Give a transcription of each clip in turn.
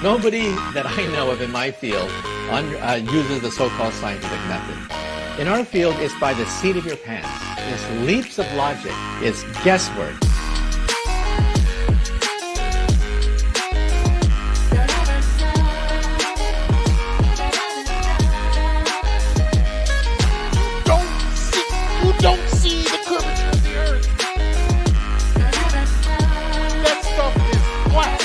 Nobody that I know of in my field uses the so-called scientific method. In our field, it's by the seat of your pants. It's leaps of logic. It's guesswork. Don't see the curvature of the earth. That stuff is flat.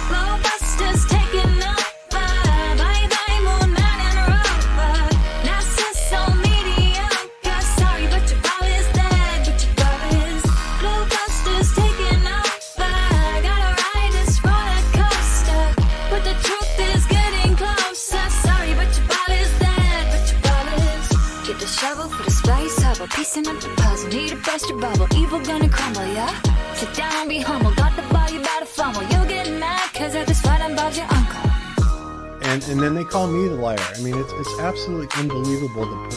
GLOBEBUSTERS taking over. Bye bye moonlight and rover. NASA so mediocre. Sorry, but your ball is dead. But your ball is GLOBEBUSTERs taking over. Gotta ride this roller coaster, but the truth is getting closer. Sorry, but your ball is dead. But your ball is. Get the shovel for the space hubble. Piecing up the puzzle. Need to burst your bubble. Evil gonna crumble, yeah. Sit down, be humble. Got the ball, you better fumble. You'll get mad, cause at this fight involves your uncle. And then they call me the liar. I mean, it's absolutely unbelievable the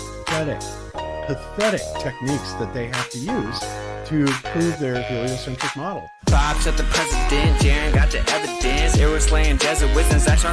pathetic techniques that they have to use to prove their heliocentric model. Vibes at the president, Jeran got the evidence. Arrows laying Jesuits and Zack is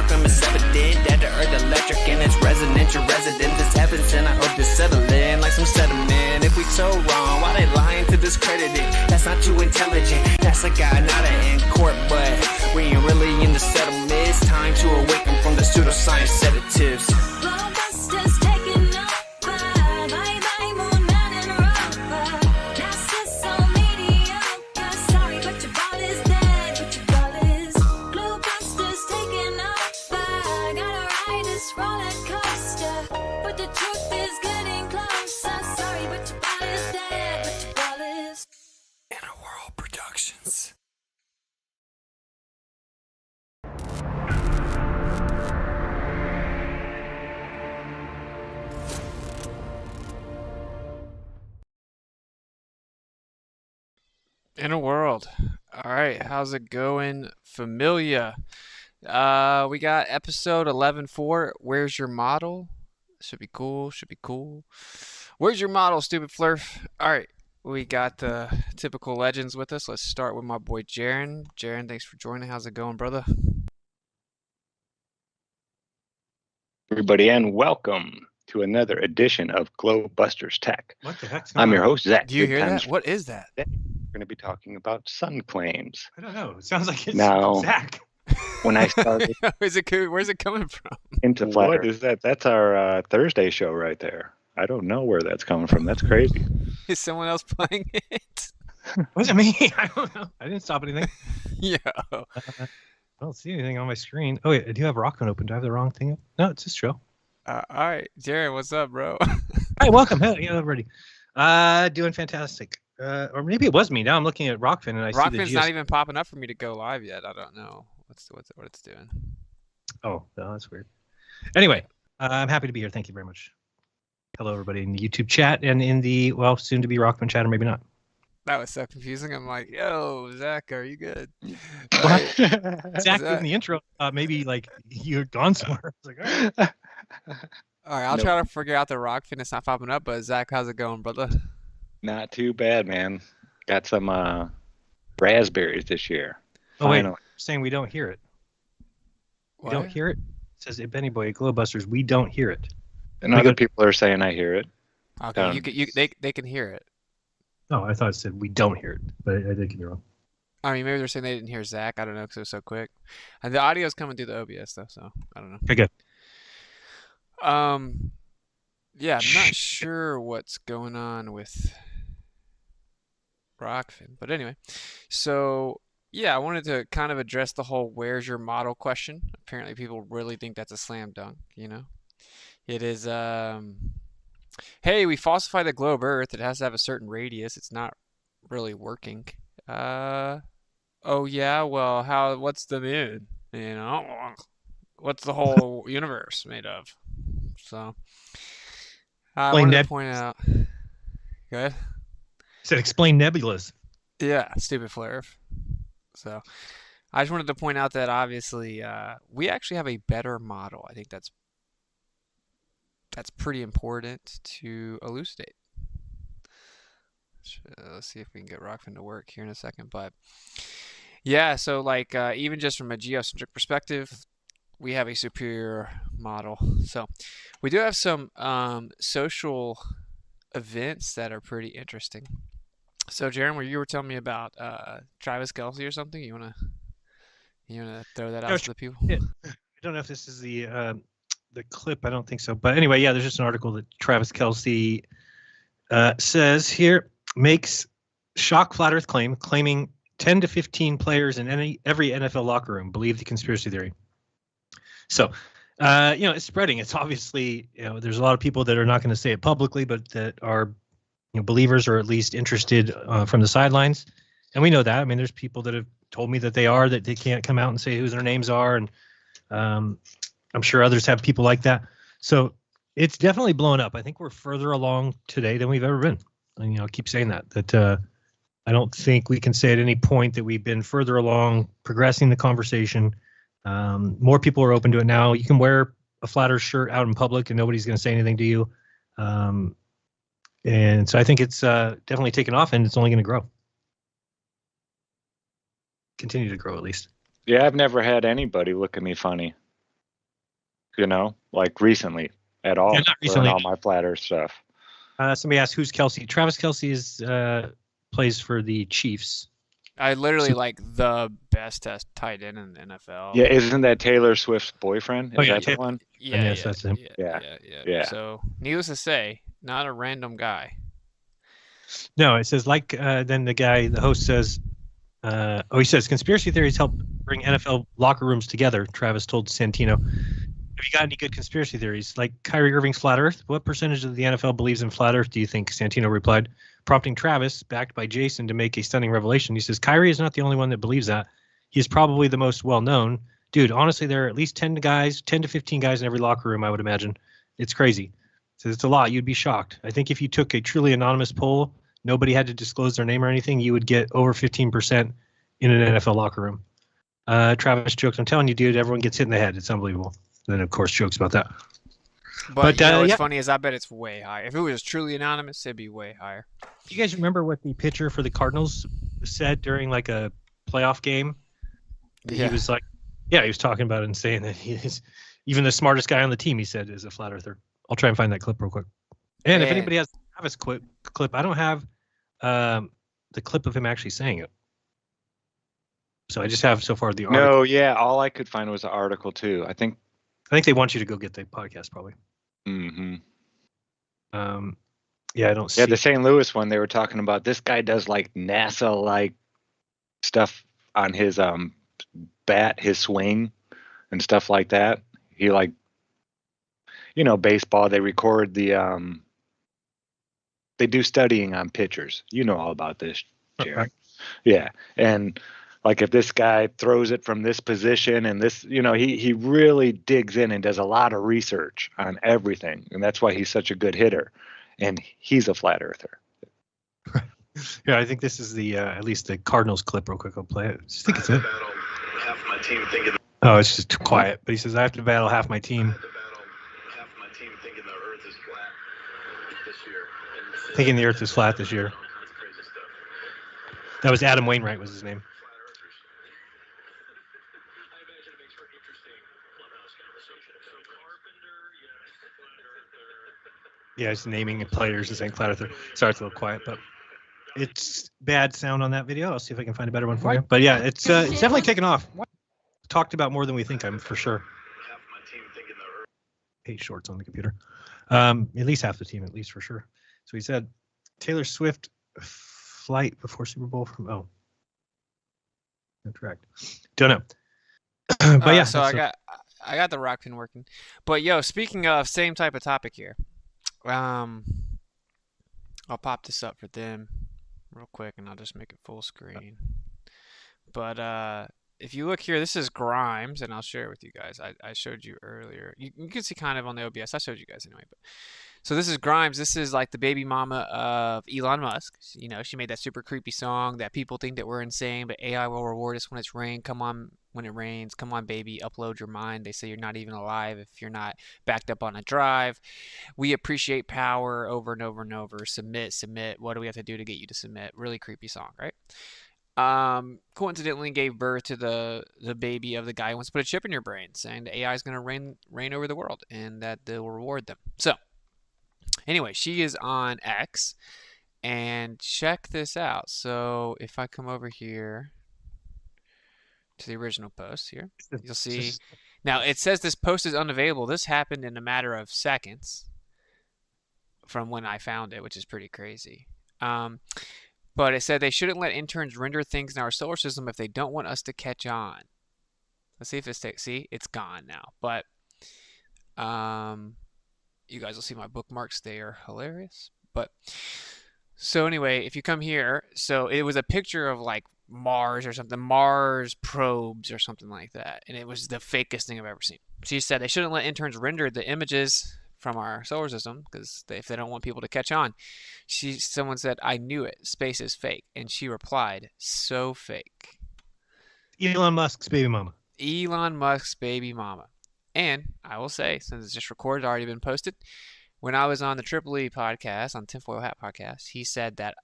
evident. That the earth electric and it's resonant. Your resident is heaven sent. I hope this settling like some sediment. If we so wrong, why they lying to discredit it? That's not too intelligent. That's a guy, not an in court, but we ain't really in the settlement. It's time to awaken from the pseudoscience sedatives. GLOBEBUSTERs taking over. Bye bye moonlight and rover. NASA so mediocre. Sorry, but your ball is dead. But your ball is GLOBEBUSTERs taking over. Gotta ride this roller coaster, but the truth is getting closer. Sorry, but your ball is dead. But your ball is. Inner World Productions. In a world. All right, how's it going, familia? We got episode 11.4. Where's your model? Should be cool. Should be cool. Where's your model, stupid flurf? All right, we got the typical legends with us. Let's start with my boy Jeran. Jeran, thanks for joining. How's it going, brother? Everybody, and welcome to another edition of GLOBEBUSTERS Tech. What the heck's I'm your host, Zack. Do you Good hear times. that? What is that? We're going to be talking about sun claims. I don't know. It sounds like it's No. Zack. When I started Where's it coming from? into flat, what is that? That's our Thursday show right there. I don't know where that's coming from. That's crazy. Is someone else playing it? Was it me? I don't know. I didn't stop anything. Yeah. I don't see anything on my screen. Oh, wait. I do have Rockman open. Do I have the wrong thing up? No, it's this show. All right, Jeran, what's up, bro? Hi, welcome. Hey, yeah, everybody. Doing fantastic. Or maybe it was me. Now I'm looking at Rockfin and I see the Rockfin's not even popping up for me to go live yet. I don't know what it's doing. Oh, no, that's weird. Anyway, I'm happy to be here. Thank you very much. Hello, everybody in the YouTube chat and in the, well, soon to be Rockman chat, or maybe not. That was so confusing. I'm like, yo, Zack, are you good? Zack in the intro, maybe like you had gone somewhere. I was like, all right. All right, I'll try to figure out the Rockfin. It's not popping up, but Zack, how's it going, brother? Not too bad, man. Got some raspberries this year. Oh, wait. Finally. Saying we don't hear it. We What? don't hear it? It says, hey, Benny Boy, GLOBEBUSTERS, we don't hear it. And other people are saying I hear it. Okay, they can hear it. Oh, I thought it said we don't hear it, but I did get it wrong. I mean, maybe they're saying they didn't hear Zack. I don't know because it was so quick. And the audio's coming through the OBS though, so I don't know. Okay, good. Yeah, I'm not sure what's going on with Rockfin, but anyway, so yeah, I wanted to kind of address the whole "where's your model" question. Apparently, people really think that's a slam dunk. You know, it is. Hey, we falsified the globe Earth. It has to have a certain radius. It's not really working. Oh yeah, well, what's the moon? You know, what's the whole universe made of? So I wanted to point out. Good. Said explain nebulas. Yeah, stupid flare. So I just wanted to point out that obviously we actually have a better model. I think that's pretty important to elucidate. Let's see if we can get Rockfin to work here in a second. But Yeah, so like even just from a geocentric perspective, we have a superior model. So we do have some social events that are pretty interesting. So Jaron, where you were telling me about Travis Kelce or something, you wanna throw that No, out to the people? I don't know if this is the clip. I don't think so. But anyway, yeah, there's just an article that Travis Kelce says here makes shock flat Earth claiming 10 to 15 players in every NFL locker room believe the conspiracy theory. So, it's spreading. It's obviously, there's a lot of people that are not going to say it publicly, but that are, believers or at least interested from the sidelines. And we know that. I mean, there's people that have told me that they can't come out and say who their names are. And I'm sure others have people like that. So it's definitely blown up. I think we're further along today than we've ever been. And, I keep saying that I don't think we can say at any point that we've been further along progressing the conversation. More people are open to it now. You can wear a flat Earth shirt out in public and nobody's going to say anything to you. And so I think it's definitely taken off, and it's only going to grow. Continue to grow, at least. Yeah, I've never had anybody look at me funny. Like recently at all. Yeah, not recently. All my flat Earth stuff. Somebody asked who's Kelce. Travis Kelce is plays for the Chiefs. I literally like the best tight end in the NFL. Yeah, isn't that Taylor Swift's boyfriend? Is that the Taylor. one? Yeah, Yes, that's him. Yeah. So, needless to say, not a random guy. No, it says then the host says, he says conspiracy theories help bring NFL locker rooms together. Travis told Santino, "Have you got any good conspiracy theories? Like Kyrie Irving's flat Earth? What percentage of the NFL believes in flat Earth? Do you think?" Santino replied, prompting Travis, backed by Jason, to make a stunning revelation. He says, "Kyrie is not the only one that believes that. He is probably the most well-known. Dude, honestly, there are at least 10 to 15 guys in every locker room, I would imagine. It's crazy." Says it's a lot. You'd be shocked. I think if you took a truly anonymous poll, nobody had to disclose their name or anything, you would get over 15% in an NFL locker room. Travis jokes, "I'm telling you, dude, everyone gets hit in the head. It's unbelievable." And then, of course, jokes about that. But what's funny is I bet it's way higher. If it was truly anonymous, it'd be way higher. You guys remember what the pitcher for the Cardinals said during like a playoff game? Yeah. He was like, he was talking about it and saying that he is even the smartest guy on the team, he said, is a flat earther. I'll try and find that clip real quick. And if anybody has Travis clip, I don't have the clip of him actually saying it. So I just have so far the article. No, yeah, all I could find was the article too. I think they want you to go get the podcast probably. Mm-hmm. I don't see. Yeah, the St. Louis one, they were talking about this guy does like NASA like stuff on his bat, his swing and stuff like that. He like baseball, they record the they do studying on pitchers. You know all about this, Jeran. Okay. Yeah. And like if this guy throws it from this position and this, he really digs in and does a lot of research on everything. And that's why he's such a good hitter. And he's a flat earther. Yeah, I think this is the at least the Cardinals clip real quick. I'll play it. I just think it's it. Oh, it's just too quiet. But he says, "I have to battle half my team. Thinking the earth is flat this year." That was Adam Wainwright was his name. Yeah, he's naming players and saying flat earther. Sorry, it's a little quiet, but it's bad sound on that video. I'll see if I can find a better one for you. But yeah, it's definitely taken off. Talked about more than we think. I'm for sure. Hate shorts on the computer. At least half the team, at least for sure. So he said Taylor Swift flight before Super Bowl from correct. Don't know. But yeah. So I got the rock pin working. But speaking of same type of topic here. I'll pop this up for them real quick and I'll just make it full screen. But if you look here, this is Grimes, and I'll share it with you guys. I showed you earlier. You can see kind of on the OBS. I showed you guys anyway. But so this is Grimes. This is like the baby mama of Elon Musk. She made that super creepy song that people think that we're insane, but AI will reward us when it's rain. Come on, when it rains. Come on, baby. Upload your mind. They say you're not even alive if you're not backed up on a drive. We appreciate power over and over and over. Submit. What do we have to do to get you to submit? Really creepy song, right? coincidentally gave birth to the baby of the guy who wants to put a chip in your brain, saying the AI is going to reign over the world and that they'll reward them. So, anyway, she is on X, and check this out. So, if I come over here to the original post here, you'll see. Now, it says this post is unavailable. This happened in a matter of seconds from when I found it, which is pretty crazy. But it said they shouldn't let interns render things in our solar system if they don't want us to catch on. Let's see if this takes. See, it's gone now. But you guys will see my bookmarks. They are hilarious. But so anyway, if you come here, so it was a picture of like Mars or something, Mars probes or something like that, and it was the fakest thing I've ever seen. She said they shouldn't let interns render the images from our solar system because if they don't want people to catch on. Someone said, I knew it, space is fake, and she replied, so fake. Elon Musk's baby mama. Elon Musk's baby mama. And I will say, since it's just recorded, already been posted, when I was on the Triple E podcast, on Tinfoil Hat podcast, he said that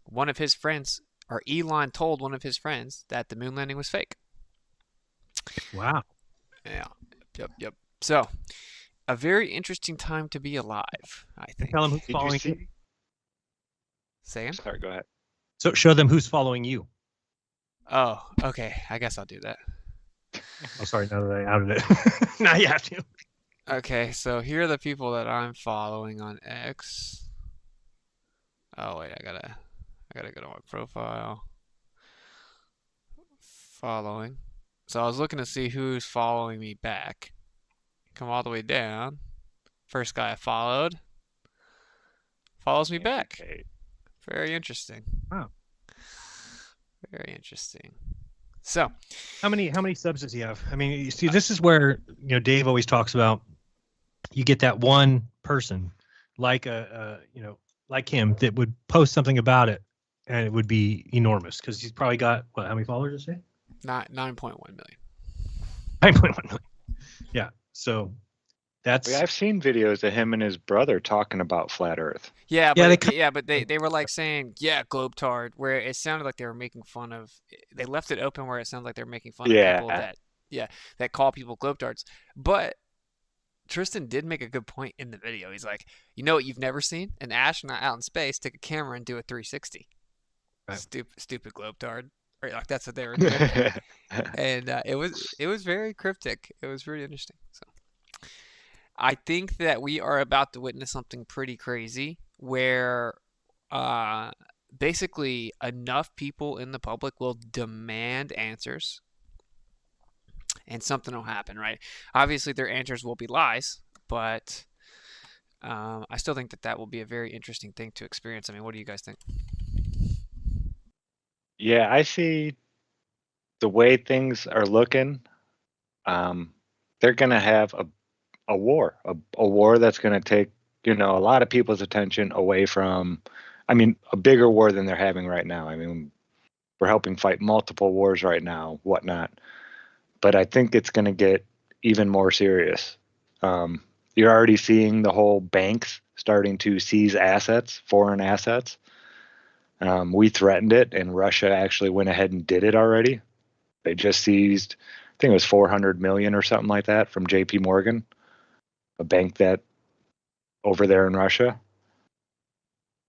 one of his friends, or Elon told one of his friends that the moon landing was fake. Wow. Yeah. Yep. So, a very interesting time to be alive, I think. Tell them who's Did following you see? you. Say again? Sorry, go ahead. So show them who's following you. Oh, okay. I guess I'll do that. Oh, sorry, now that I outed it. Now you have to. Okay, so here are the people that I'm following on X. Oh wait, I gotta go to my profile. Following. So I was looking to see who's following me back. Come all the way down. First guy I followed follows me back. Okay. Very interesting. Wow. Very interesting. So, How many subs does he have? I mean, you see, this is where Dave always talks about. You get that one person like like him that would post something about it, and it would be enormous because he's probably got what? How many followers? Does he? 9.1 million. 9.1 million. Yeah. So that's. I've seen videos of him and his brother talking about flat Earth. Yeah, Yeah, but they were like saying, yeah, globetard, where it sounded like they were making fun of. They left it open where it sounded like they were making fun of people that call people globetards. But Tristan did make a good point in the video. He's like, you know what you've never seen? An astronaut out in space take a camera and do a 360. Right. Stupid globetard. Right, like that's what they were doing. And it was very cryptic. It was really interesting. So I think that we are about to witness something pretty crazy where basically enough people in the public will demand answers and something will happen, right? Obviously their answers will be lies, but I still think that will be a very interesting thing to experience. I mean, what do you guys think? Yeah, I see the way things are looking. They're going to have a war, a war that's going to take, a lot of people's attention away from, a bigger war than they're having right now. We're helping fight multiple wars right now, whatnot. But I think it's going to get even more serious. You're already seeing the whole banks starting to seize assets, foreign assets. We threatened it, and Russia actually went ahead and did it already. They just seized, I think it was 400 million or something like that from JP Morgan, a bank that over there in Russia.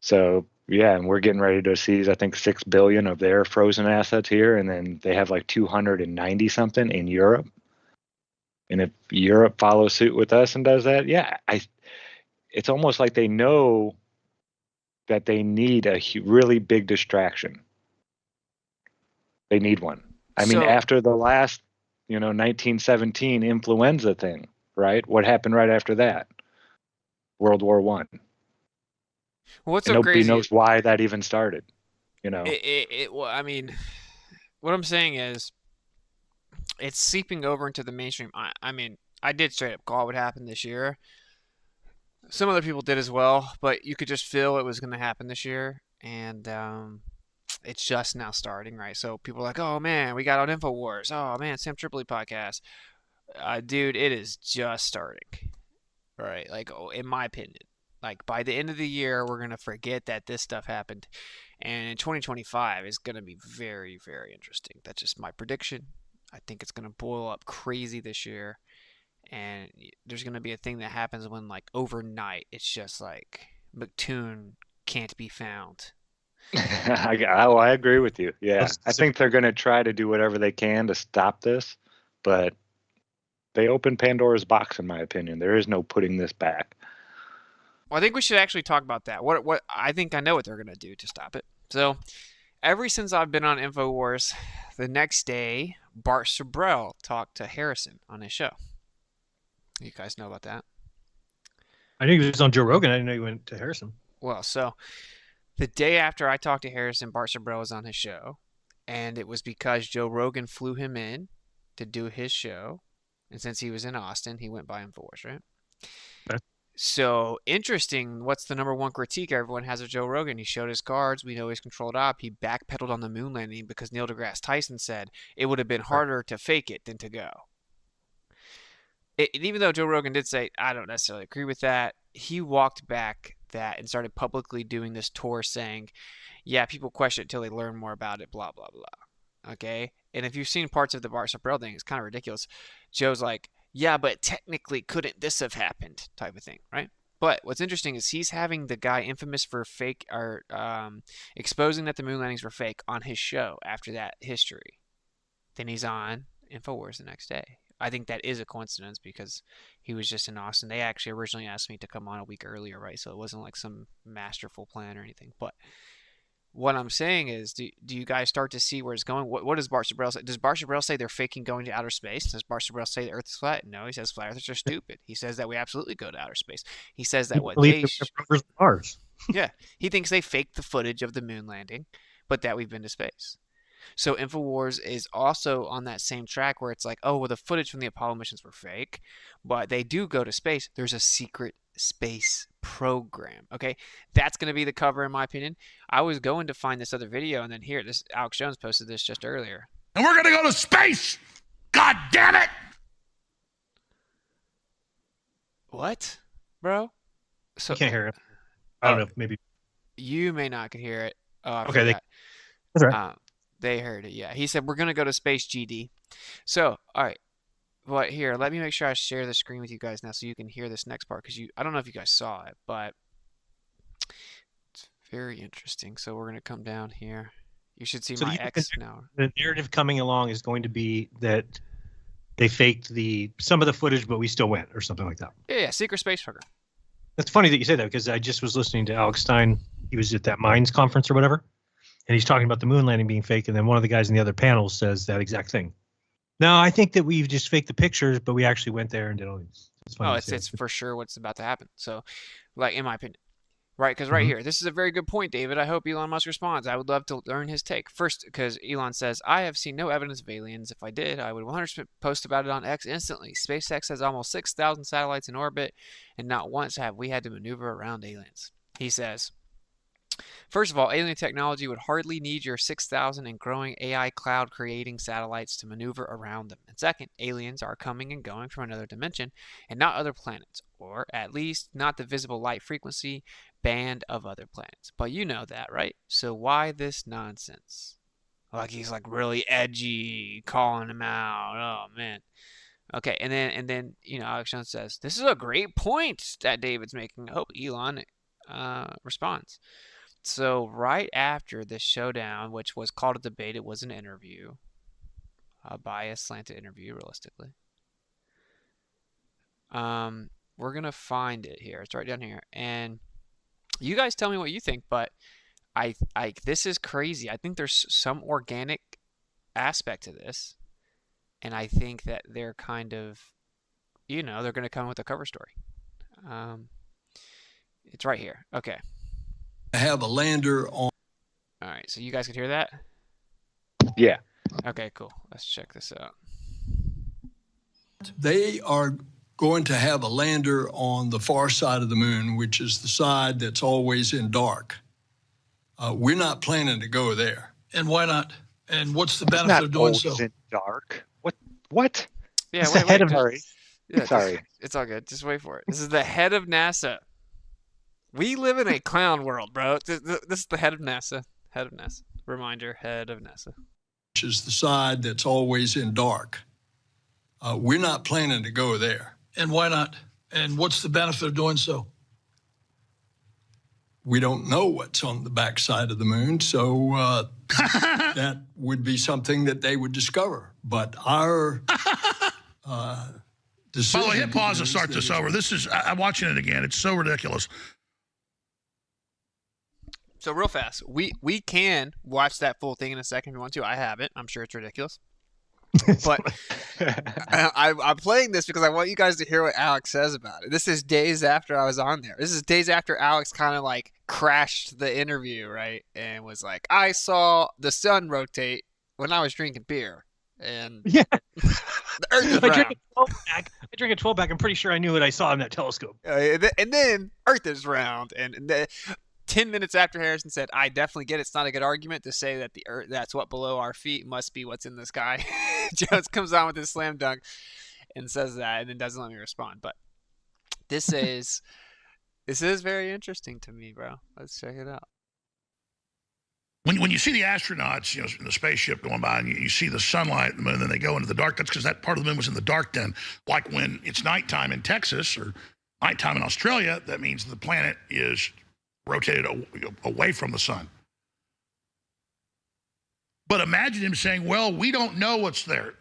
So, yeah, and we're getting ready to seize, I think, 6 billion of their frozen assets here, and then they have like 290 something in Europe. And if Europe follows suit with us and does that, yeah, it's almost like they know that they need a really big distraction. They need one. After the last, 1917 influenza thing, right? What happened right after that? World War I. Well, what's and so nobody crazy? knows why that even started. Well, what I'm saying is, it's seeping over into the mainstream. I did straight up call what happened this year. Some other people did as well, but you could just feel it was going to happen this year, and it's just now starting, right? So people are like, oh man, we got on InfoWars. Oh man, Sam Tripoli podcast. Dude, it is just starting, right? Like, in my opinion. Like by the end of the year, we're gonna forget that this stuff happened, and 2025 is gonna be very, very interesting. That's just my prediction. I think it's gonna boil up crazy this year, and there's gonna be a thing that happens when like overnight, it's just like McToon can't be found. I agree with you. Yeah, That's- I think they're going to try to do whatever they can to stop this, but they opened Pandora's box, in my opinion. There is no putting this back. Well, I think we should actually talk about that. What I think I know what they're gonna do to stop it. So, ever since I've been on InfoWars, the next day, Bart Sabrell talked to Harrison on his show. You guys know about that? I knew he was on Joe Rogan. I didn't know he went to Harrison. Well, so the day after I talked to Harrison, Bart Sabrell was on his show, and it was because Joe Rogan flew him in to do his show, and since he was in Austin, he went by InfoWars, right? Okay. So interesting. What's the number one critique everyone has of Joe Rogan? He showed his cards. We know he's controlled op. He backpedaled on the moon landing because Neil deGrasse Tyson said it would have been harder to fake it than to go. Even though Joe Rogan did say, I don't necessarily agree with that, he walked back that and started publicly doing this tour saying, yeah, people question it until they learn more about it, blah, blah, blah. Okay? And if you've seen parts of the Bart Sabrell thing, it's kind of ridiculous. Joe's like, yeah, but technically couldn't this have happened type of thing, right? But what's interesting is he's having the guy infamous for fake or exposing that the moon landings were fake on his show after that history. Then he's on InfoWars the next day. I think that is a coincidence because he was just in Austin. They actually originally asked me to come on a week earlier, right? So it wasn't like some masterful plan or anything. But what I'm saying is, do you guys start to see where it's going? What does Bart Sabrell say? Does Bart Sabrell say they're faking going to outer space? Does Bart Sabrell say the Earth is flat? No, he says flat earthers are stupid. He says that we absolutely go to outer space. He says that what Believe they... the rovers are Mars. Yeah, he thinks they faked the footage of the moon landing, but that we've been to space. So InfoWars is also on that same track where it's like, oh, well, the footage from the Apollo missions were fake, but they do go to space. There's a secret space program. Okay, that's going to be the cover, in my opinion. I was going to find this other video, and then here, this Alex Jones posted this just earlier. And we're gonna go to space! God damn it! What, bro? So You can't hear it. I don't know. Maybe. you may not could hear it. I Okay, forgot. That's all right. They heard it, yeah. He said, we're going to go to space, GD. So, all right. But here, let me make sure I share the screen with you guys now so you can hear this next part. Because I don't know if you guys saw it, but it's very interesting. So we're going to come down here. You should see So my you X can- now. The narrative coming along is going to be that they faked some of the footage, but we still went, or something like that. Yeah, secret space program. It's funny that you say that because I just was listening to Alex Stein. He was at that Minds conference or whatever, and he's talking about the moon landing being fake. And then one of the guys in the other panel says that exact thing. No, I think that we've just faked the pictures, but we actually went there and did all these. It's funny Oh, to it's say it's that. for sure what's about to happen. So, like, in my opinion. Right, because right Mhm. here, this is a very good point, David. I hope Elon Musk responds. I would love to learn his take. First, because Elon says, I have seen no evidence of aliens. If I did, I would 100% post about it on X instantly. SpaceX has almost 6,000 satellites in orbit, and not once have we had to maneuver around aliens. He says, first of all, alien technology would hardly need your 6,000 and growing AI cloud creating satellites to maneuver around them. And second, aliens are coming and going from another dimension and not other planets, or at least not the visible light frequency band of other planets. But you know that, right? So why this nonsense? Like he's like really edgy, calling him out. Oh man. Okay, and then Alex Jones says, this is a great point that David's making. I hope Elon responds. So right after this showdown, which was called a debate, it was an interview, a biased, slanted interview, realistically. We're gonna find it here. It's right down here, and you guys tell me what you think. But I this is crazy. I think there's some organic aspect to this, and I think that they're kind of, they're gonna come with a cover story. It's right here. Okay. Have a lander on. All right, so you guys can hear that? Yeah. Okay, cool. Let's check this out. They are going to have a lander on the far side of the moon, which is the side that's always in dark. We're not planning to go there. And why not? And what's the It's benefit not of doing always so? in dark. What? Yeah, It's wait, the head wait. of Sorry. Yeah, Sorry. it's all good. Just wait for it. This is the head of NASA. We live in a clown world, bro. This is the head of NASA. Head of NASA. Reminder, head of NASA. Which is the side that's always in dark. We're not planning to go there. And why not? And what's the benefit of doing so? We don't know what's on the backside of the moon, so that would be something that they would discover. But our decision. By the way, hit pause and is start that this over. I'm watching it again. It's so ridiculous. So real fast, we can watch that full thing in a second if you want to. I haven't. I'm sure it's ridiculous. But I'm playing this because I want you guys to hear what Alex says about it. This is days after I was on there. This is days after Alex kind of like crashed the interview, right? And was like, I saw the sun rotate when I was drinking beer. And Yeah. the Earth is I drank round. a 12-pack. I drank a 12-pack. I'm pretty sure I knew what I saw in that telescope. And then Earth is round. And 10 minutes after Harrison said, I definitely get it. It's not a good argument to say that the Earth, that's what below our feet must be what's in the sky. Jones comes on with his slam dunk and says that and then doesn't let me respond. But this is very interesting to me, bro. Let's check it out. When you see the astronauts, in the spaceship going by, and you see the sunlight and the moon, and then they go into the dark. That's because that part of the moon was in the dark then. Like when it's nighttime in Texas or nighttime in Australia, that means the planet is rotated away from the sun. But imagine him saying, well, we don't know what's there.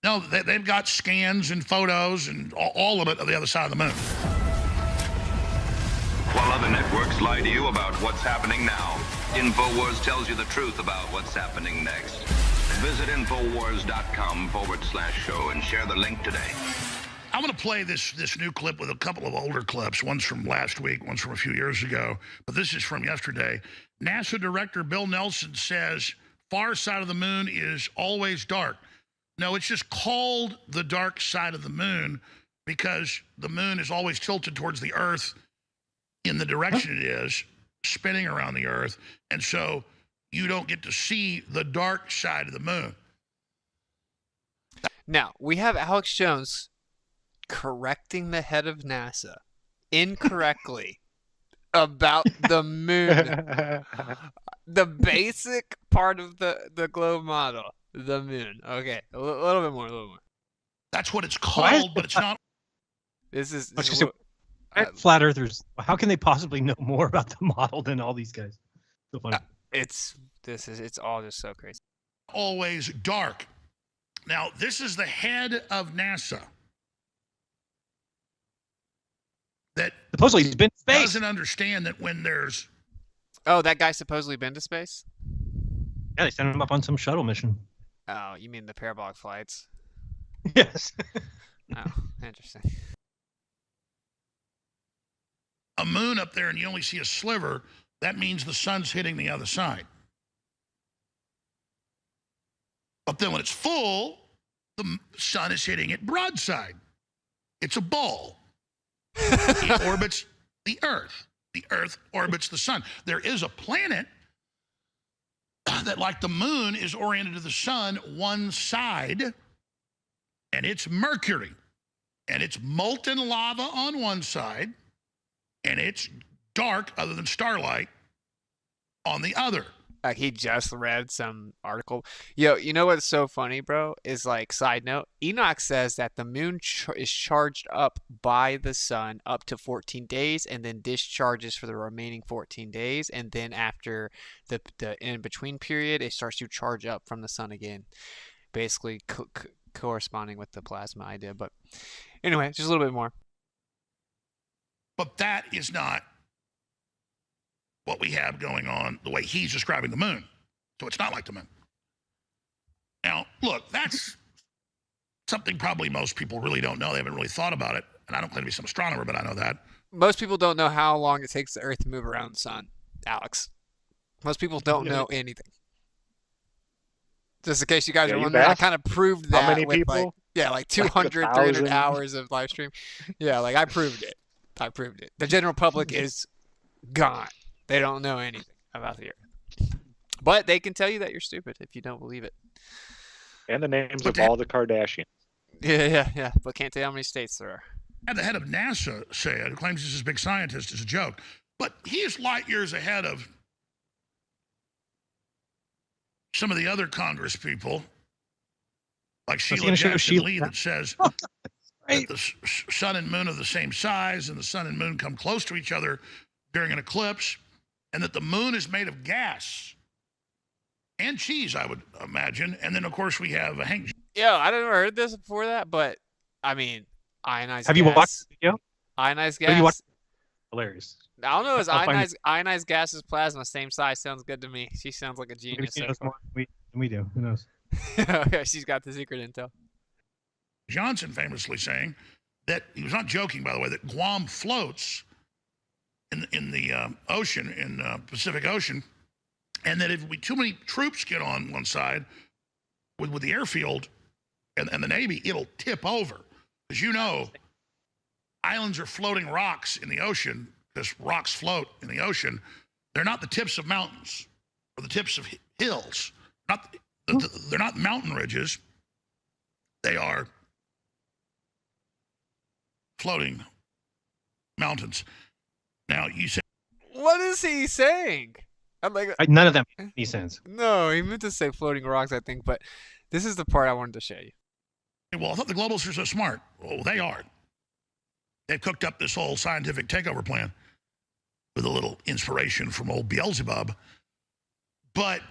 No, they've got scans and photos and all of it on the other side of the moon. While other networks lie to you about what's happening now, InfoWars tells you the truth about what's happening next. Visit Infowars.com/show and share the link today. I'm going to play this new clip with a couple of older clips. One's from last week, one's from a few years ago, but this is from yesterday. NASA Director Bill Nelson says far side of the moon is always dark. No, it's just called the dark side of the moon because the moon is always tilted towards the Earth in the direction it is, spinning around the Earth, and so you don't get to see the dark side of the moon. Now, we have Alex Jones correcting the head of NASA incorrectly about the moon. The basic part of the globe model, the moon. Okay, a little bit more. That's what it's called, but it's not. This is Flat Earthers. How can they possibly know more about the model than all these guys? So funny. It's all just so crazy. Always dark. Now, this is the head of NASA that supposedly he's been to space. Doesn't understand that when there's. Oh, that guy supposedly been to space? Yeah, they sent him up on some shuttle mission. Oh, you mean the parabolic flights? Yes. Oh, interesting. A moon up there and you only see a sliver, that means the sun's hitting the other side. But then when it's full, the sun is hitting it broadside. It's a ball. It orbits the Earth. The Earth orbits the sun. There is a planet that, like the moon, is oriented to the sun one side, and it's Mercury. And it's molten lava on one side, and it's dark, other than starlight, on the other. Like he just read some article. Yo, you know what's so funny, bro? Is like, side note, Enoch says that the moon is charged up by the sun up to 14 days and then discharges for the remaining 14 days. And then after the in-between period, it starts to charge up from the sun again. Basically corresponding with the plasma idea. But anyway, just a little bit more. But that is not what we have going on the way he's describing the moon. So it's not like the moon. Now, look, that's something probably most people really don't know. They haven't really thought about it. And I don't claim to be some astronomer, but I know that. Most people don't know how long it takes the Earth to move around the sun, Alex. Most people don't know anything. Just in case you guys are wondering, I kind of proved that. How many with people? like 200, 300 hours of live stream. Yeah, like I proved it. The general public is gone. They don't know anything about the Earth. But they can tell you that you're stupid if you don't believe it. And the names of all the Kardashians. Yeah. But can't tell you how many states there are. had the head of NASA say it, who claims he's this big scientist, is a joke. But he is light years ahead of some of the other Congress people, like Sheila Jackson Lee, that says that the sun and moon are the same size, and the sun and moon come close to each other during an eclipse, and that the moon is made of gas and cheese, I would imagine. And then, of course, we have Hank. Yo, I never heard this before that, but I mean, ionized gas. Have you watched the video? Ionized gas. Have you watched? Hilarious. I don't know. Is I'll find ionized gas is plasma, same size? Sounds good to me. She sounds like a genius. She knows more than we do. Who knows? She's got the secret intel. Johnson famously saying that he was not joking, by the way, that Guam floats in the ocean, in Pacific Ocean, and that if too many troops get on one side with the airfield and the Navy, it'll tip over. As you know, islands are floating rocks in the ocean because rocks float in the ocean. They're not the tips of mountains or the tips of hills. They're not mountain ridges. They are floating mountains. Now, you say... What is he saying? I'm like, none of that makes any sense. No, he meant to say floating rocks, I think, but this is the part I wanted to show you. Well, I thought the globalists are so smart. Well, they are. They've cooked up this whole scientific takeover plan with a little inspiration from old Beelzebub. But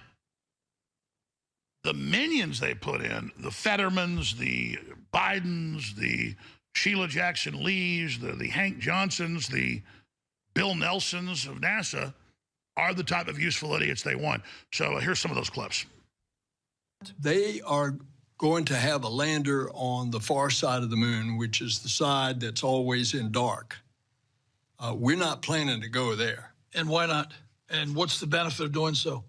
the minions they put in, the Fettermans, the Bidens, the Sheila Jackson Lees, the Hank Johnsons, the Bill Nelsons of NASA, are the type of useful idiots they want. So here's some of those clips. They are going to have a lander on the far side of the moon, which is the side that's always in dark. We're not planning to go there. And why not? And what's the benefit of doing so?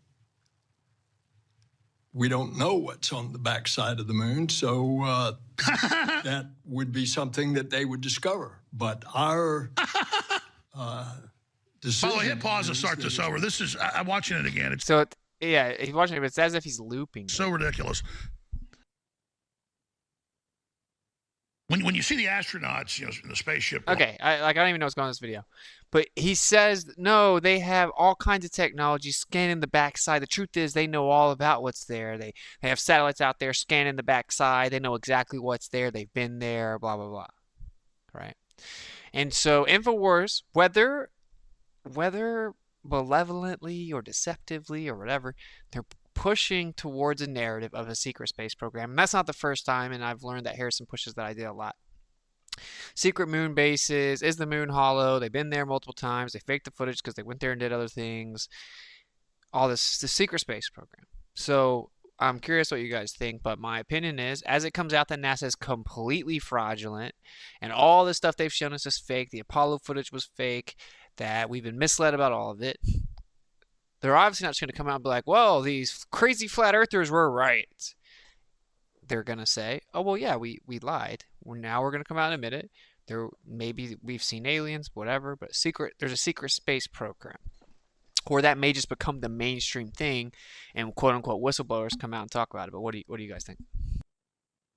We don't know what's on the back side of the moon, so that would be something that they would discover. But our decision... By the way, hit pause to start this over. This is... I'm watching it again. It's yeah, he's watching it, but it's as if he's looping. So ridiculous. When you see the astronauts, in the spaceship. Okay, I don't even know what's going on in this video. But he says, no, they have all kinds of technology scanning the backside. The truth is they know all about what's there. They have satellites out there scanning the backside. They know exactly what's there. They've been there, blah, blah, blah. Right? And so InfoWars, whether malevolently or deceptively or whatever, they're pushing towards a narrative of a secret space program. And that's not the first time, and I've learned that Harrison pushes that idea a lot. Secret moon bases. Is the moon hollow? They've been there multiple times. They faked the footage because they went there and did other things. All this, the secret space program. So I'm curious what you guys think, but my opinion is, as it comes out that NASA is completely fraudulent, and all this stuff they've shown us is fake, the Apollo footage was fake, that we've been misled about all of it, they're obviously not just going to come out and be like, well, these crazy flat earthers were right. They're going to say, oh, well, yeah, we lied. Now we're going to come out and admit it. Maybe we've seen aliens, whatever, but there's a secret space program. Or that may just become the mainstream thing, and quote-unquote whistleblowers come out and talk about it. But what do you guys think?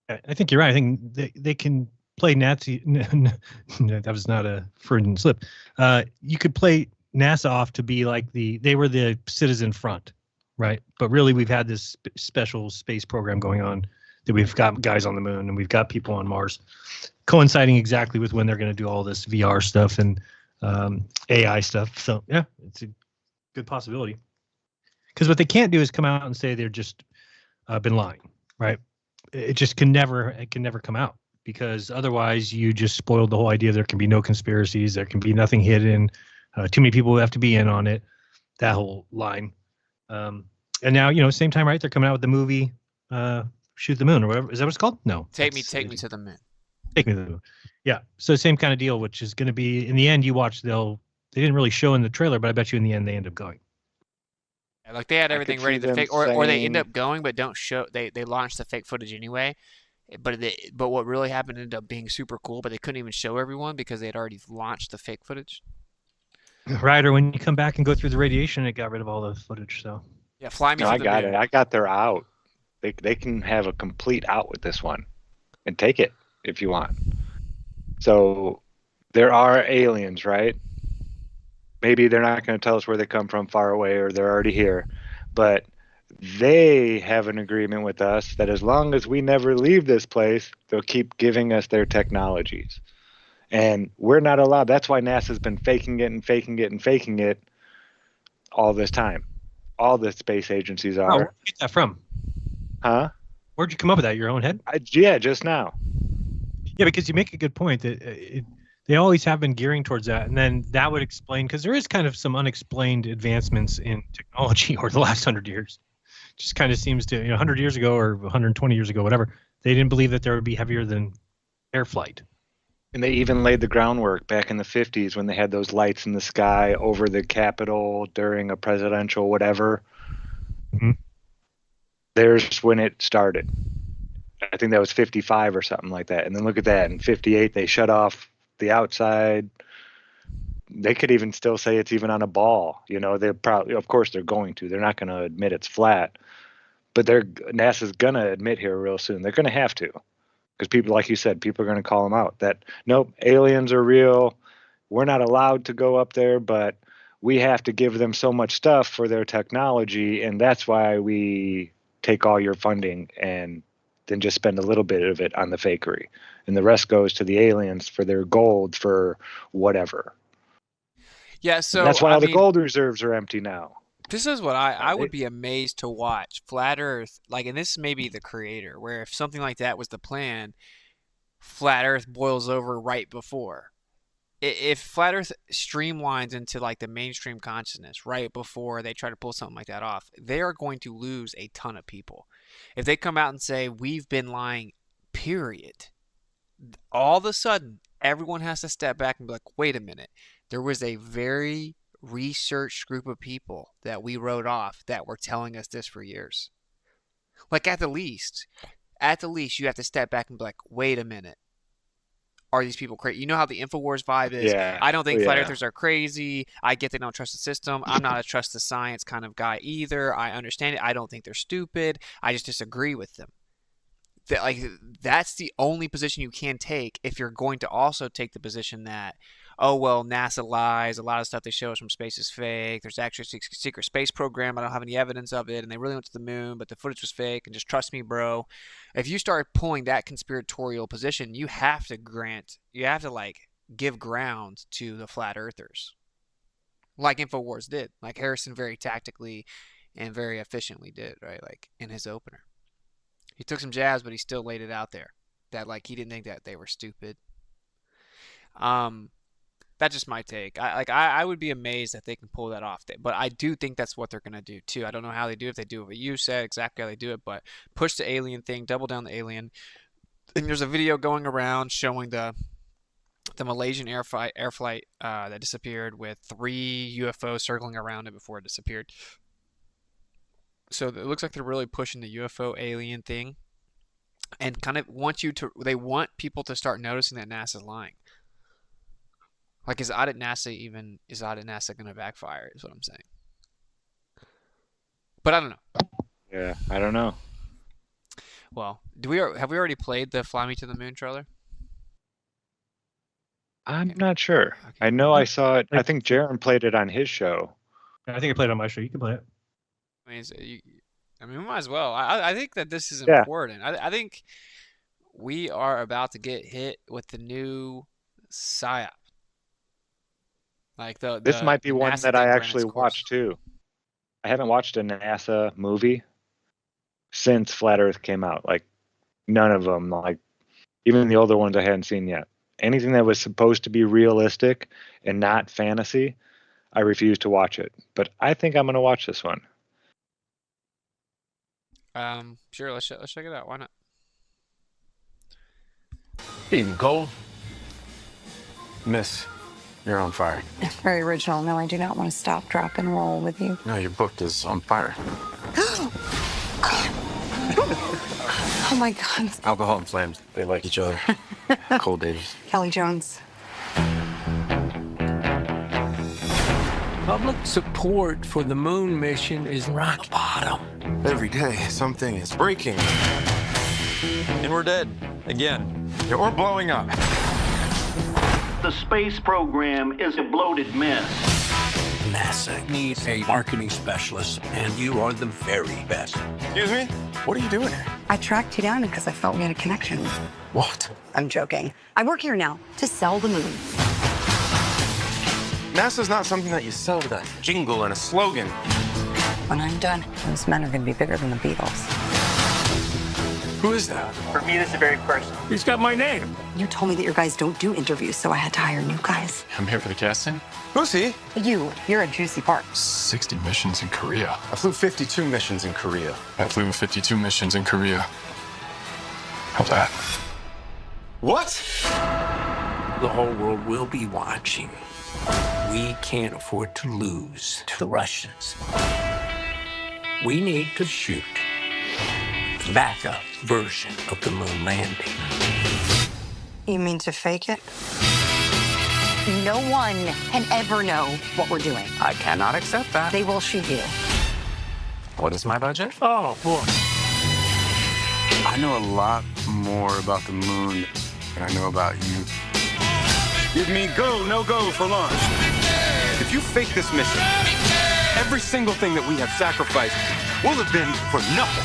I think you're right. I think they can play Nazi. That was not a Freudian slip. You could play NASA off to be like they were the citizen front, right? But really, we've had this special space program going on that we've got guys on the moon and we've got people on Mars, coinciding exactly with when they're going to do all this VR stuff and AI stuff. So yeah, it's a good possibility. Because what they can't do is come out and say they're just been lying, right? It can never come out, because otherwise you just spoiled the whole idea. There can be no conspiracies. There can be nothing hidden. Too many people have to be in on it. That whole line. And now, same time, right? They're coming out with the movie Shoot the Moon or whatever. Is that what it's called? No. Take me to the moon. Take me to the moon. Yeah. So same kind of deal, which is going to be, in the end, you watch, they didn't really show in the trailer, but I bet you in the end they end up going. Yeah, like they had everything ready to fake, or they end up going, but don't show. They launched the fake footage anyway. But what really happened ended up being super cool, but they couldn't even show everyone because they had already launched the fake footage. Right, or when you come back and go through the radiation, it got rid of all the footage. So yeah, fly me. No, I got it. I got their out. They can have a complete out with this one, and take it if you want. So there are aliens, right? Maybe they're not going to tell us where they come from far away or they're already here, but they have an agreement with us that as long as we never leave this place, they'll keep giving us their technologies. And we're not allowed. That's why NASA's been faking it and faking it and faking it all this time. All the space agencies Oh, are. where'd you get that from? Huh? Where'd you come up with that? Your own head? Yeah, just now. Yeah, because you make a good point that they always have been gearing towards that, and then that would explain, because there is kind of some unexplained advancements in technology over the last 100 years. Just kind of seems to, 100 years ago or 120 years ago, whatever, they didn't believe that there would be heavier than air flight. And they even laid the groundwork back in the 50s when they had those lights in the sky over the Capitol during a presidential whatever. Mhm. There's when it started. I think that was 55 or something like that. And then look at that. In 58, they shut off the outside. They could even still say it's even on a ball. They're probably, of course, they're going to. They're not going to admit it's flat. But NASA's going to admit here real soon. They're going to have to. Because people, like you said, people are going to call them out that, nope, aliens are real. We're not allowed to go up there, but we have to give them so much stuff for their technology. And that's why we take all your funding and then just spend a little bit of it on the fakery. And the rest goes to the aliens for their gold for whatever. Yeah, so And that's why I all the mean, gold reserves are empty now. this is what I would be amazed to watch. Flat Earth, like, and this may be the creator, where if something like that was the plan, Flat Earth boils over right before. If Flat Earth streamlines into like the mainstream consciousness right before they try to pull something like that off, they are going to lose a ton of people. If they come out and say, we've been lying, period, all of a sudden, everyone has to step back and be like, wait a minute. There was a very researched group of people that we wrote off that were telling us this for years. Like, at the least, you have to step back and be like, wait a minute. Are these people crazy? You know how the InfoWars vibe is? Yeah. I don't think flat Yeah. earthers are crazy. I get they don't trust the system. I'm not a trust the science kind of guy either. I understand it. I don't think they're stupid. I just disagree with them. That's the only position you can take if you're going to also take the position that, oh, well, NASA lies. A lot of stuff they show us from space is fake. There's actually a secret space program. I don't have any evidence of it. And they really went to the moon, but the footage was fake. And just trust me, bro. If you start pulling that conspiratorial position, you have to give ground to the flat earthers. Like InfoWars did. Like Harrison very tactically and very efficiently did, right? Like in his opener. He took some jabs, but he still laid it out there. That like he didn't think that they were stupid. That's just my take. I would be amazed if they can pull that off. But I do think that's what they're gonna do too. I don't know how they do it. If they do what you said, exactly how they do it, but push the alien thing, double down the alien. And there's a video going around showing the Malaysian air flight that disappeared with 3 UFOs circling around it before it disappeared. So it looks like they're really pushing the UFO alien thing, and kind of they want people to start noticing that NASA's lying. Like, is audit NASA going to backfire is what I'm saying. But I don't know. Yeah, I don't know. Well, have we already played the Fly Me to the Moon trailer? I'm not sure. Okay. I know I saw it. I think Jeran played it on his show. I think I played it on my show. You can play it. I mean, we might as well. I think that this is Yeah. important. I think we are about to get hit with the new PSYOP. Like This might be the one NASA that thing I ran actually its course. watched too. I haven't watched a NASA movie since Flat Earth came out. Like, none of them. Like, even the older ones I hadn't seen yet. Anything that was supposed to be realistic and not fantasy, I refuse to watch it. But I think I'm going to watch this one. Sure. Let's check it out. Why not? Evening, Cole. Miss, you're on fire. Very original. No, I do not want to stop, drop, and roll with you. No, your book is on fire. Oh my God. Alcohol and flames, they like each other. Cold days. Kelly Jones. Public support for the moon mission is rock bottom. Every day, something is breaking. And we're dead. Again. Yeah, we're blowing up. The space program is a bloated mess. NASA needs a marketing specialist, and you are the very best. Excuse me? What are you doing here? I tracked you down because I felt we had a connection. What? I'm joking. I work here now to sell the moon. NASA's not something that you sell with a jingle and a slogan. When I'm done, those men are going to be bigger than the Beatles. Who is that? For me, this is very personal. He's got my name. You told me that your guys don't do interviews, so I had to hire new guys. I'm here for the casting. Who's he? You're a juicy part. 60 missions in Korea. I flew 52 missions in Korea. I flew 52 missions in Korea. How's that? What? The whole world will be watching. We can't afford to lose to the Russians. We need to shoot the backup version of the moon landing. You mean to fake it? No one can ever know what we're doing. I cannot accept that. They will shoot you. What is my budget? Oh, boy. I know a lot more about the moon than I know about you. Give me go, no go for launch. If you fake this mission, every single thing that we have sacrificed will have been for nothing.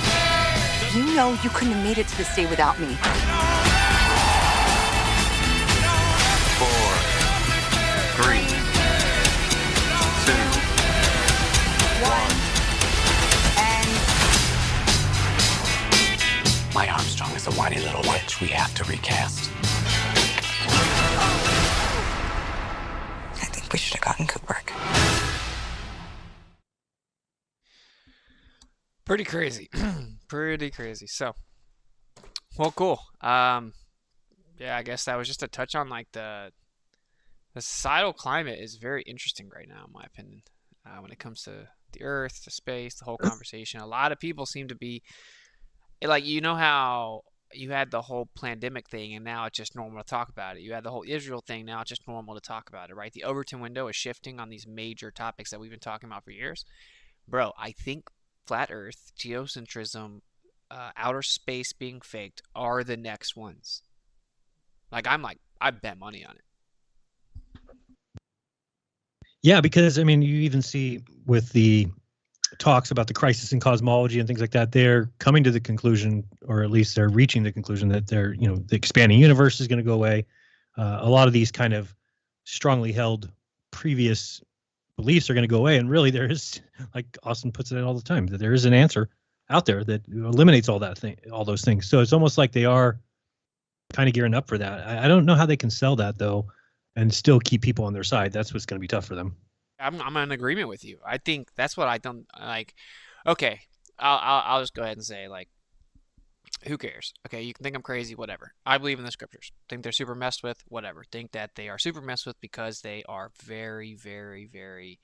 You know you couldn't have made it to this day without me. 4, 3, 2, 1. My Armstrong is a whiny little witch we have to recast. I think we should have gotten Kubrick. Pretty crazy. Pretty crazy. So, well, cool. Yeah, I guess that was just a touch on like the societal climate is very interesting right now, in my opinion. When it comes to the Earth, to space, the whole conversation, a lot of people seem to be like, you know how you had the whole pandemic thing, and now it's just normal to talk about it. You had the whole Israel thing, now it's just normal to talk about it, right? The Overton window is shifting on these major topics that we've been talking about for years. Bro, I think flat Earth, geocentrism, outer space being faked are the next ones. I bet money on it. Yeah, because I mean, you even see with the talks about the crisis in cosmology and things like that, they're coming to the conclusion, or at least they're reaching the conclusion that the expanding universe is going to go away. A lot of these kind of strongly held previous beliefs are going to go away, and really there is, like Austin puts it all the time, that there is an answer out there that eliminates all those things. So it's almost like they are kind of gearing up for that. I don't know how they can sell that though and still keep people on their side. That's what's going to be tough for them. I'm in agreement with you. I think that's what I don't like. Okay, I'll just go ahead and say, like, who cares? Okay, you can think I'm crazy, whatever. I believe in the scriptures. Think they're super messed with, whatever. Think that they are super messed with because they are very, very, very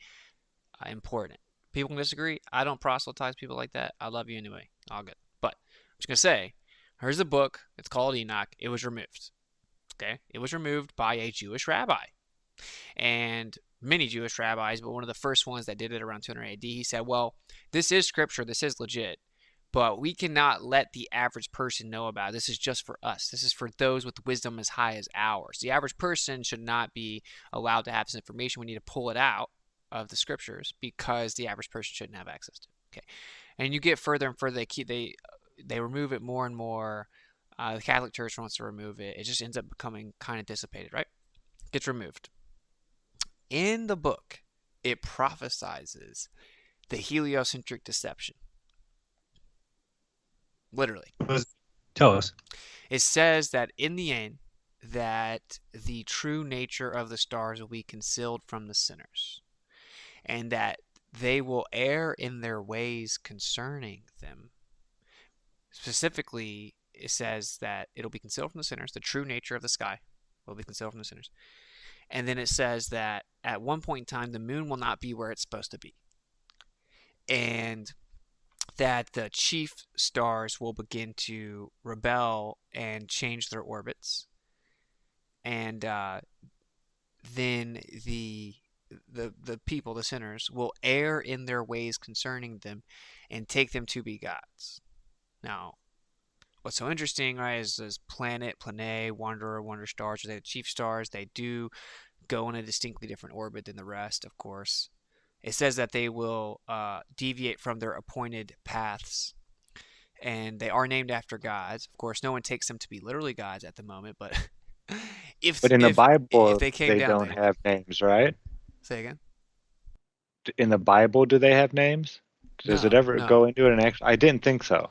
important. People can disagree. I don't proselytize people like that. I love you anyway. All good. But I'm just going to say, here's a book. It's called Enoch. It was removed. Okay? It was removed by a Jewish rabbi. And many Jewish rabbis, but one of the first ones that did it around 200 AD, he said, well, this is scripture. This is legit. But we cannot let the average person know about it. This is just for us. This is for those with wisdom as high as ours. The average person should not be allowed to have this information. We need to pull it out of the scriptures because the average person shouldn't have access to it. Okay, and you get further and further. They remove it more and more. The Catholic Church wants to remove it. It just ends up becoming kind of dissipated, right? Gets removed. In the book, it prophesizes the heliocentric deception. Literally. Tell us. It says that in the end, that the true nature of the stars will be concealed from the sinners, and that they will err in their ways concerning them. Specifically, it says that it'll be concealed from the sinners. The true nature of the sky will be concealed from the sinners. And then it says that at one point in time, the moon will not be where it's supposed to be. And that the chief stars will begin to rebel and change their orbits. And then the people, the sinners, will err in their ways concerning them and take them to be gods. Now, what's so interesting, right, is planet, planae, wanderer, wonder stars, or the chief stars, they do go in a distinctly different orbit than the rest, of course. It says that they will deviate from their appointed paths, and they are named after gods. Of course, no one takes them to be literally gods at the moment, but But in the if Bible, they came they down, don't they have names, right? say again. In the Bible, do they have names? Does it No, ever no, go into it? And actually, I didn't think so.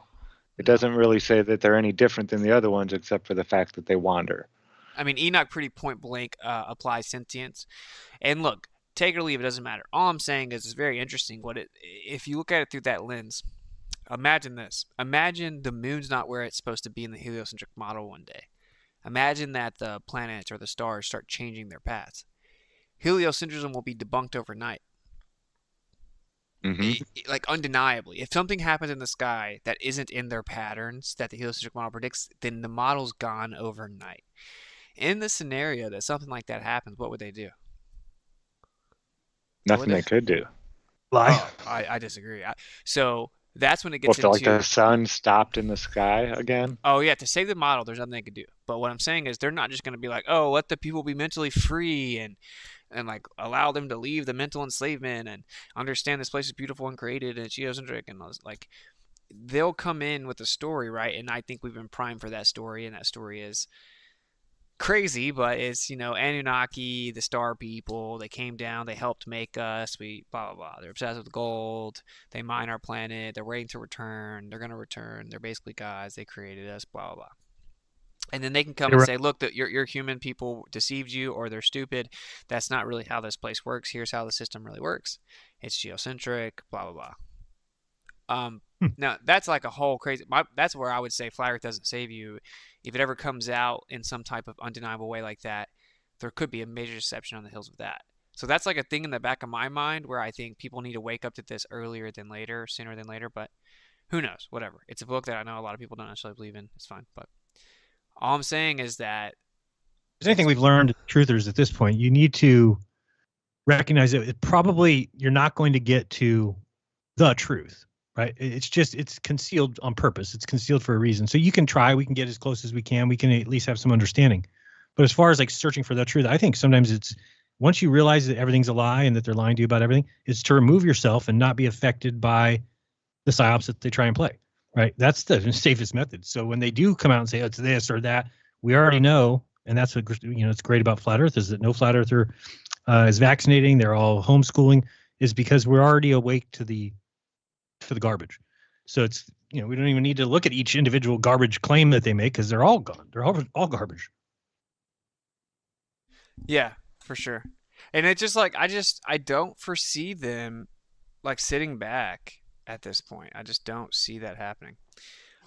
It no. doesn't really say that they're any different than the other ones, except for the fact that they wander. I mean, Enoch pretty point blank applies sentience. And look, take it or leave, it doesn't matter. All I'm saying is it's very interesting if you look at it through that lens. Imagine this. Imagine the moon's not where it's supposed to be in the heliocentric model one day. Imagine that the planets or the stars start changing their paths. Heliocentrism will be debunked overnight. Hmm. Like undeniably. If something happens in the sky that isn't in their patterns that the heliocentric model predicts, then the model's gone overnight. In the scenario that something like that happens, what would they do? Nothing they could do. Lie. Oh, I disagree. So that's when it Well, gets if like into. the sun stopped in the sky again. Oh yeah, to save the model, there's nothing they could do. But what I'm saying is they're not just going to be like, oh, let the people be mentally free and like allow them to leave the mental enslavement and understand this place is beautiful and created and it's geocentric and like they'll come in with a story, right? And I think we've been primed for that story, and that story is crazy, but it's, Anunnaki, the star people, they came down, they helped make us, we blah blah blah. They're obsessed with gold, they mine our planet, they're waiting to return, they're gonna return, they're basically gods, they created us, blah blah blah. And then they can come and say, look, that your human people deceived you, or they're stupid. That's not really how this place works. Here's how the system really works. It's geocentric, blah blah blah. Now that's like a whole crazy. That's where I would say Flat Earth doesn't save you. If it ever comes out in some type of undeniable way like that, there could be a major deception on the heels of that. So that's like a thing in the back of my mind where I think people need to wake up to this earlier than later, sooner than later. But who knows? Whatever. It's a book that I know a lot of people don't necessarily believe in. It's fine. But all I'm saying is that If there's anything we've learned, truthers, at this point, you need to recognize that you're not going to get to the truth, right? It's concealed on purpose. It's concealed for a reason. So you can try, we can get as close as we can. We can at least have some understanding. But as far as like searching for the truth, I think sometimes it's once you realize that everything's a lie and that they're lying to you about everything, it's to remove yourself and not be affected by the psyops that they try and play. Right. That's the safest method. So when they do come out and say, oh, it's this or that, we already know. And that's what, it's great about Flat Earth is that no Flat Earther is vaccinating. They're all homeschooling is because we're already awake to the garbage. So it's, we don't even need to look at each individual garbage claim that they make because they're all gone. They're all garbage. Yeah, for sure. And it's just like, I don't foresee them like sitting back at this point. I just don't see that happening.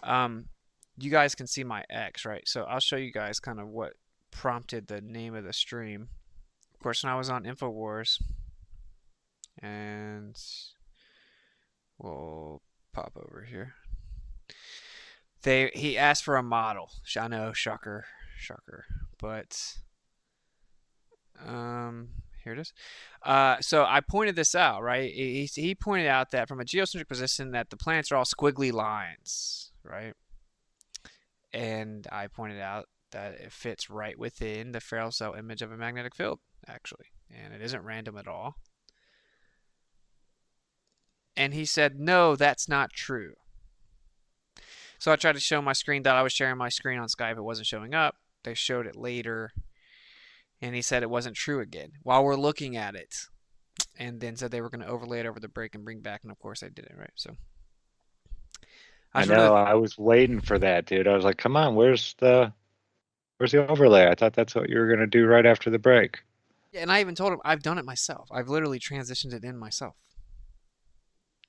You guys can see my X, right? So I'll show you guys kind of what prompted the name of the stream. Of course, when I was on InfoWars, and we'll pop over here. He asked for a model. I know, shocker, but here it is. So I pointed this out, right? He pointed out that from a geocentric position that the planets are all squiggly lines, right? And I pointed out that it fits right within the Farrell cell image of a magnetic field, actually. And it isn't random at all. And he said, no, that's not true. So I tried to show my screen that I was sharing my screen on Skype. It wasn't showing up. They showed it later. And he said it wasn't true again while we're looking at it. And then said they were going to overlay it over the break and bring back. And of course I did it, right? So I know. I was waiting for that, dude. I was like, come on, where's the overlay? I thought that's what you were going to do right after the break. Yeah, and I even told him I've done it myself. I've literally transitioned it in myself.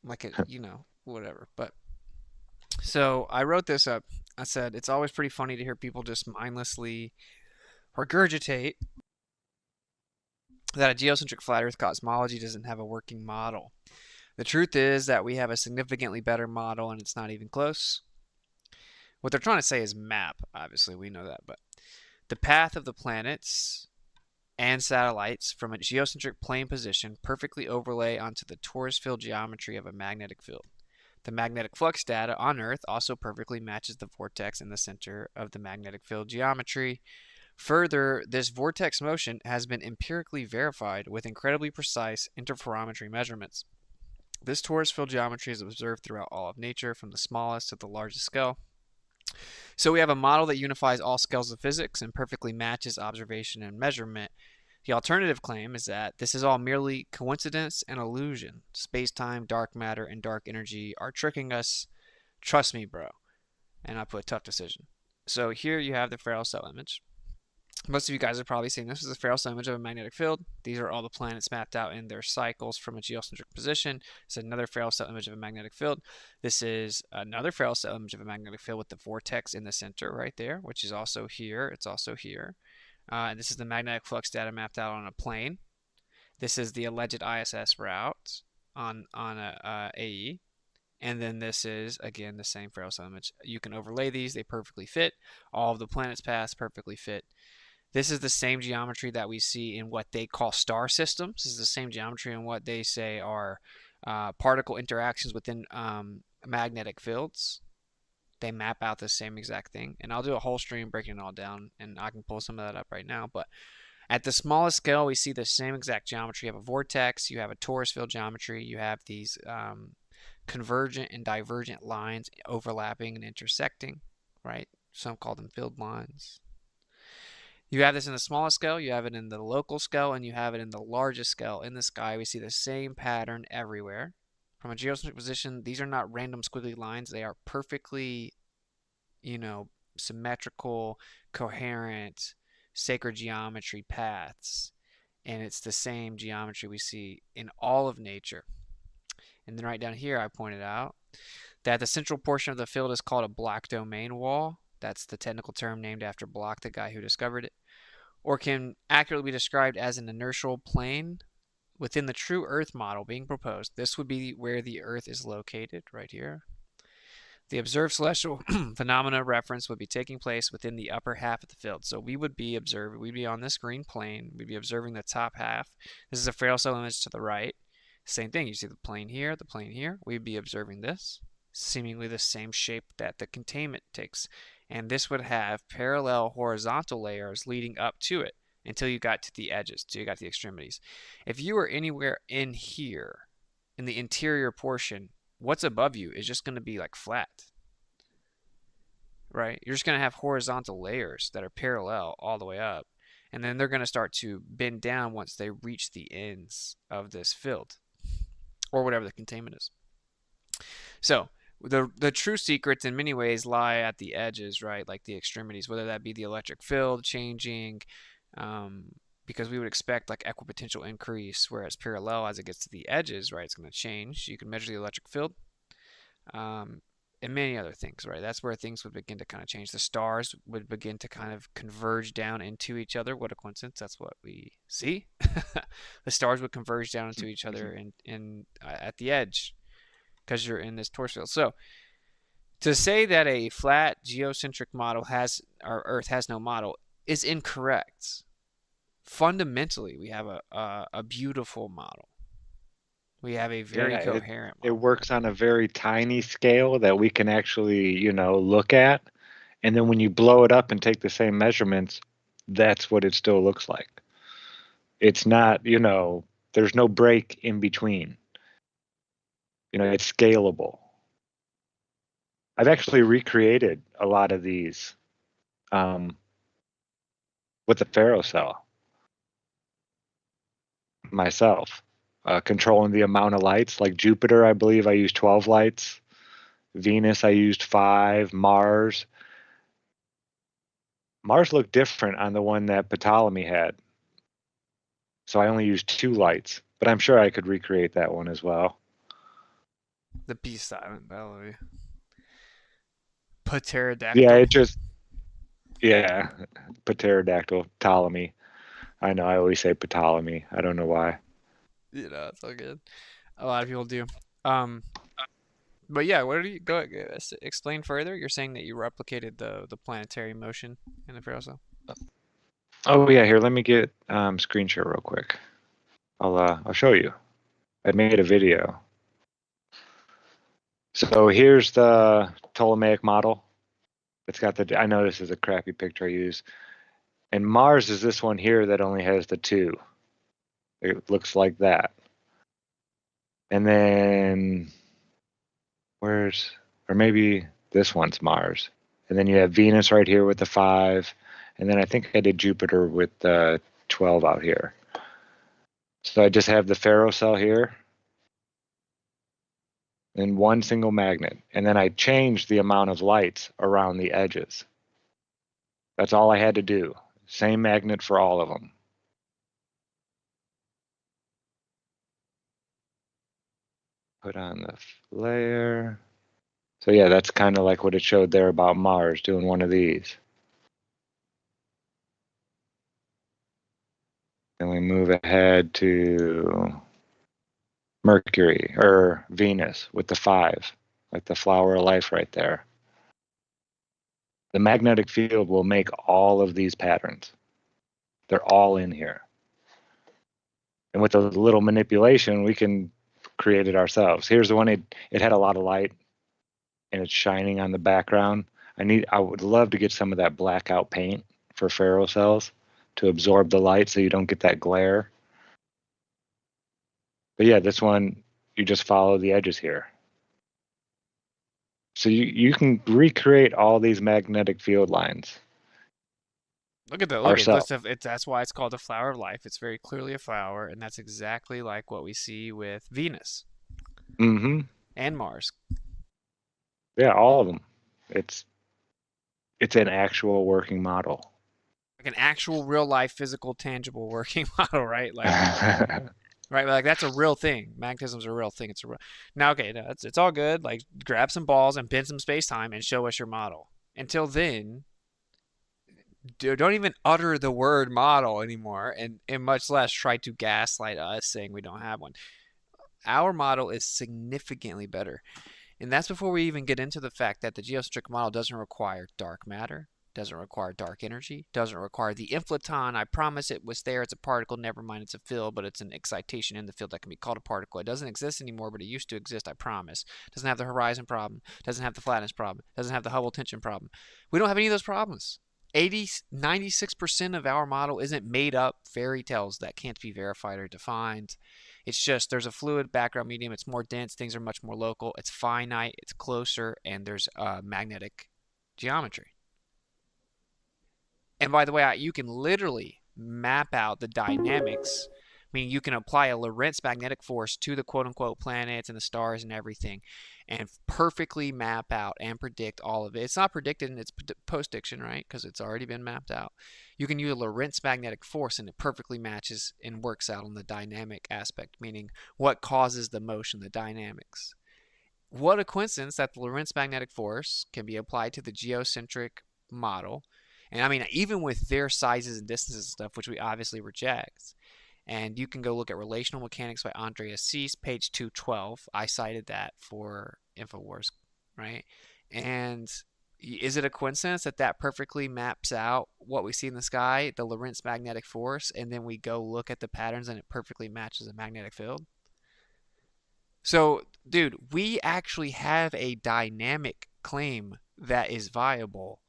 Like it, whatever. But so I wrote this up. I said, it's always pretty funny to hear people just mindlessly regurgitate that a geocentric flat Earth cosmology doesn't have a working model. The truth is that we have a significantly better model, and it's not even close. What they're trying to say is map. Obviously, we know that. But the path of the planets and satellites from a geocentric plane position perfectly overlay onto the torus field geometry of a magnetic field. The magnetic flux data on Earth also perfectly matches the vortex in the center of the magnetic field geometry. Further, this vortex motion has been empirically verified with incredibly precise interferometry measurements. This torus field geometry is observed throughout all of nature, from the smallest to the largest scale. So we have a model that unifies all scales of physics and perfectly matches observation and measurement. The alternative claim is that this is all merely coincidence and illusion. Space-time, dark matter, and dark energy are tricking us. Trust me, bro. And I put tough decision. So here you have the Ferrel cell image. Most of you guys have probably seen this. This is a Ferrel cell image of a magnetic field. These are all the planets mapped out in their cycles from a geocentric position. This is another Ferrel cell image of a magnetic field. This is another Ferrel cell image of a magnetic field with the vortex in the center right there, which is also here. It's also here. And this is the magnetic flux data mapped out on a plane. This is the alleged ISS route on a AE. And then this is, again, the same Ferrel cell image. You can overlay these. They perfectly fit. All of the planets' paths perfectly fit. This is the same geometry that we see in what they call star systems. This is the same geometry in what they say are particle interactions within magnetic fields. They map out the same exact thing. And I'll do a whole stream breaking it all down, and I can pull some of that up right now. But at the smallest scale, we see the same exact geometry. You have a vortex. You have a torus field geometry. You have these convergent and divergent lines overlapping and intersecting, right? Some call them field lines. You have this in the smallest scale, you have it in the local scale, and you have it in the largest scale. In the sky, we see the same pattern everywhere. From a geocentric position, these are not random squiggly lines. They are perfectly, symmetrical, coherent, sacred geometry paths. And it's the same geometry we see in all of nature. And then right down here, I pointed out that the central portion of the field is called a black domain wall. That's the technical term named after Bloch, the guy who discovered it. Or can accurately be described as an inertial plane within the true Earth model being proposed. This would be where the Earth is located, right here. The observed celestial phenomena reference would be taking place within the upper half of the field. So we would be observing, we'd be on this green plane, we'd be observing the top half. This is a Ferrel cell image to the right. Same thing, you see the plane here, we'd be observing this. Seemingly the same shape that the containment takes. And this would have parallel horizontal layers leading up to it until you got to the edges, till you got to the extremities. If you were anywhere in here, in the interior portion, what's above you is just going to be like flat, right? You're just going to have horizontal layers that are parallel all the way up. And then they're going to start to bend down once they reach the ends of this field or whatever the containment is. So the true secrets in many ways lie at the edges, right? Like the extremities, whether that be the electric field changing, because we would expect like equipotential increase, whereas parallel as it gets to the edges, right, it's going to change. You can measure the electric field, and many other things, right? That's where things would begin to kind of change. The stars would begin to kind of converge down into each other. What a coincidence. That's what we see. The stars would converge down into each other at the edge, because you're in this torus field. So to say that a flat geocentric model our Earth has no model is incorrect. Fundamentally, we have a beautiful model. We have a very coherent model. It works on a very tiny scale that we can actually, look at. And then when you blow it up and take the same measurements, that's what it still looks like. It's not, there's no break in between. It's scalable. I've actually recreated a lot of these with the Ferrel cell myself, controlling the amount of lights. Like Jupiter, I believe I used 12 lights. Venus, I used 5. Mars looked different on the one that Ptolemy had. So I only used 2 lights, but I'm sure I could recreate that one as well. The B silent belly. Pterodactyl. Pterodactyl, Ptolemy. I know, I always say Ptolemy. I don't know why. It's all good. A lot of people do. But yeah, what do you go explain further? You're saying that you replicated the planetary motion in the Ferrel cell. Oh yeah, here, let me get screen share real quick. I'll show you. I made a video. So here's the Ptolemaic model. It's got the, I know this is a crappy picture I use. And Mars is this one here that only has the 2. It looks like that. And then or maybe this one's Mars. And then you have Venus right here with the 5. And then I think I did Jupiter with the 12 out here. So I just have the ferrocell here and one single magnet. And then I changed the amount of lights around the edges. That's all I had to do. Same magnet for all of them. Put on the flare. So yeah, that's kind of like what it showed there about Mars, doing one of these. And we move ahead to Mercury, or Venus with the 5, like the flower of life right there. The magnetic field will make all of these patterns. They're all in here. And with a little manipulation, we can create it ourselves. Here's the one, it had a lot of light and it's shining on the background. I would love to get some of that blackout paint for ferrocells to absorb the light so you don't get that glare. But yeah, this one, you just follow the edges here. So you can recreate all these magnetic field lines. Look at that. Look at it. That's why it's called the flower of life. It's very clearly a flower, and that's exactly like what we see with Venus. Mm-hmm. And Mars. Yeah, all of them. It's an actual working model. Like an actual real life, physical, tangible working model, right? Like right, like that's a real thing. Magnetism's a real thing. It's a real. Now, okay, no, it's all good. Like grab some balls and bend some space time and show us your model. Until then, don't even utter the word model anymore, and much less try to gaslight us saying we don't have one. Our model is significantly better. And that's before we even get into the fact that the geocentric model doesn't require dark matter, doesn't require dark energy, doesn't require the inflaton. I promise it was there. It's a particle. Never mind, it's a field, but it's an excitation in the field that can be called a particle. It doesn't exist anymore, but it used to exist, I promise. Doesn't have the horizon problem, doesn't have the flatness problem, doesn't have the Hubble tension problem. We don't have any of those problems. 96% of our model isn't made up fairy tales that can't be verified or defined. It's just there's a fluid background medium. It's more dense. Things are much more local. It's finite. It's closer. And there's magnetic geometry. And by the way, you can literally map out the dynamics. I mean, you can apply a Lorentz magnetic force to the quote-unquote planets and the stars and everything and perfectly map out and predict all of it. It's not predicted in its post-diction, right? Because it's already been mapped out. You can use a Lorentz magnetic force and it perfectly matches and works out on the dynamic aspect, meaning what causes the motion, the dynamics. What a coincidence that the Lorentz magnetic force can be applied to the geocentric model. And I mean, even with their sizes and distances and stuff, which we obviously reject. And you can go look at Relational Mechanics by Andreas Cease, page 212. I cited that for InfoWars, right? And is it a coincidence that that perfectly maps out what we see in the sky, the Lorentz magnetic force, and then we go look at the patterns and it perfectly matches a magnetic field? So, dude, we actually have a dynamic claim that is viable.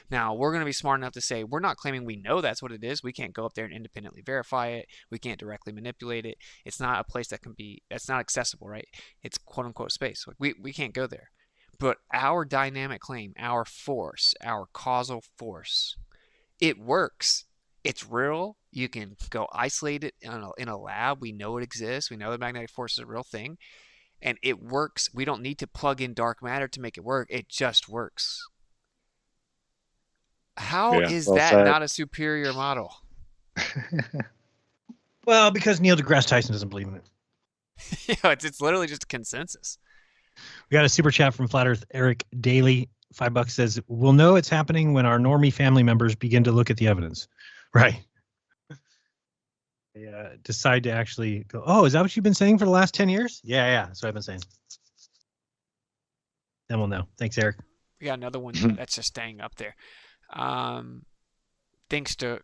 Now, we're going to be smart enough to say we're not claiming we know that's what it is. We can't go up there and independently verify it. We can't directly manipulate it. It's not a place that can be, that's not accessible, right? It's quote unquote space. We can't go there. But our dynamic claim, our force, our causal force, it works. It's real. You can go isolate it in a lab. We know it exists. We know the magnetic force is a real thing. And it works. We don't need to plug in dark matter to make it work. It just works. How is that not a superior model? Well, because Neil deGrasse Tyson doesn't believe in it. Yeah, it's literally just a consensus. We got a super chat from Flat Earth Eric Daly. $5 says, we'll know it's happening when our normie family members begin to look at the evidence. Right. They decide to actually go, oh, is that what you've been saying for the last 10 years? Yeah, that's what I've been saying. Then we'll know. Thanks, Eric. We got another one that's just staying up there. Thanks to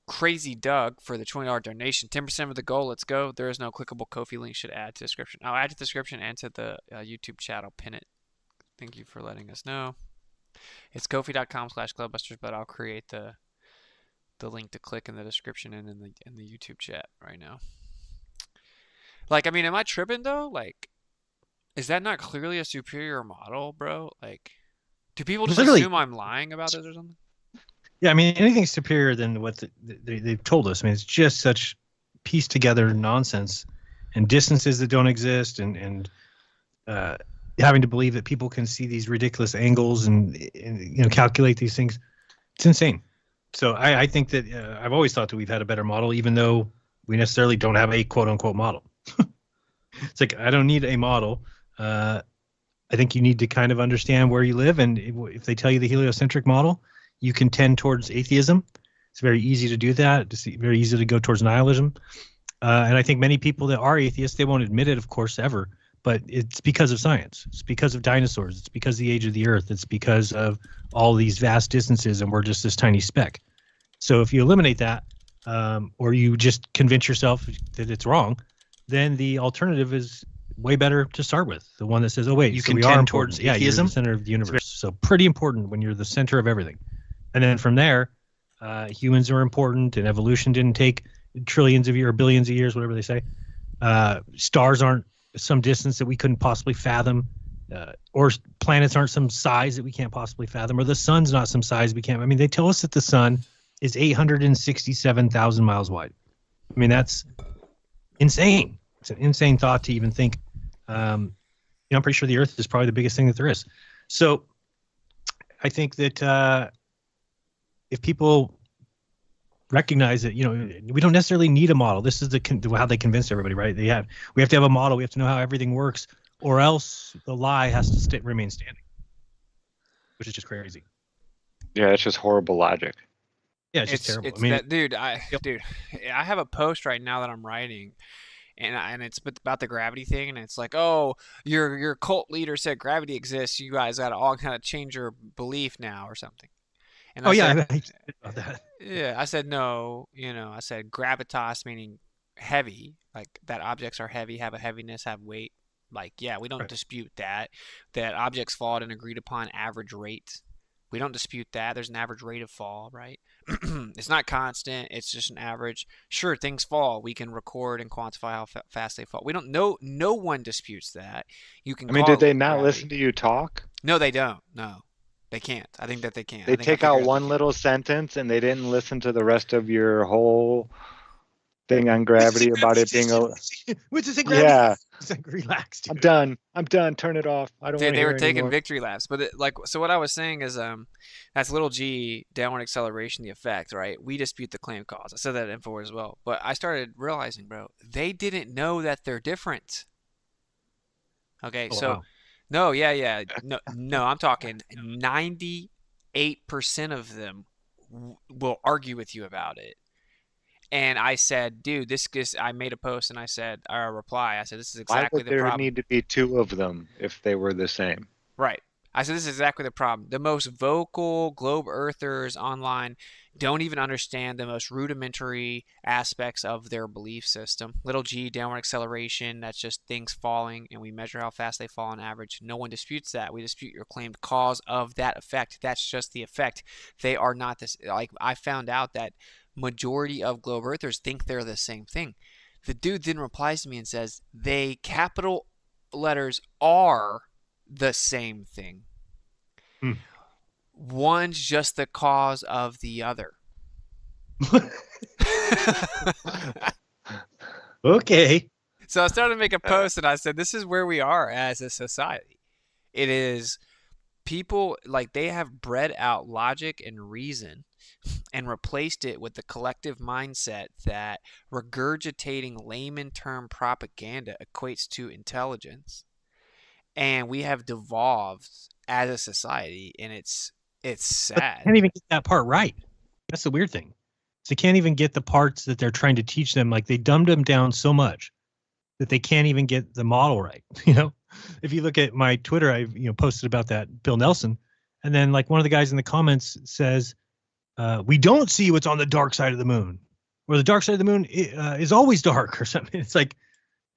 Crazy Doug for the $20 donation. 10% of the goal. Let's go. There is no clickable Ko-fi link. Should add to the description. I'll add to the description and to the YouTube chat. I'll pin it Thank you for letting us know. It's kofi.com/GLOBEBUSTERS, but I'll create the link to click in the description and in the YouTube chat right now. Like, I mean, am I tripping though? Like, is that not clearly a superior model, bro? Like, do people just assume I'm lying about this or something? Yeah, I mean, anything's superior than what they've told us. I mean, it's just such pieced together nonsense and distances that don't exist, and having to believe that people can see these ridiculous angles and calculate these things. It's insane. So I think that I've always thought that we've had a better model, even though we necessarily don't have a quote unquote model. It's like, I don't need a model. I think you need to kind of understand where you live, and if they tell you the heliocentric model, you can tend towards atheism. It's very easy to do that. It's very easy to go towards nihilism. And I think many people that are atheists, they won't admit it, of course, ever, but it's because of science. It's because of dinosaurs. It's because of the age of the earth. It's because of all these vast distances, and we're just this tiny speck. So if you eliminate that, or you just convince yourself that it's wrong, then the alternative is way better to start with. The one that says, oh, wait, You so can we are tend important. towards Yeah, you're atheism? the center of the universe. So pretty important when you're the center of everything. And then from there, humans are important, and evolution didn't take trillions of years or billions of years, whatever they say. Stars aren't some distance that we couldn't possibly fathom, or planets aren't some size that we can't possibly fathom, or the sun's not some size we can't. I mean, they tell us that the sun is 867,000 miles wide. I mean, that's insane. It's an insane thought to even think. I'm pretty sure the Earth is probably the biggest thing that there is. So I think that if people recognize that, we don't necessarily need a model. This is how they convince everybody, right? We have to have a model. We have to know how everything works, or else the lie has to remain standing, which is just crazy. Yeah, it's just horrible logic. Yeah, it's just terrible. It's dude, I have a post right now that I'm writing, and it's about the gravity thing, and it's like, oh, your cult leader said gravity exists. You guys got to all kind of change your belief now or something. And I said, I said about that. Yeah, I said no. I said gravitas, meaning heavy, like that objects are heavy, have a heaviness, have weight. Like, yeah, we don't dispute that objects fall at an agreed upon average rate. We don't dispute that. There's an average rate of fall, right? It's not constant. It's just an average. Sure, things fall. We can record and quantify how fast they fall. We don't know. No one disputes that. You can. I mean, call did they it not gravity. listen to you talk? No, they don't. No, they can't. I think that they can. They take out one little sentence and they didn't listen to the rest of your whole thing on gravity about it being a. Which is a gravity. Yeah. It's like, relax, dude. I'm done. Turn it off. I don't want to They hear were taking anymore. victory laps, but so what I was saying is, that's little g downward acceleration, the effect, right? We dispute the claim cause. I said that at InfoWars as well, but I started realizing, bro, they didn't know that they're different. Okay, so wow. no, yeah, no, I'm talking 98% of them will argue with you about it. And I said, dude, I made a post and I said, or a reply. I said, this is exactly the Why would problem. there need to be two of them if they were the same? Right. I said, this is exactly the problem. The most vocal globe earthers online don't even understand the most rudimentary aspects of their belief system. Little g, downward acceleration, that's just things falling, and we measure how fast they fall on average. No one disputes that. We dispute your claimed cause of that effect. That's just the effect. They are not this. Like, I found out that majority of globe earthers think they're the same thing. The dude then replies to me and says, they capital letters are the same thing. One's just the cause of the other. Okay. So I started to make a post and I said, this is where we are as a society. It is people, like, they have bred out logic and reason and replaced it with the collective mindset that regurgitating layman term propaganda equates to intelligence. And we have devolved as a society, and it's sad. They can't even get that part right. That's the weird thing. They can't even get the parts that they're trying to teach them. Like, they dumbed them down so much that they can't even get the model right. If you look at my Twitter, I've posted about that Bill Nelson, and then like one of the guys in the comments says, we don't see what's on the dark side of the moon, or the dark side of the moon is always dark or something. It's like,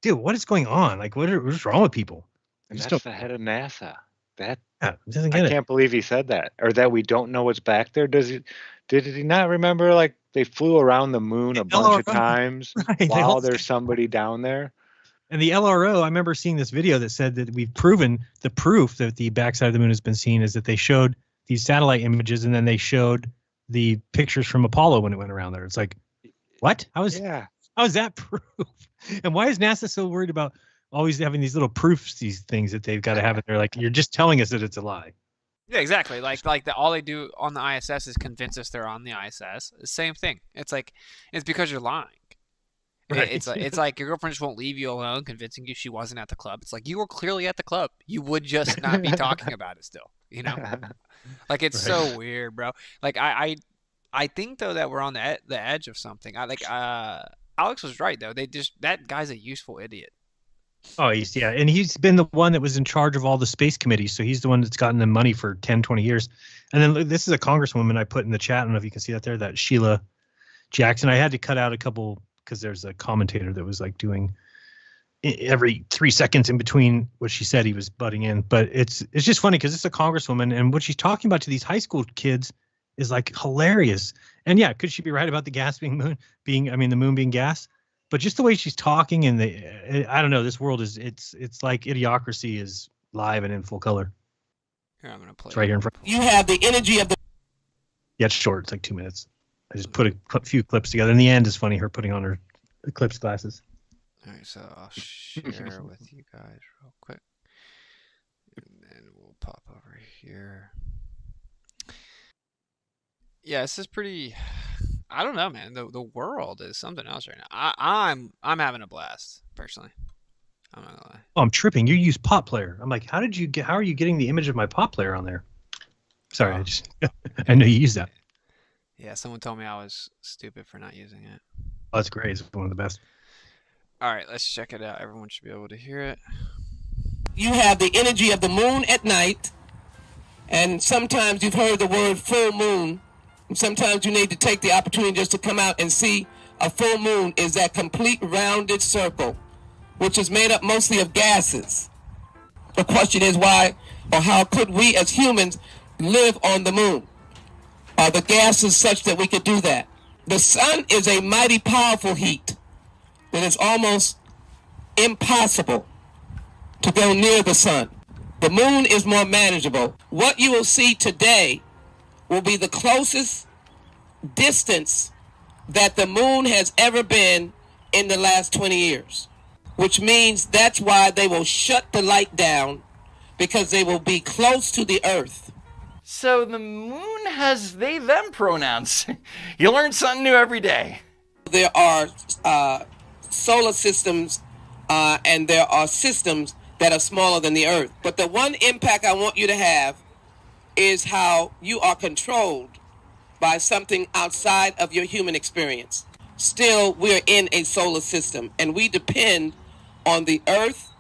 dude, what is going on? Like, what's wrong with people? And that's the head of NASA. That Yeah, he doesn't I get it. can't believe he said that, or that we don't know what's back there. Did he not remember, like, they flew around the moon a bunch of LRO. times Right, they while all there's somebody down there? And the LRO, I remember seeing this video that said that we've proven the proof that the backside of the moon has been seen is that they showed these satellite images and then they showed the pictures from Apollo when it went around there. It's like, what? How is that proof? And why is NASA so worried about always having these little proofs, these things that they've got to have it there? Like, you're just telling us that it's a lie. Yeah, exactly. Like all they do on the ISS is convince us they're on the ISS. Same thing. It's like it's because you're lying. Right. It's like your girlfriend just won't leave you alone, convincing you she wasn't at the club. It's like you were clearly at the club. You would just not be talking about it still. You know, like it's so weird, bro. Like I think though that we're on the edge of something. Alex was right though. That guy's a useful idiot. Oh, and he's been the one that was in charge of all the space committees. So he's the one that's gotten them money for 10, 20 years. And then this is a congresswoman I put in the chat. I don't know if you can see that there, that Sheila Jackson. I had to cut out a couple because there's a commentator that was like doing every 3 seconds in between what she said, he was butting in. But it's just funny because it's a congresswoman, and what she's talking about to these high school kids is like hilarious. And yeah, could she be right about the the moon being gas? But just the way she's talking and I don't know, this world it's like Idiocracy is live and in full color. Here, I'm gonna play. It's right here in front. You have the energy of the. Yeah, it's short. It's like 2 minutes. I just put a few clips together. In the end, is funny. Her putting on her eclipse glasses. All right, so I'll share with you guys real quick, and then we'll pop over here. Yeah, this is pretty. I don't know, man. The world is something else right now. I'm having a blast personally. I'm not gonna lie. Oh, I'm tripping. You use Pop Player. I'm like, how are you getting the image of my Pop Player on there? Sorry, I know you use that. Yeah, someone told me I was stupid for not using it. Oh, that's great. It's one of the best. All right, let's check it out. Everyone should be able to hear it. You have the energy of the moon at night, and sometimes you've heard the word full moon. And sometimes you need to take the opportunity just to come out and see a full moon is that complete rounded circle, which is made up mostly of gases. The question is why or how could we as humans live on the moon? Are the gases such that we could do that? The sun is a mighty powerful heat that is almost impossible to go near the sun. The moon is more manageable. What you will see today will be the closest distance that the moon has ever been in the last 20 years, which means that's why they will shut the light down, because they will be close to the earth. So the moon has they-them pronouns. You learn something new every day. There are solar systems and there are systems that are smaller than the earth. But the one impact I want you to have is how you are controlled by something outside of your human experience. Still, we're in a solar system, and we depend on the earth,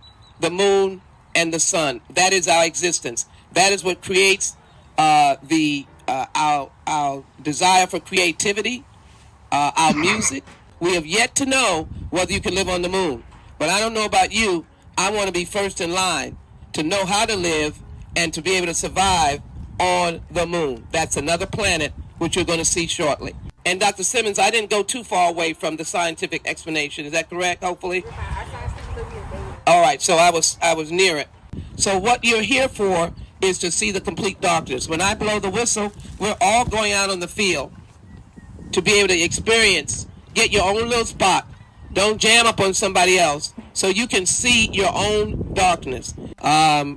the moon, and the sun. That is our existence. That is what creates our desire for creativity, our music. We have yet to know whether you can live on the moon. But I don't know about you. I want to be first in line to know how to live and to be able to survive on the moon. That's another planet, which you're going to see shortly. And Dr. Simmons, I didn't go too far away from the scientific explanation. Is that correct, hopefully? All right, so I was near it. So what you're here for is to see the complete darkness. When I blow the whistle, we're all going out on the field to be able to experience, get your own little spot. Don't jam up on somebody else, so you can see your own darkness.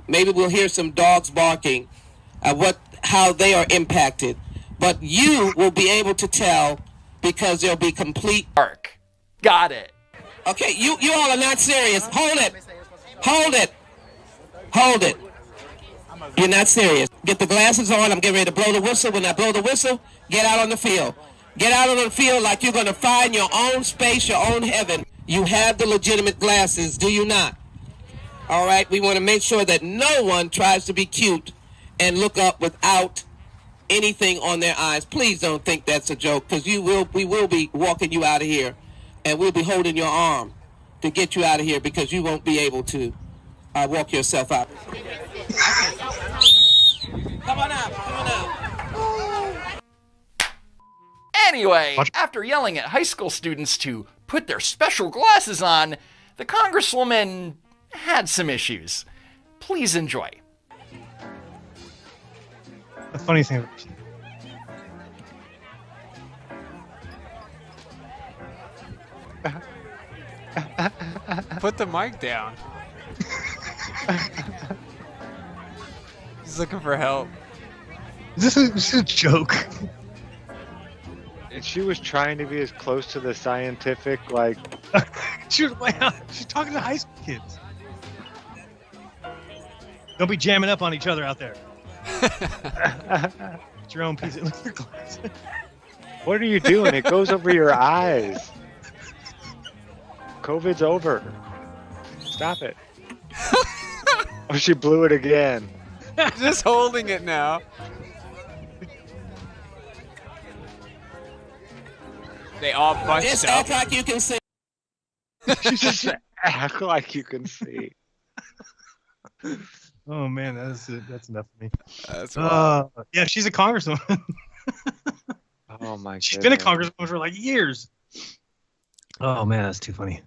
Maybe we'll hear some dogs barking, how they are impacted. But you will be able to tell because there'll be complete dark. Got it. Okay, you all are not serious. Hold it. Hold it. Hold it. You're not serious. Get the glasses on. I'm getting ready to blow the whistle. When I blow the whistle, get out on the field. Get out on the field like you're going to find your own space, your own heaven. You have the legitimate glasses, do you not? All right, we want to make sure that no one tries to be cute and look up without anything on their eyes. Please don't think that's a joke, because we will be walking you out of here, and we'll be holding your arm to get you out of here, because you won't be able to walk yourself out. Come on out. Come on out. Anyway, after yelling at high school students to put their special glasses on, the Congresswoman had some issues. Please enjoy. The funny thing. Put the mic down. He's looking for help. Is this a joke? And she was trying to be as close to the scientific, like. She's talking to high school kids. Don't be jamming up on each other out there. Get your own piece of glass. What are you doing? It goes over your eyes. COVID's over. Stop it. Oh, she blew it again. Just holding it now. They all bunched Just up. act like you can see. Just act like you can see. Oh man, that's enough for me. That's wild. Yeah, she's a congresswoman. Oh my. She's been a congresswoman for like years. Oh man, that's too funny.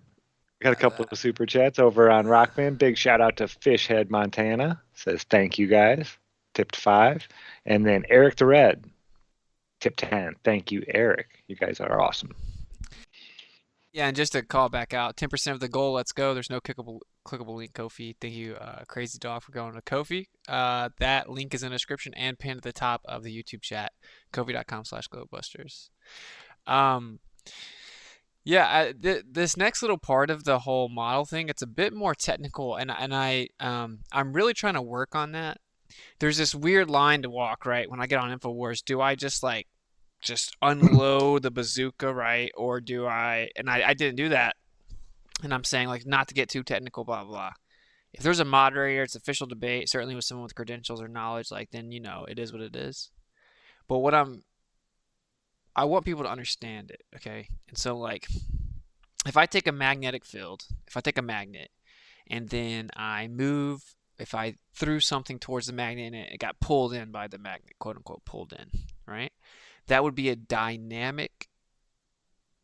We got a couple of super chats over on Rockman. Big shout out to Fishhead Montana. Says thank you guys. Tipped 5. And then Eric the Red. Tip 10. Thank you, Eric. You guys are awesome. Yeah, and just to call back out, 10% of the goal. Let's go. There's no clickable link, Kofi. Thank you, Crazy Dog, for going to Kofi. That link is in the description and pinned at the top of the YouTube chat. Kofi.com/GLOBEBUSTERS. Yeah, this next little part of the whole model thing, it's a bit more technical, and I'm really trying to work on that. There's this weird line to walk, right? When I get on InfoWars, do I just unload the bazooka, right? Or do I, and I didn't do that. And I'm saying like not to get too technical, blah, blah. If there's a moderator, it's official debate, certainly with someone with credentials or knowledge, like then, it is what it is. But I want people to understand it, okay? And so like, if I take a magnetic field, if I take a magnet and then if I threw something towards the magnet and it got pulled in by the magnet, quote unquote, pulled in, right? That would be a dynamic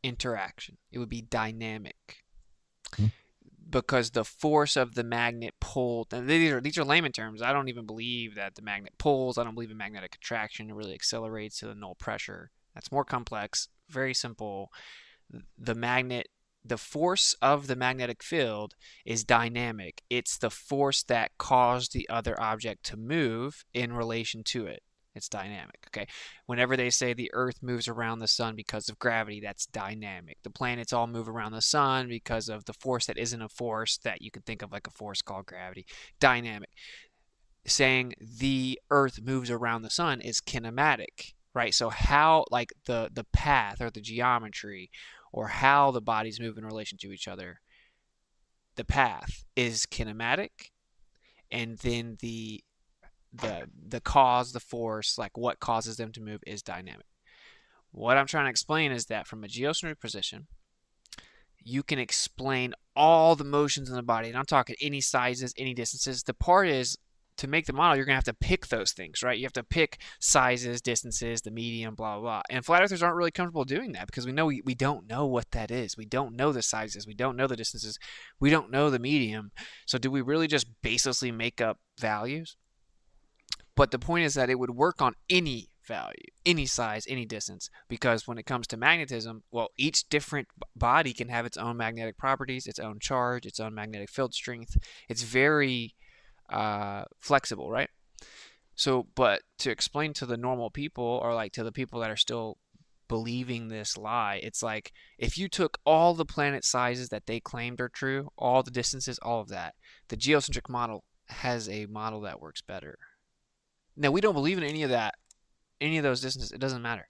interaction. It would be dynamic because the force of the magnet pulled, and these are layman terms. I don't even believe that the magnet pulls. I don't believe in magnetic attraction. It really accelerates to the null pressure. That's more complex. Very simple. The force of the magnetic field is dynamic. It's the force that caused the other object to move in relation to it. It's dynamic, okay? Whenever they say the Earth moves around the sun because of gravity, that's dynamic. The planets all move around the sun because of the force that isn't a force that you can think of like a force called gravity. Dynamic. Saying the Earth moves around the sun is kinematic, right? So how, like the path or the geometry or how the bodies move in relation to each other, the path is kinematic, and then the cause, the force, like what causes them to move, is dynamic. What I'm trying to explain is that from a geocentric position, you can explain all the motions in the body, and I'm talking any sizes, any distances. The part is, to make the model, you're going to have to pick those things, right? You have to pick sizes, distances, the medium, blah, blah, blah. And flat earthers aren't really comfortable doing that because we know we don't know what that is. We don't know the sizes. We don't know the distances. We don't know the medium. So do we really just baselessly make up values? But the point is that it would work on any value, any size, any distance, because when it comes to magnetism, well, each different body can have its own magnetic properties, its own charge, its own magnetic field strength. It's very flexible, right? So, but to explain to the normal people, or like to the people that are still believing this lie, it's like if you took all the planet sizes that they claimed are true, all the distances, all of that, the geocentric model has a model that works better. Now, we don't believe in any of that, any of those distances. It doesn't matter.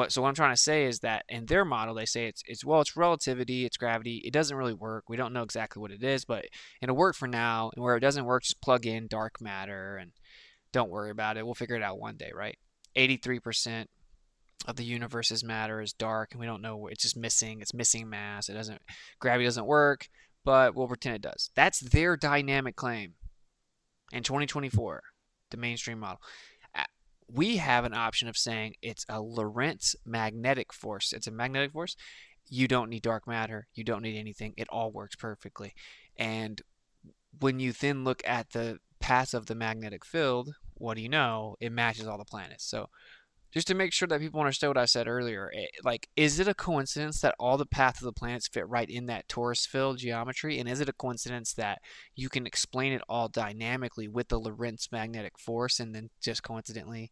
So what I'm trying to say is that in their model, they say it's relativity, it's gravity. It doesn't really work. We don't know exactly what it is, but it'll work for now. And where it doesn't work, just plug in dark matter and don't worry about it. We'll figure it out one day, right? 83% of the universe is matter, is dark, and we don't know. It's just missing. It's missing mass. Gravity doesn't work, but we'll pretend it does. That's their dynamic claim in 2024. the mainstream model. We have an option of saying it's a Lorentz magnetic force. It's a magnetic force. You don't need dark matter. You don't need anything. It all works perfectly. And when you then look at the path of the magnetic field, what do you know? It matches all the planets. So just to make sure that people understand what I said earlier, is it a coincidence that all the paths of the planets fit right in that torus field geometry? And is it a coincidence that you can explain it all dynamically with the Lorentz magnetic force, and then just coincidentally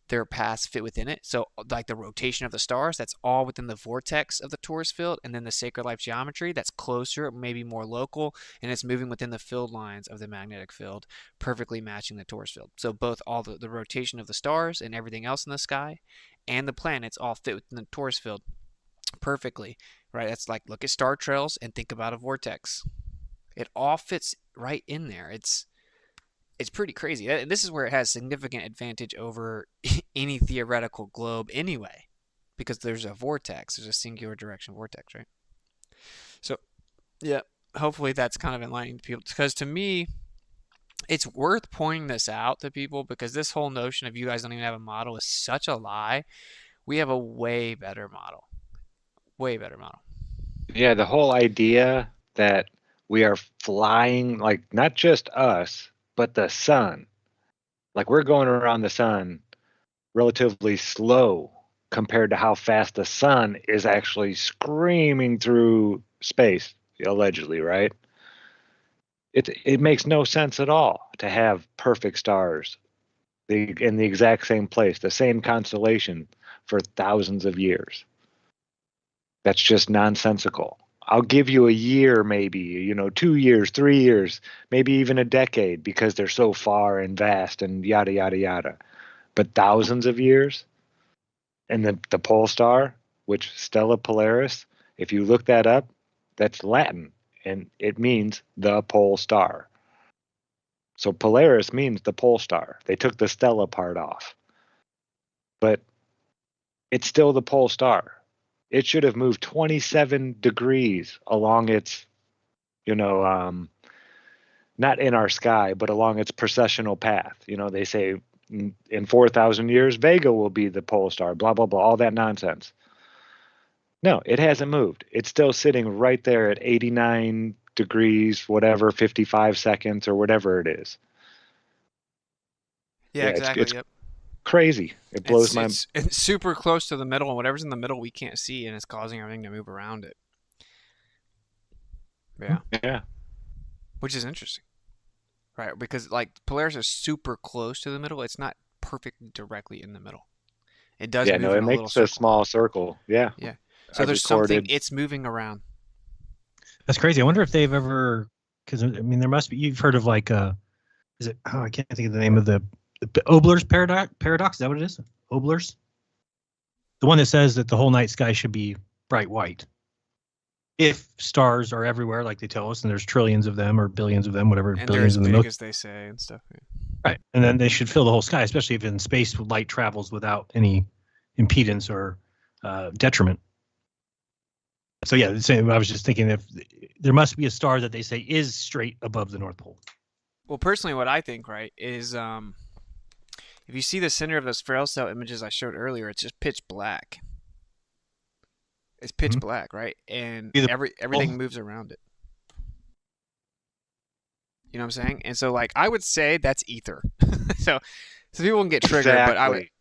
their paths fit within it? So like the rotation of the stars, that's all within the vortex of the torus field, and then the sacred life geometry, that's closer, maybe more local, and it's moving within the field lines of the magnetic field, perfectly matching the torus field. So both all the rotation of the stars and everything else in the sky and the planets all fit within the torus field perfectly, right? That's like, look at star trails and think about a vortex. It all fits right in there. It's pretty crazy. And this is where it has significant advantage over any theoretical globe anyway, because there's a vortex. There's a singular direction vortex, right? So, yeah, hopefully that's kind of enlightening to people. Because to me, it's worth pointing this out to people, because this whole notion of you guys don't even have a model is such a lie. We have a way better model. Way better model. Yeah, the whole idea that we are flying, like not just us, but the sun. Like we're going around the sun relatively slow compared to how fast the sun is actually screaming through space, allegedly, right? It makes no sense at all to have perfect stars in the exact same place, the same constellation for thousands of years. That's just nonsensical. I'll give you a year, maybe, 2 years, 3 years, maybe even a decade, because they're so far and vast and yada, yada, yada. But thousands of years? And the pole star, which Stella Polaris, if you look that up, that's Latin, and it means the pole star. So Polaris means the pole star. They took the Stella part off. But it's still the pole star. It should have moved 27 degrees along its, not in our sky, but along its precessional path. They say in 4,000 years, Vega will be the pole star, blah, blah, blah, all that nonsense. No, it hasn't moved. It's still sitting right there at 89 degrees, whatever, 55 seconds or whatever it is. Yeah, exactly. It's yep. Crazy. It blows my. It's super close to the middle, and whatever's in the middle we can't see, and it's causing everything to move around it. Yeah. Yeah. Which is interesting, right? Because like Polaris is super close to the middle. It's not perfectly directly in the middle. It does. Yeah, move no, in it a makes little a small circle. Yeah. Yeah. So there's something. It's moving around. That's crazy. I wonder if they've ever, because there must be. You've heard of like is it? Oh, I can't think of the name of the Obler's paradox. Is that what it is? Obler's, the one that says that the whole night sky should be bright white. If stars are everywhere, like they tell us, and there's trillions of them or billions of them, whatever, And billions they're of as them. big as they say and stuff. Yeah. Right, and then they should fill the whole sky, especially if in space light travels without any impedance or detriment. So yeah, I was just thinking if there must be a star that they say is straight above the North Pole. Well, personally, what I think, right, is if you see the center of those Ferrel cell images I showed earlier, it's just pitch black. It's pitch black, right? And everything moves around it. You know what I'm saying? And so, like, I would say that's ether. so people can get triggered, but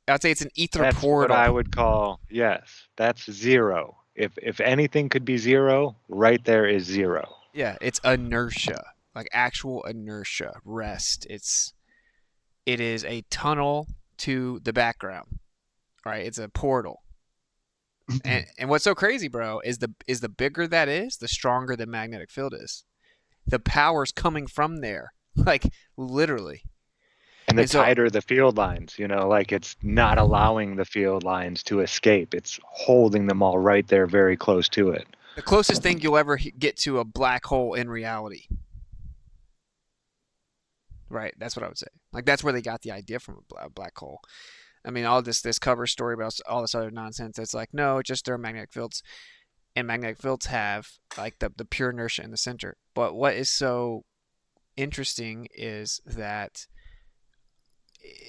I'd say it's an ether That's portal. what I would call, yes, that's zero. If anything could be zero, right there is zero. Yeah, it's inertia, like actual inertia, rest. It is a tunnel to the background, right? It's a portal. and what's so crazy, bro, is the bigger that is, the stronger the magnetic field is. The power's coming from there, like literally. And the tighter the field lines, like it's not allowing the field lines to escape. It's holding them all right there very close to it. The closest thing you'll ever get to a black hole in reality. Right, that's what I would say. Like that's where they got the idea from a black hole. I mean, all this cover story about all this other nonsense. It's like, no, it's just their magnetic fields, and magnetic fields have like the pure inertia in the center. But what is so interesting is that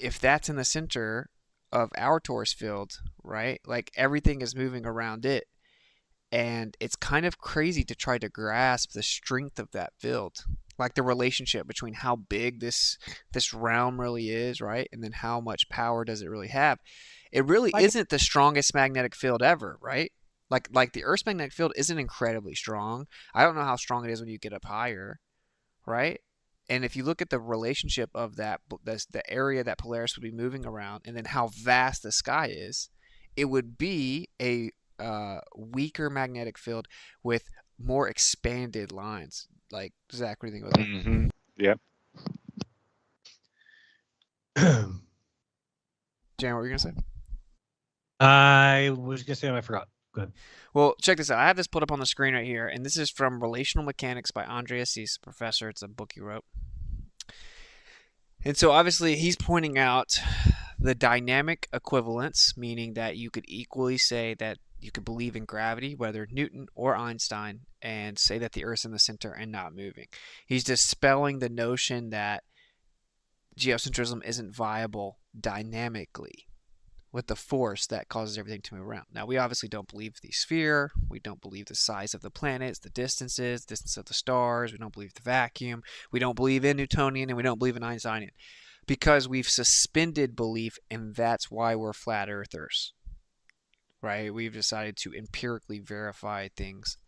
if that's in the center of our torus field, right? Like everything is moving around it. And it's kind of crazy to try to grasp the strength of that field, like the relationship between how big this realm really is, right? And then how much power does it really have? It really isn't the strongest magnetic field ever, right? Like the Earth's magnetic field isn't incredibly strong. I don't know how strong it is when you get up higher, right? And if you look at the relationship of the area that Polaris would be moving around, and then how vast the sky is, it would be a weaker magnetic field with more expanded lines. Like, Zach, what do you think about that? Mm-hmm. Yep. Jan, what were you gonna say? I was gonna say, and I forgot. Good. Well, check this out. I have this put up on the screen right here, and this is from Relational Mechanics by Andre Assis, professor. It's a book he wrote. And so obviously he's pointing out the dynamic equivalence, meaning that you could equally say that you could believe in gravity, whether Newton or Einstein, and say that the Earth's in the center and not moving. He's dispelling the notion that geocentrism isn't viable dynamically with the force that causes everything to move around. Now, we obviously don't believe the sphere. We don't believe the size of the planets, the distances, distance of the stars. We don't believe the vacuum. We don't believe in Newtonian, and we don't believe in Einsteinian, because we've suspended belief, and that's why we're flat earthers, right? We've decided to empirically verify things.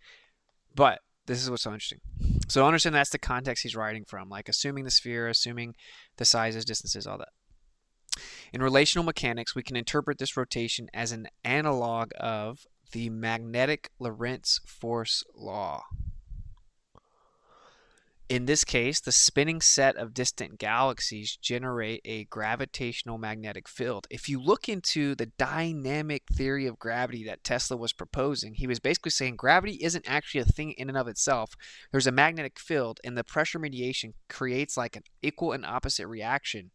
But this is what's so interesting. So understand that's the context he's writing from, like assuming the sphere, assuming the sizes, distances, all that. In relational mechanics, we can interpret this rotation as an analog of the magnetic Lorentz force law. In this case, the spinning set of distant galaxies generate a gravitational magnetic field. If you look into the dynamic theory of gravity that Tesla was proposing, he was basically saying gravity isn't actually a thing in and of itself. There's a magnetic field, and the pressure mediation creates like an equal and opposite reaction,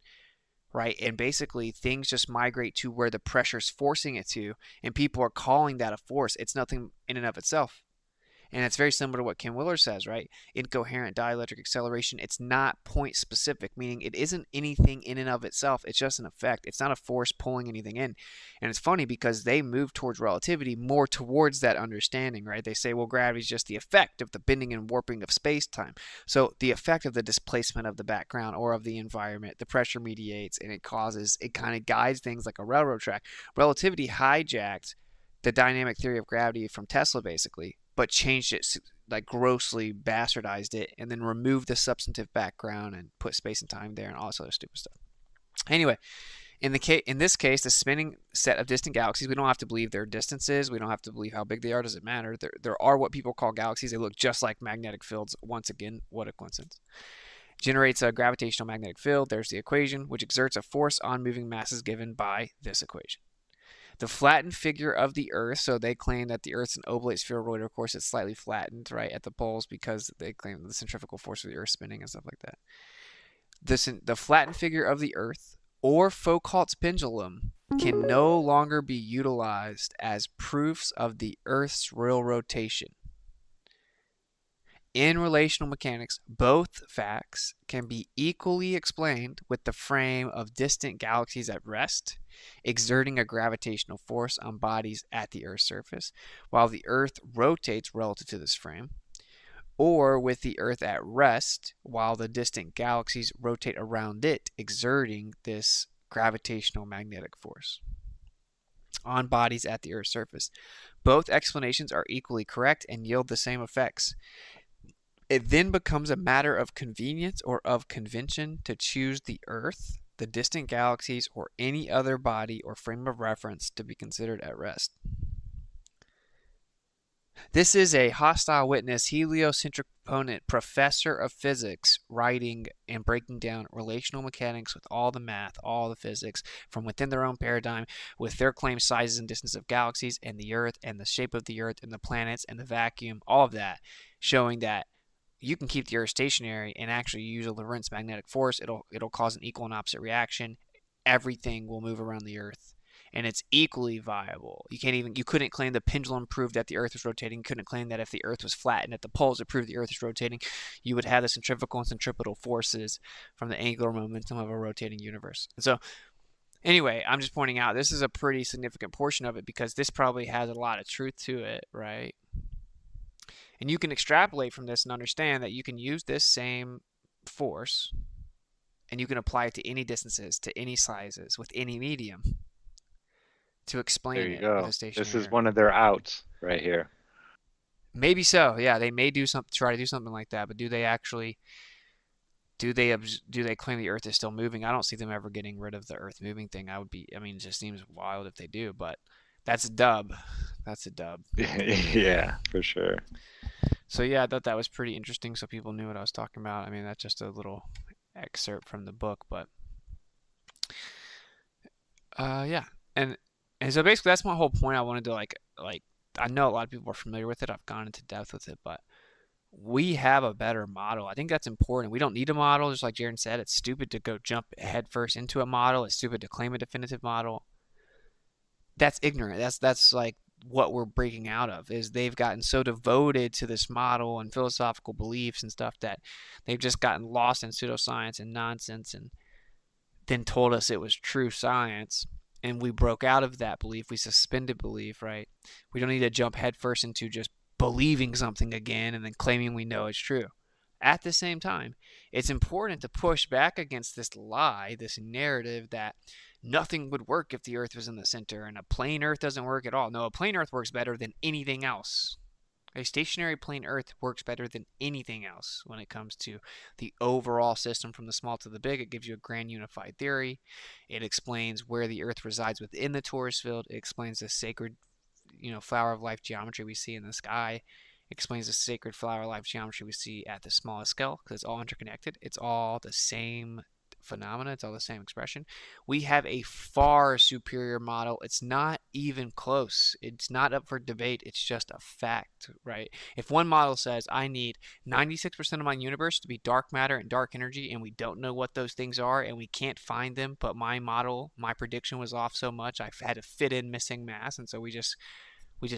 right? And basically things just migrate to where the pressure's forcing it to, and people are calling that a force. It's nothing in and of itself. And it's very similar to what Ken Willer says, right? Incoherent dielectric acceleration, it's not point specific, meaning it isn't anything in and of itself. It's just an effect. It's not a force pulling anything in. And it's funny because they move towards relativity more towards that understanding, right? They say, well, gravity is just the effect of the bending and warping of space-time. So the effect of the displacement of the background or of the environment, the pressure mediates, and it kind of guides things like a railroad track. Relativity hijacked the dynamic theory of gravity from Tesla, basically, but changed it, like grossly bastardized it, and then removed the substantive background and put space and time there and all this other stupid stuff. Anyway, in this case, the spinning set of distant galaxies, we don't have to believe their distances. We don't have to believe how big they are. Does it matter? There are what people call galaxies. They look just like magnetic fields. Once again, what a coincidence. Generates a gravitational magnetic field. There's the equation, which exerts a force on moving masses given by this equation. The flattened figure of the Earth, so they claim that the Earth's an oblate spheroid. Of course, it's slightly flattened, right, at the poles because they claim the centrifugal force of the Earth spinning and stuff like that. The flattened figure of the Earth, or Foucault's pendulum, can no longer be utilized as proofs of the Earth's real rotation. In relational mechanics, both facts can be equally explained with the frame of distant galaxies at rest, exerting a gravitational force on bodies at the Earth's surface, while the Earth rotates relative to this frame, or with the Earth at rest, while the distant galaxies rotate around it, exerting this gravitational magnetic force on bodies at the Earth's surface. Both explanations are equally correct and yield the same effects. It then becomes a matter of convenience or of convention to choose the Earth, the distant galaxies, or any other body or frame of reference to be considered at rest. This is a hostile witness, heliocentric proponent, professor of physics, writing and breaking down relational mechanics with all the math, all the physics, from within their own paradigm, with their claimed sizes and distance of galaxies and the Earth and the shape of the Earth and the planets and the vacuum, all of that, showing that you can keep the Earth stationary and actually use a Lorentz magnetic force. It'll cause an equal and opposite reaction. Everything will move around the Earth. and it's equally viable. You couldn't claim the pendulum proved that the Earth was rotating. You couldn't claim that if the Earth was flattened at the poles, it proved the Earth is rotating. You would have the centrifugal and centripetal forces from the angular momentum of a rotating universe. And so, anyway, I'm just pointing out this is a pretty significant portion of it because this probably has a lot of truth to it, right? And you can extrapolate from this and understand that you can use this same force and you can apply it to any distances, to any sizes, with any medium to explain There you it go. with a stationary. This is one of their outs right here. Maybe so. Yeah, they may try to do something like that, but do they actually? Do they claim the Earth is still moving? I don't see them ever getting rid of the Earth moving thing. I mean, it just seems wild if they do, but that's a dub. That's a dub. Yeah, for sure. So yeah, I thought that was pretty interesting, so people knew what I was talking about. I mean, that's just a little excerpt from the book, but yeah, and so basically that's my whole point. I wanted to like I know a lot of people are familiar with it. I've gone into depth with it, but we have a better model. I think that's important. We don't need a model, just like Jeran said. It's stupid to go jump headfirst into a model. It's stupid to claim a definitive model. That's ignorant. That's like what we're breaking out of, is they've gotten so devoted to this model and philosophical beliefs and stuff that they've just gotten lost in pseudoscience and nonsense and then told us it was true science. And we broke out of that belief. We suspended belief, right? We don't need to jump headfirst into just believing something again and then claiming we know it's true. At the same time, it's important to push back against this lie, this narrative that nothing would work if the Earth was in the center and a plane Earth doesn't work at all. No, a plane Earth works better than anything else. A stationary plane Earth works better than anything else when it comes to the overall system from the small to the big. It gives you a grand unified theory. It explains where the Earth resides within the torus field. It explains the sacred, flower of life geometry we see in the sky. It explains the sacred flower of life geometry we see at the smallest scale, because it's all interconnected. It's all the same phenomena. It's all the same expression. We have a far superior model. It's not even close. It's not up for debate. It's just a fact, right? If one model says I need 96% of my universe to be dark matter and dark energy, and we don't know what those things are and we can't find them, but my model, my prediction was off so much I had to fit in missing mass, and so we just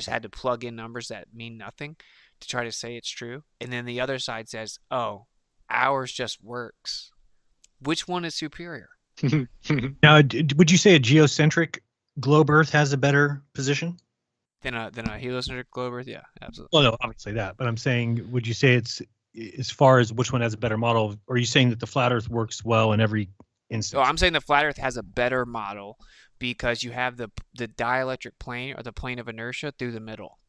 had to plug in numbers that mean nothing to try to say it's true. And then the other side says, oh, ours just works. Which one is superior? Now, would you say a geocentric globe Earth has a better position than a heliocentric globe Earth? Yeah, absolutely. Well, no, obviously that. But I'm saying, would you say it's as far as which one has a better model? Or are you saying that the flat Earth works well in every instance? Oh, I'm saying the flat Earth has a better model because you have the dielectric plane or the plane of inertia through the middle,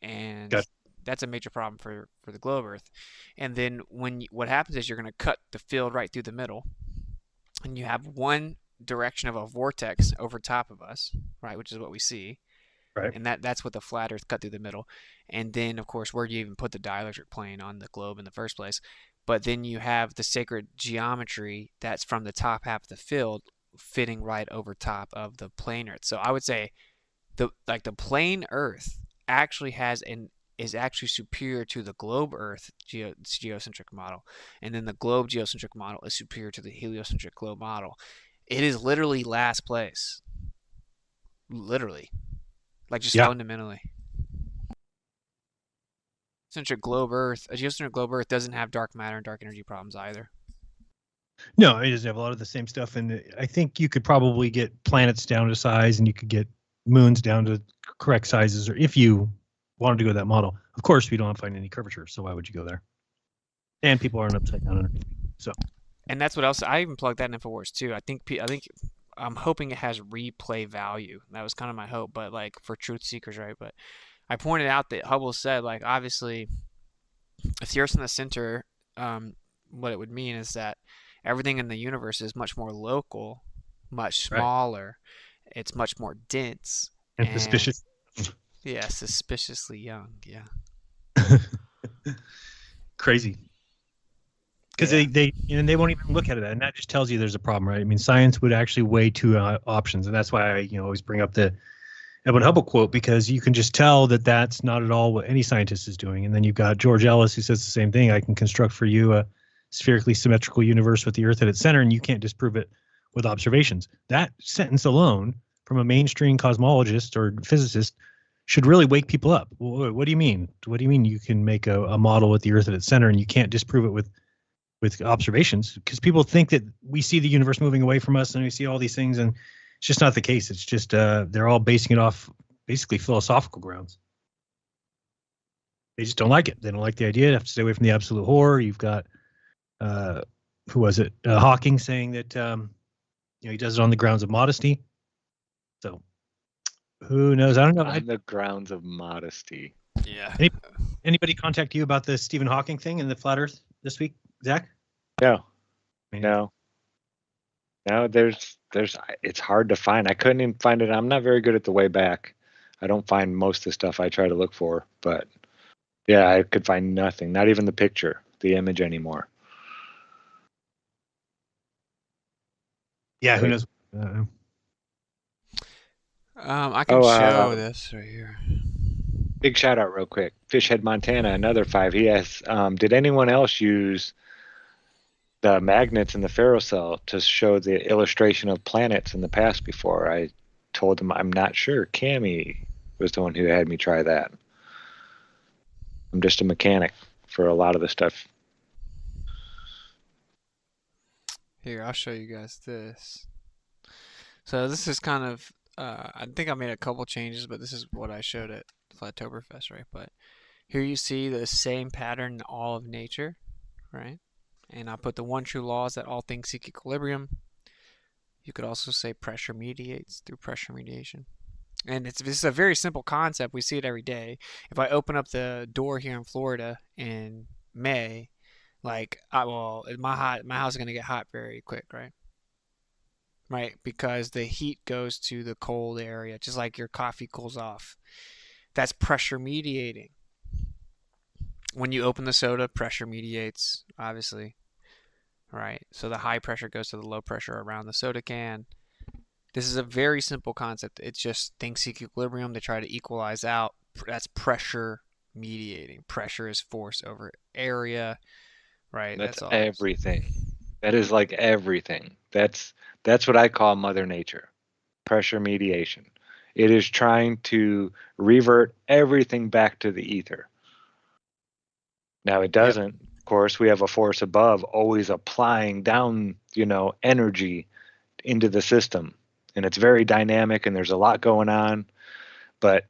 and that's a major problem for the globe Earth. And then what happens is you're going to cut the field right through the middle, and you have one direction of a vortex over top of us, right, which is what we see. Right. And that's what the flat Earth cut through the middle. And then, of course, where do you even put the dielectric plane on the globe in the first place? But then you have the sacred geometry that's from the top half of the field fitting right over top of the plane Earth. So I would say the plane Earth actually is actually superior to the globe Earth geocentric model. And then the globe geocentric model is superior to the heliocentric globe model. It is literally last place. Literally. Like just fundamentally. A geocentric globe Earth doesn't have dark matter and dark energy problems either. No, it doesn't have a lot of the same stuff. And I think you could probably get planets down to size, and you could get moons down to correct sizes, or if you wanted to go that model. Of course, we don't find any curvature, so why would you go there? And people aren't upside down underneath. So. And that's what else I even plugged that in InfoWars too. I think I'm hoping it has replay value. That was kind of my hope, but like for truth seekers, right? But I pointed out that Hubble said, like, obviously, if the Earth's in the center, what it would mean is that everything in the universe is much more local, much smaller. Right. It's much more dense and suspicious. Yeah, suspiciously young. Yeah. Crazy. Because they won't even look at it, and that just tells you there's a problem, right? I mean, science would actually weigh two options, and that's why I always bring up the Edwin Hubble quote, because you can just tell that that's not at all what any scientist is doing. And then you've got George Ellis, who says the same thing. I can construct for you a spherically symmetrical universe with the Earth at its center, and you can't disprove it with observations. That sentence alone from a mainstream cosmologist or physicist should really wake people up. What do you mean? What do you mean you can make a model with the Earth at its center and you can't disprove it with observations? Because people think that we see the universe moving away from us and we see all these things, and it's just not the case. It's just they're all basing it off basically philosophical grounds. They just don't like it. They don't like the idea. They have to stay away from the absolute horror. You've got who was it? Hawking saying that he does it on the grounds of modesty. So who knows? I don't know. On the grounds of modesty. Yeah. Anybody contact you about the Stephen Hawking thing and the flat Earth this week, Zach? No. There's it's hard to find. I couldn't even find it. I'm not very good at the way back. I don't find most of the stuff I try to look for, but yeah, I could find nothing, not even the picture, the image anymore. Yeah, who knows? I can show this right here. Big shout out real quick. Fishhead Montana, another 5. He asks, did anyone else use the magnets in the ferrocell to show the illustration of planets in the past before? I told him I'm not sure. Cami was the one who had me try that. I'm just a mechanic for a lot of the stuff. Here, I'll show you guys this. So this is kind of, I think I made a couple changes, but this is what I showed at Flattoberfest, right? But here you see the same pattern in all of nature, right? And I put the one true law is that all things seek equilibrium. You could also say pressure mediates through pressure mediation. And this is a very simple concept. We see it every day. If I open up the door here in Florida in May, my house is going to get hot very quick, right? Right, because the heat goes to the cold area, just like your coffee cools off. That's pressure mediating. When you open the soda, pressure mediates, obviously. Right, so the high pressure goes to the low pressure around the soda can. This is a very simple concept. It's just things seek equilibrium. They try to equalize out. That's pressure mediating. Pressure is force over area. Right. That's all. everything. That is like everything. That's what I call Mother Nature. Pressure mediation. It is trying to revert everything back to the ether. Now it doesn't. Yep. Of course, we have a force above always applying down, energy into the system. And it's very dynamic and there's a lot going on. But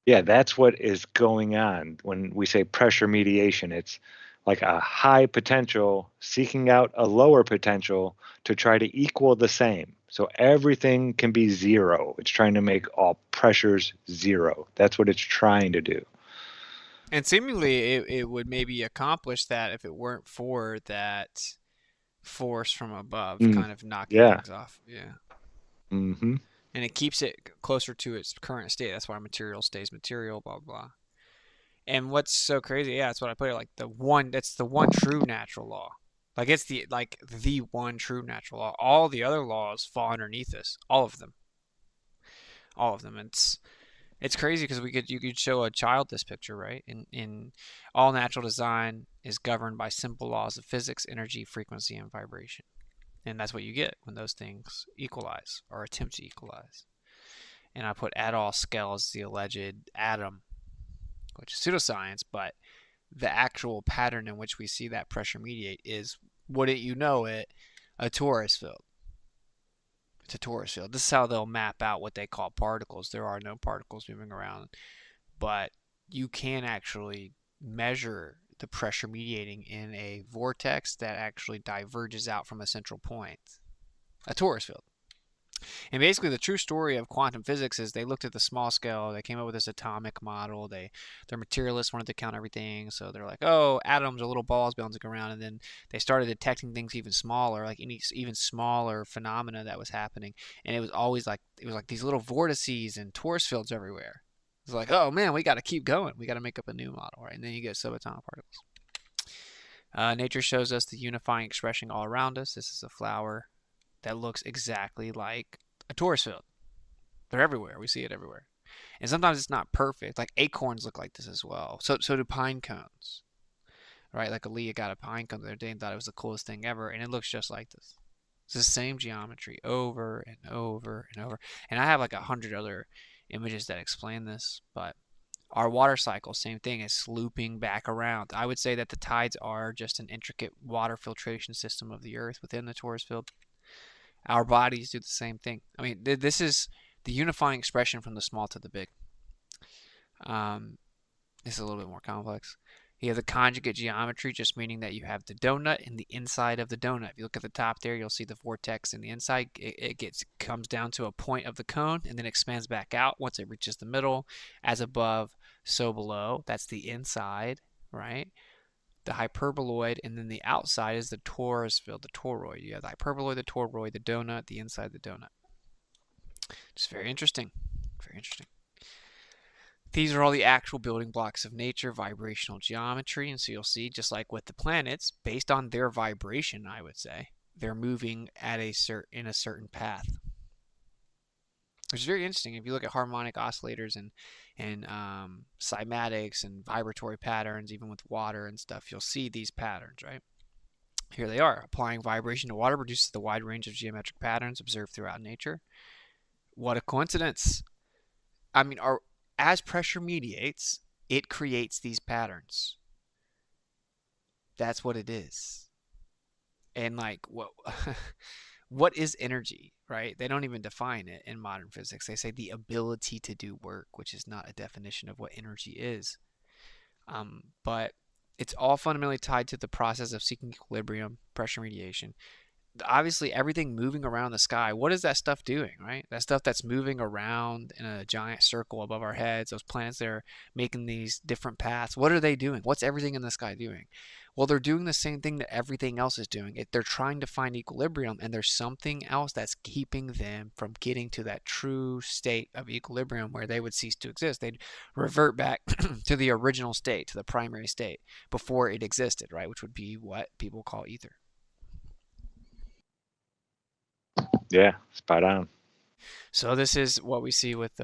yeah, that's what is going on when we say pressure mediation. It's like a high potential seeking out a lower potential to try to equal the same. So everything can be zero. It's trying to make all pressures zero. That's what it's trying to do. And seemingly it would maybe accomplish that if it weren't for that force from above kind of knocking things off. Yeah. Mm-hmm. And it keeps it closer to its current state. That's why material stays material, blah, blah. And what's so crazy, that's what I put it, like that's the one true natural law. Like it's the one true natural law. All the other laws fall underneath this. All of them. It's crazy because you could show a child this picture, right? In all natural design is governed by simple laws of physics, energy, frequency, and vibration. And that's what you get when those things equalize or attempt to equalize. And I put all scale as the alleged atom, which is pseudoscience, but the actual pattern in which we see that pressure mediate is, wouldn't you know it, a torus field. It's a torus field. This is how they'll map out what they call particles. There are no particles moving around, but you can actually measure the pressure mediating in a vortex that actually diverges out from a central point, a torus field. And basically the true story of quantum physics is they looked at the small scale, they came up with this atomic model, they're materialists, wanted to count everything, so they're like, oh, atoms are little balls bouncing around, and then they started detecting things even smaller, like even smaller phenomena that was happening, and it was always like, these little vortices and torus fields everywhere. It's like, oh man, we got to keep going. We got to make up a new model, right? And then you get subatomic particles. Nature shows us the unifying expression all around us. This is a flower that looks exactly like a torus field. They're everywhere. We see it everywhere. And sometimes it's not perfect. Like acorns look like this as well. So do pine cones, right? Like Aaliyah got a pine cone the other day and thought it was the coolest thing ever, and it looks just like this. It's the same geometry over and over and over. And I have like 100 other images that explain this, but our water cycle, same thing, is looping back around. I would say that the tides are just an intricate water filtration system of the Earth within the torus field. Our bodies do the same thing. I mean, this is the unifying expression from the small to the big. It's a little bit more complex. You have the conjugate geometry, just meaning that you have the donut and the inside of the donut. If you look at the top there, you'll see the vortex in the inside. It comes down to a point of the cone and then expands back out once it reaches the middle. As above, so below. That's the inside, right? The hyperboloid, and then the outside is the torus field, the toroid. You have the hyperboloid, the toroid, the donut, the inside of the donut. It's very interesting. Very interesting. These are all the actual building blocks of nature, vibrational geometry. And so you'll see, just like with the planets, based on their vibration, I would say, they're moving at in a certain path. Which is very interesting. If you look at harmonic oscillators and cymatics and vibratory patterns, even with water and stuff, you'll see these patterns, right? Here they are. Applying vibration to water produces the wide range of geometric patterns observed throughout nature. What a coincidence. I mean, as pressure mediates, it creates these patterns. That's what it is. And like, what is energy, right? They don't even define it in modern physics. They say the ability to do work, which is not a definition of what energy is. But it's all fundamentally tied to the process of seeking equilibrium, pressure mediation. Obviously, everything moving around the sky, what is that stuff doing, right? That stuff that's moving around in a giant circle above our heads, those planets that are making these different paths, what are they doing? What's everything in the sky doing? Well, they're doing the same thing that everything else is doing. They're trying to find equilibrium, and there's something else that's keeping them from getting to that true state of equilibrium where they would cease to exist. They'd revert back to the original state, to the primary state, before it existed, right? Which would be what people call ether. Yeah, spot on. So this is what we see with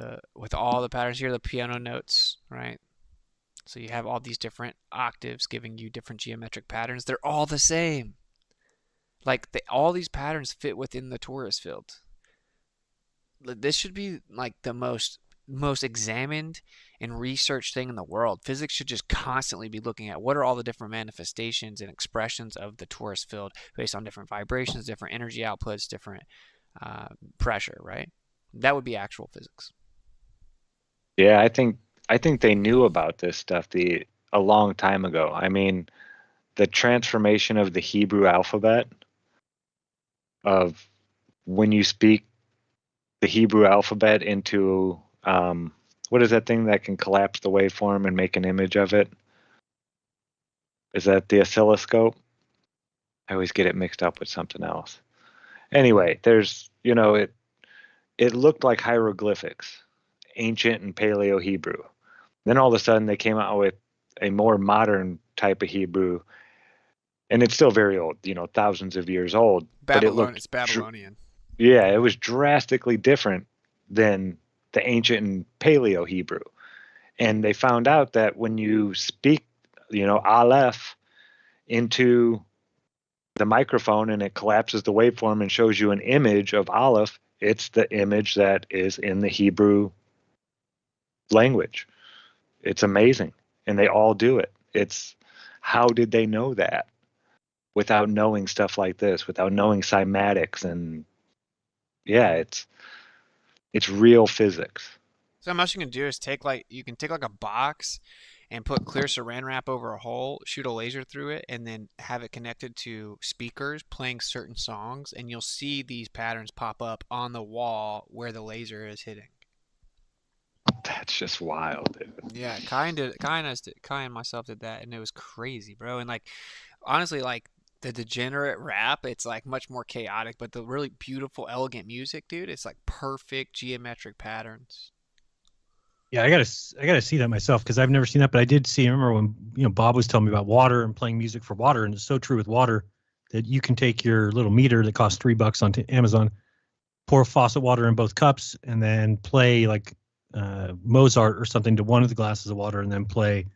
all the patterns here, the piano notes, right? So you have all these different octaves giving you different geometric patterns. They're all the same. Like all these patterns fit within the torus field. This should be like the most examined and researched thing in the world. Physics should just constantly be looking at what are all the different manifestations and expressions of the torus field based on different vibrations, different energy outputs, different pressure, right? That would be actual physics. Yeah, I think they knew about this stuff a long time ago. I mean, the transformation of the Hebrew alphabet, of when you speak the Hebrew alphabet into what is that thing that can collapse the waveform and make an image of it? Is that the oscilloscope? I always get it mixed up with something else. Anyway, there's, it looked like hieroglyphics, ancient and paleo Hebrew. Then all of a sudden they came out with a more modern type of Hebrew, and it's still very old, thousands of years old. It's Babylonian. Yeah, it was drastically different than the ancient and paleo Hebrew. And they found out that when you speak, Aleph into the microphone and it collapses the waveform and shows you an image of Aleph, it's the image that is in the Hebrew language. It's amazing. And they all do it. How did they know that without knowing stuff like this, without knowing cymatics? And yeah, it's real physics. So how much you can do is take a box and put clear saran wrap over a hole, shoot a laser through it, and then have it connected to speakers playing certain songs, and you'll see these patterns pop up on the wall where the laser is hitting. That's just wild, dude. Yeah, Kai and myself did that, and it was crazy, bro. And honestly, the degenerate rap, it's much more chaotic, but the really beautiful, elegant music, dude, it's perfect geometric patterns. Yeah, I gotta see that myself, because I've never seen that, but I did see. I remember when Bob was telling me about water and playing music for water, and it's so true with water that you can take your little meter that costs $3 on Amazon, pour faucet water in both cups, and then play Mozart or something to one of the glasses of water, and then play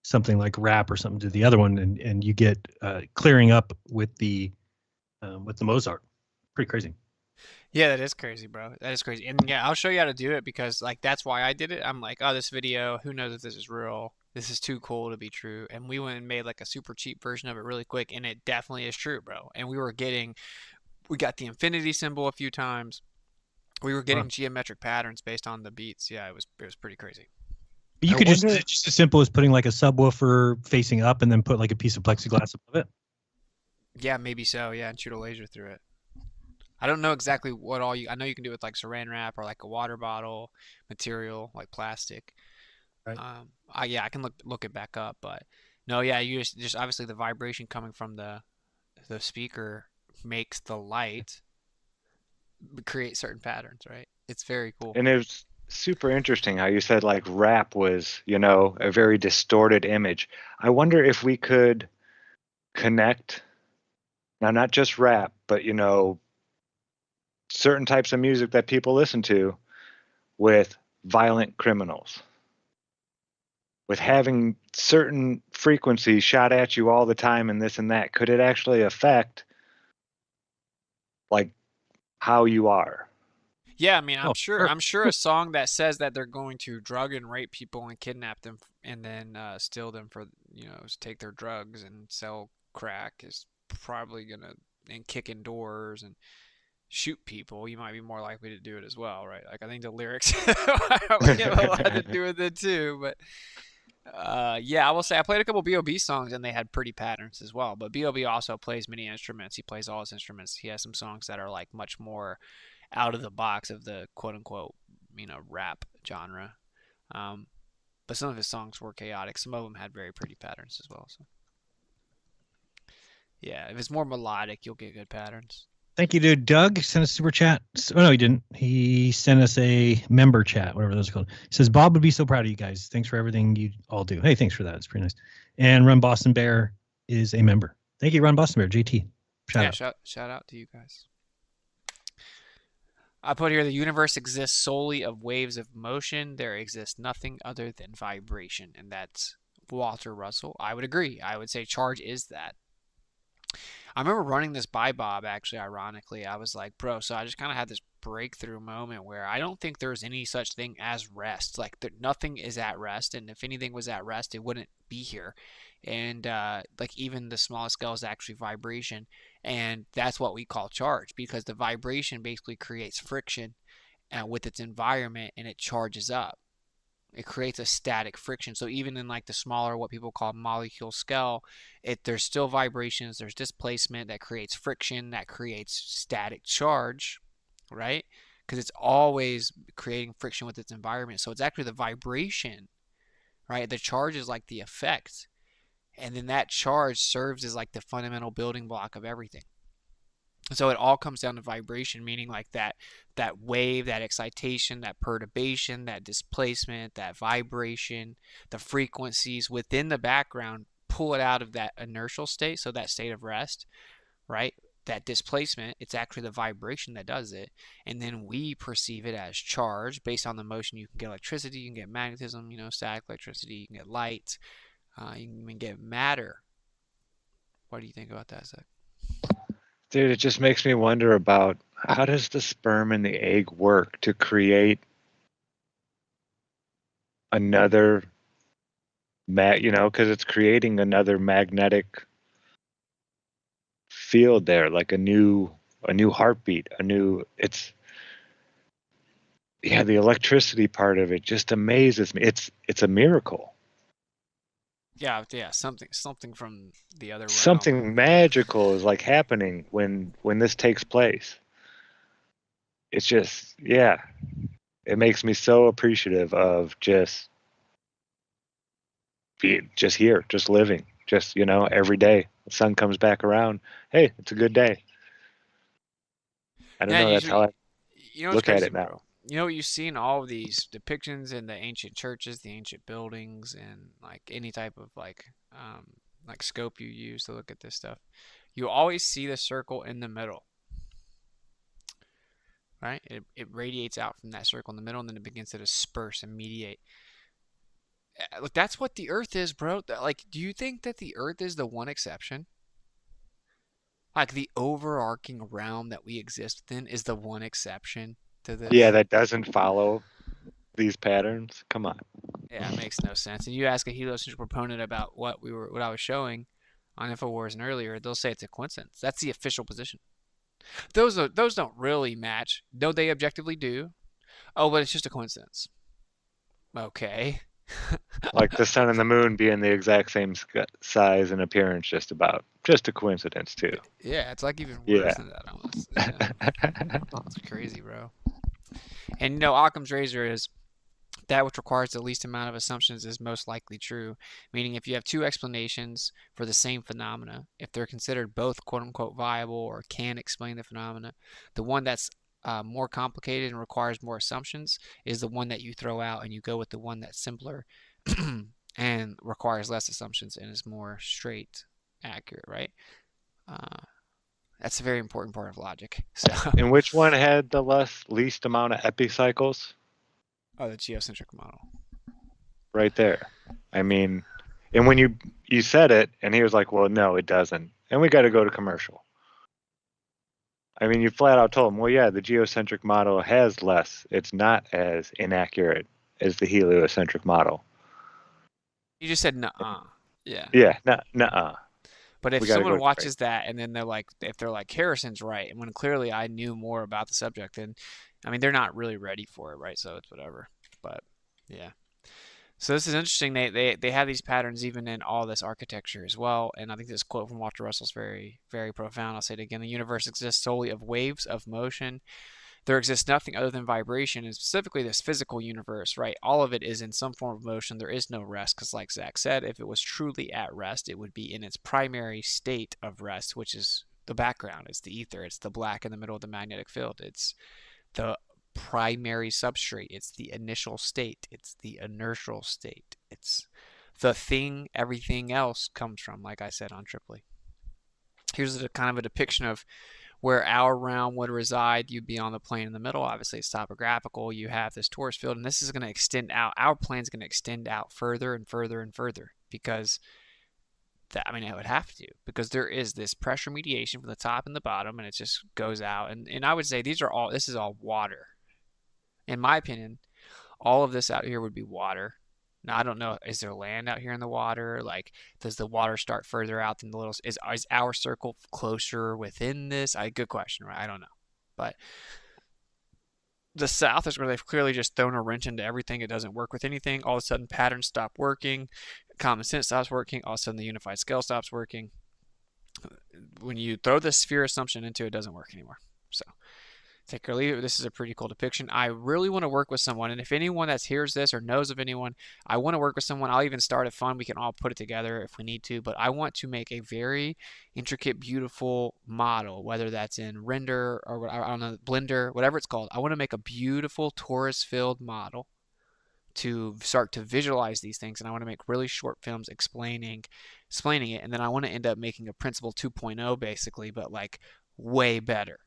something like rap or something to the other one, and you get clearing up with the Mozart. Pretty crazy. Yeah, that is crazy, bro. That is crazy. And yeah, I'll show you how to do it because like that's why I did it. I'm like, oh, this video, who knows if this is real? This is too cool to be true. And we went and made like a super cheap version of it really quick, and it definitely is true, bro. And we got the infinity symbol a few times. We were getting geometric patterns based on the beats. Yeah, it was pretty crazy. But you could just as simple as putting like a subwoofer facing up and then put like a piece of plexiglass above it. Yeah, maybe so. Yeah, and shoot a laser through it. I don't know exactly what all I know you can do with like saran wrap or like a water bottle material like plastic. Right. Yeah, I can look it back up, but no, yeah, you just obviously the vibration coming from the speaker makes the light create certain patterns, right? It's very cool. And it was super interesting how you said like rap was, a very distorted image. I wonder if we could connect, now not just rap, but certain types of music that people listen to with violent criminals, with having certain frequencies shot at you all the time and this and that. Could it actually affect like how you are? Yeah, I mean, I'm sure a song that says that they're going to drug and rape people and kidnap them and then steal them for, take their drugs and sell crack is probably gonna, and kick in doors and shoot people. You might be more likely to do it as well, right? Like I think the lyrics probably have a lot to do with it too. But yeah, I will say I played a couple B.O.B. songs and they had pretty patterns as well. But B.O.B. also plays many instruments. He plays all his instruments. He has some songs that are like much more out of the box of the quote unquote, rap genre. But some of his songs were chaotic. Some of them had very pretty patterns as well. So yeah, if it's more melodic, you'll get good patterns. Thank you to Doug. Sent us a super chat. Oh, no, he didn't. He sent us a member chat, whatever those are called. He says, Bob would be so proud of you guys. Thanks for everything you all do. Hey, thanks for that. It's pretty nice. And Run Boston Bear is a member. Thank you, Run Boston Bear. JT. Shout out to you guys. I put here, the universe exists solely of waves of motion. There exists nothing other than vibration. And that's Walter Russell. I would agree. I would say charge is that. I remember running this by Bob, actually, ironically. I was like, bro, so I just kind of had this breakthrough moment where I don't think there's any such thing as rest. Like, nothing is at rest, and if anything was at rest, it wouldn't be here. And, like, even the smallest scale is actually vibration, and that's what we call charge, because the vibration basically creates friction with its environment, and it charges up. It creates a static friction. So even in like the smaller, what people call molecule scale, there's still vibrations, there's displacement that creates friction, that creates static charge, right? Because it's always creating friction with its environment. So it's actually the vibration, right? The charge is like the effect. And then that charge serves as like the fundamental building block of everything. So it all comes down to vibration, meaning like that wave, that excitation, that perturbation, that displacement, that vibration, the frequencies within the background pull it out of that inertial state, so that state of rest, right? That displacement, it's actually the vibration that does it. And then we perceive it as charge based on the motion. You can get electricity, you can get magnetism, static electricity, you can get light, you can even get matter. What do you think about that, Zack? Dude, it just makes me wonder about how does the sperm and the egg work to create another, because it's creating another magnetic field there, like a new heartbeat, the electricity part of it just amazes me. It's a miracle. Yeah, something from the other realm. Something magical is like happening when this takes place. It's just, it makes me so appreciative of just here, just living, just, every day the sun comes back around. Hey, it's a good day. I don't know. That's how I look at it now. Bro. You see in all of these depictions in the ancient churches, the ancient buildings, and like any type of like scope you use to look at this stuff, you always see the circle in the middle, right? It radiates out from that circle in the middle, and then it begins to disperse and mediate. Look, that's what the Earth is, bro. Like, do you think that the Earth is the one exception? Like the overarching realm that we exist within is the one exception to this. Yeah, that doesn't follow these patterns. Come on. Yeah, it makes no sense. And you ask a heliocentric proponent about what I was showing on InfoWars and earlier, they'll say it's a coincidence. That's the official position. Those don't really match. No, they objectively do. Oh, but it's just a coincidence. Okay. Like the sun and the moon being the exact same size and appearance, just about. Just a coincidence, too. Yeah, it's like even worse than that almost. Yeah. It's crazy, bro. And you know, Occam's razor is that which requires the least amount of assumptions is most likely true. Meaning, if you have two explanations for the same phenomena, if they're considered both quote unquote viable or can explain the phenomena, the one that's more complicated and requires more assumptions is the one that you throw out, and you go with the one that's simpler and requires less assumptions and is more straight, accurate, right? That's a very important part of logic. So, and which one had the least amount of epicycles? Oh, the geocentric model. Right there. I mean, and when you said it, and he was like, well, no, it doesn't. And we got to go to commercial. I mean, you flat out told him, well, yeah, the geocentric model has less. It's not as inaccurate as the heliocentric model. You just said nuh-uh. Yeah. Yeah, nuh-uh. But if someone watches that and then they're like, if they're like, Harrison's right, and when clearly I knew more about the subject, then, I mean, they're not really ready for it, right? So it's whatever. But, yeah. So this is interesting. They have these patterns even in all this architecture as well. And I think this quote from Walter Russell is very, very profound. I'll say it again. The universe exists solely of waves of motion. There exists nothing other than vibration, and specifically this physical universe, right? All of it is in some form of motion. There is no rest, because like Zack said, if it was truly at rest, it would be in its primary state of rest, which is the background. It's the ether. It's the black in the middle of the magnetic field. It's the primary substrate. It's the initial state. It's the inertial state. It's the thing everything else comes from, like I said on Tripoli. Here's a kind of a depiction of where our realm would reside. You'd be on the plane in the middle. Obviously, it's topographical. You have this torus field, and this is going to extend out. Our plane's going to extend out further and further and further because that, I mean, it would have to, because there is this pressure mediation from the top and the bottom, and it just goes out. And I would say this is all water. In my opinion, all of this out here would be water. Now, I don't know, is there land out here in the water? Like, does the water start further out than the little, is our circle closer within this? Good question, right? I don't know. But the south is where they've clearly just thrown a wrench into everything. It doesn't work with anything. All of a sudden, patterns stop working. Common sense stops working. All of a sudden, the unified scale stops working. When you throw the sphere assumption into it, it doesn't work anymore. So take or leave it. This is a pretty cool depiction. I really want to work with someone, and if anyone that hears this or knows of anyone, I want to work with someone. I'll even start a fund. We can all put it together if we need to, but I want to make a very intricate, beautiful model, whether that's in Render or I don't know, Blender, whatever it's called. I want to make a beautiful torus-filled model to start to visualize these things, and I want to make really short films explaining it, and then I want to end up making a Principle 2.0 basically, but like way better.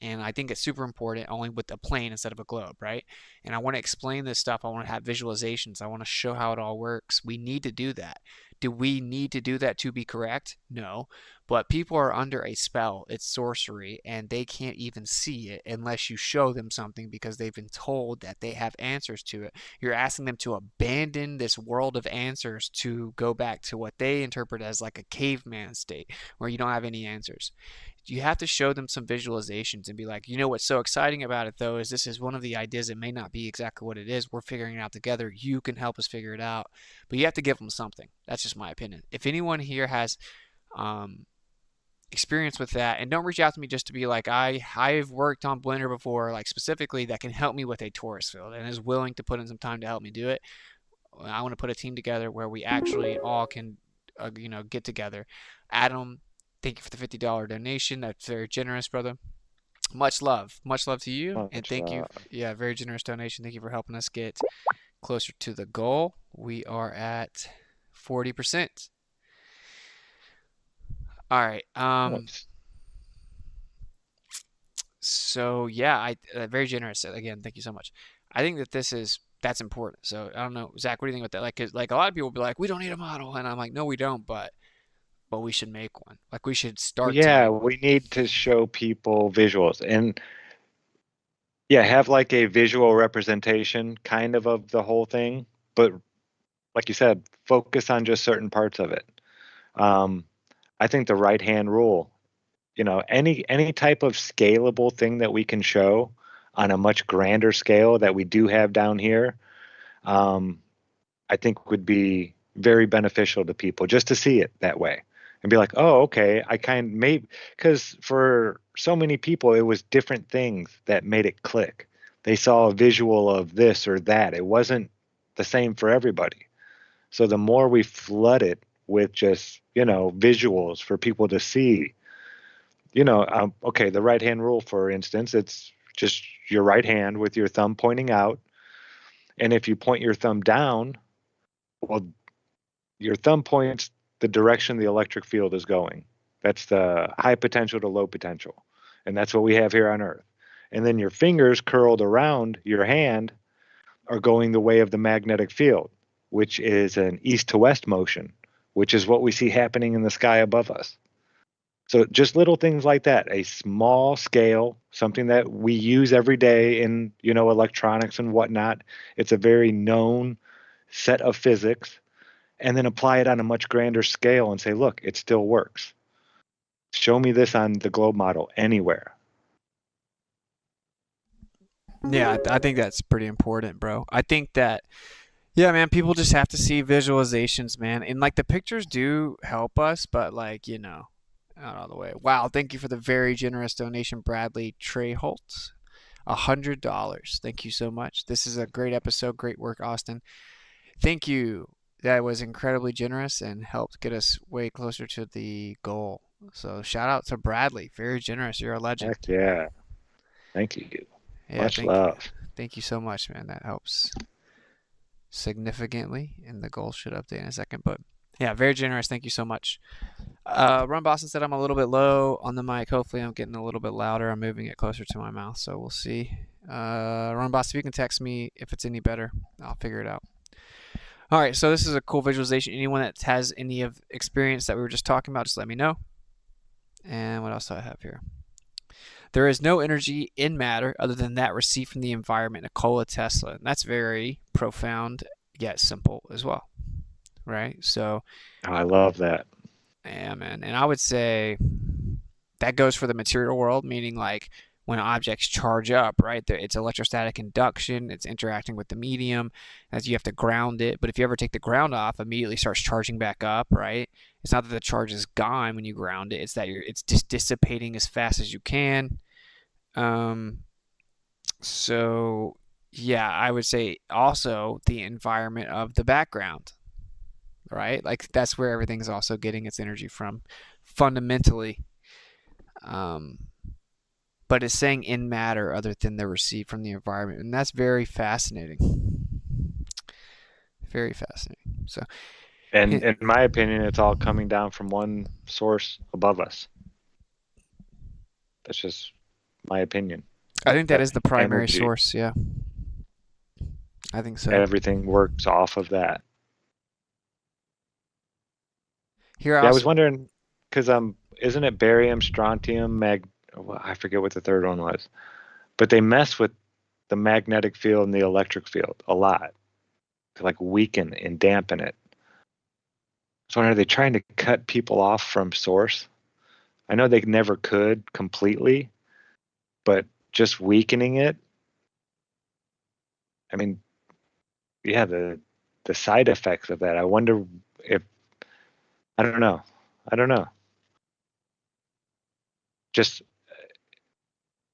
And I think it's super important, only with a plane instead of a globe, right? And I want to explain this stuff. I want to have visualizations. I want to show how it all works. We need to do that. Do we need to do that to be correct? No. But people are under a spell. It's sorcery, and they can't even see it unless you show them something because they've been told that they have answers to it. You're asking them to abandon this world of answers to go back to what they interpret as like a caveman state where you don't have any answers. You have to show them some visualizations and be like, you know what's so exciting about it though is this is one of the ideas. It may not be exactly what it is. We're figuring it out together. You can help us figure it out, but you have to give them something. That's just my opinion. If anyone here has experience with that, and don't reach out to me just to be like, I've worked on Blender before, like specifically that can help me with a torus field and is willing to put in some time to help me do it. I want to put a team together where we actually all can, get together. Adam, thank you for the $50 donation. That's very generous, brother. Much love to you, and thank you. Yeah, very generous donation. Thank you for helping us get closer to the goal. We are at 40%. All right. So yeah, very generous. Again, thank you so much. I think that that's important. So I don't know, Zach, what do you think about that? Like a lot of people will be like, we don't need a model, and I'm like, no, we don't. But but we should make one. Like we should start. Yeah, we need to show people visuals and yeah, have like a visual representation kind of the whole thing, but like you said, focus on just certain parts of it. I think the right hand rule, any type of scalable thing that we can show on a much grander scale that we do have down here, I think would be very beneficial to people just to see it that way and be like, oh, okay, because for so many people, it was different things that made it click. They saw a visual of this or that. It wasn't the same for everybody. So the more we flood it with just, visuals for people to see, okay, the right hand rule, for instance, it's just your right hand with your thumb pointing out. And if you point your thumb down, well, your thumb points the direction the electric field is going. That's the high potential to low potential. And that's what we have here on Earth. And then your fingers curled around your hand are going the way of the magnetic field, which is an east to west motion, which is what we see happening in the sky above us. So just little things like that, a small scale, something that we use every day in, electronics and whatnot. It's a very known set of physics, and then apply it on a much grander scale and say, look, it still works. Show me this on the globe model anywhere. Yeah, I think that's pretty important, bro. I think that, yeah, man, people just have to see visualizations, man. And like the pictures do help us, but like, not all the way. Wow, thank you for the very generous donation, Bradley Treholt. $100. Thank you so much. This is a great episode. Great work, Austin. Thank you. That was incredibly generous and helped get us way closer to the goal. So shout out to Bradley. Very generous. You're a legend. Heck yeah. Thank you. Yeah, much love. Thank you so much, man. That helps significantly, and the goal should update in a second. But yeah, very generous. Thank you so much. Ron Boston said I'm a little bit low on the mic. Hopefully I'm getting a little bit louder. I'm moving it closer to my mouth, so we'll see. Ron Boston, if you can text me if it's any better, I'll figure it out. All right, so this is a cool visualization. Anyone that has any of experience that we were just talking about, just let me know. And what else do I have here? There is no energy in matter other than that received from the environment, Nikola Tesla. And that's very profound yet simple as well, right? So I love that. Yeah, man. And I would say that goes for the material world, meaning like when objects charge up, right? It's electrostatic induction. It's interacting with the medium as you have to ground it. But if you ever take the ground off, immediately starts charging back up, right? It's not that the charge is gone when you ground it. It's that it's just dissipating as fast as you can. So yeah, I would say also the environment of the background, right? Like that's where everything's also getting its energy from fundamentally. But it's saying in matter other than the received from the environment. And that's very fascinating. Very fascinating. So, and in my opinion, it's all coming down from one source above us. That's just my opinion. I think that is the primary source, yeah. I think so. Everything works off of that. Here, I was wondering, because isn't it barium, strontium, I forget what the third one was, but they mess with the magnetic field and the electric field a lot to like weaken and dampen it. So are they trying to cut people off from source? I know they never could completely, but just weakening it. I mean, yeah, the side effects of that. I wonder if I don't know. Just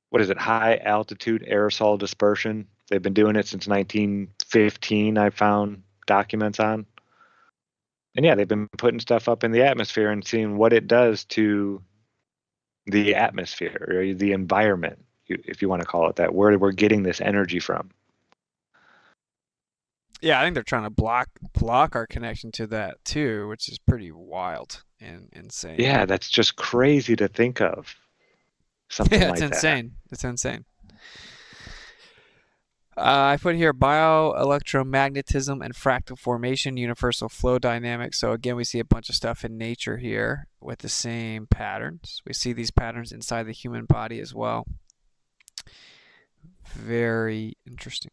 what is it? High altitude aerosol dispersion. They've been doing it since 1915. I found documents on. And yeah, they've been putting stuff up in the atmosphere and seeing what it does to the atmosphere or the environment, if you want to call it that, where we're getting this energy from. Yeah, I think they're trying to block our connection to that too, which is pretty wild and insane. Yeah, that's just crazy to think of. Something like that. Insane. It's insane. I put here bioelectromagnetism and fractal formation, universal flow dynamics. So again, we see a bunch of stuff in nature here with the same patterns. We see these patterns inside the human body as well. Very interesting.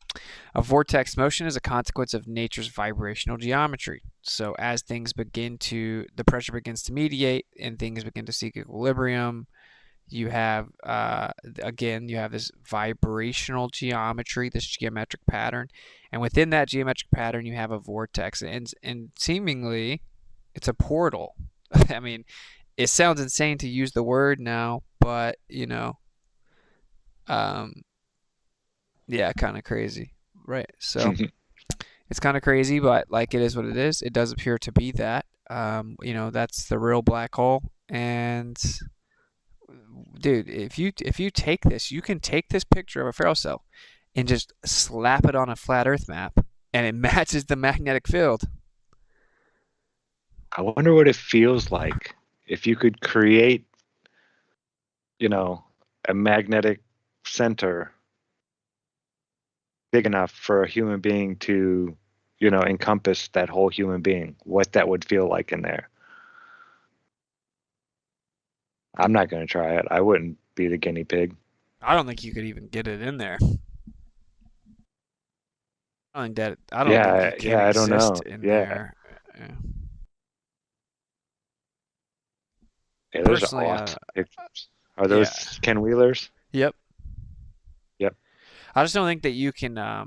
A vortex motion is a consequence of nature's vibrational geometry. So as things the pressure begins to mediate and things begin to seek equilibrium, you have, again, you have this vibrational geometry, this geometric pattern. And within that geometric pattern, you have a vortex. And seemingly, it's a portal. I mean, it sounds insane to use the word now, but, yeah, kind of crazy. Right. So it's kind of crazy, but like it is what it is. It does appear to be that. That's the real black hole. And dude, if you take this, you can take this picture of a ferrocell and just slap it on a flat Earth map, and it matches the magnetic field. I wonder what it feels like if you could create, a magnetic center big enough for a human being to, encompass that whole human being, what that would feel like in there. I'm not going to try it. I wouldn't be the guinea pig. I don't think you could even get it in there. I don't think you can I don't know. exist in there. Yeah, those Personally, are awesome pictures. Are those Ken Wheelers? Yep. Yep. I just don't think that you can. I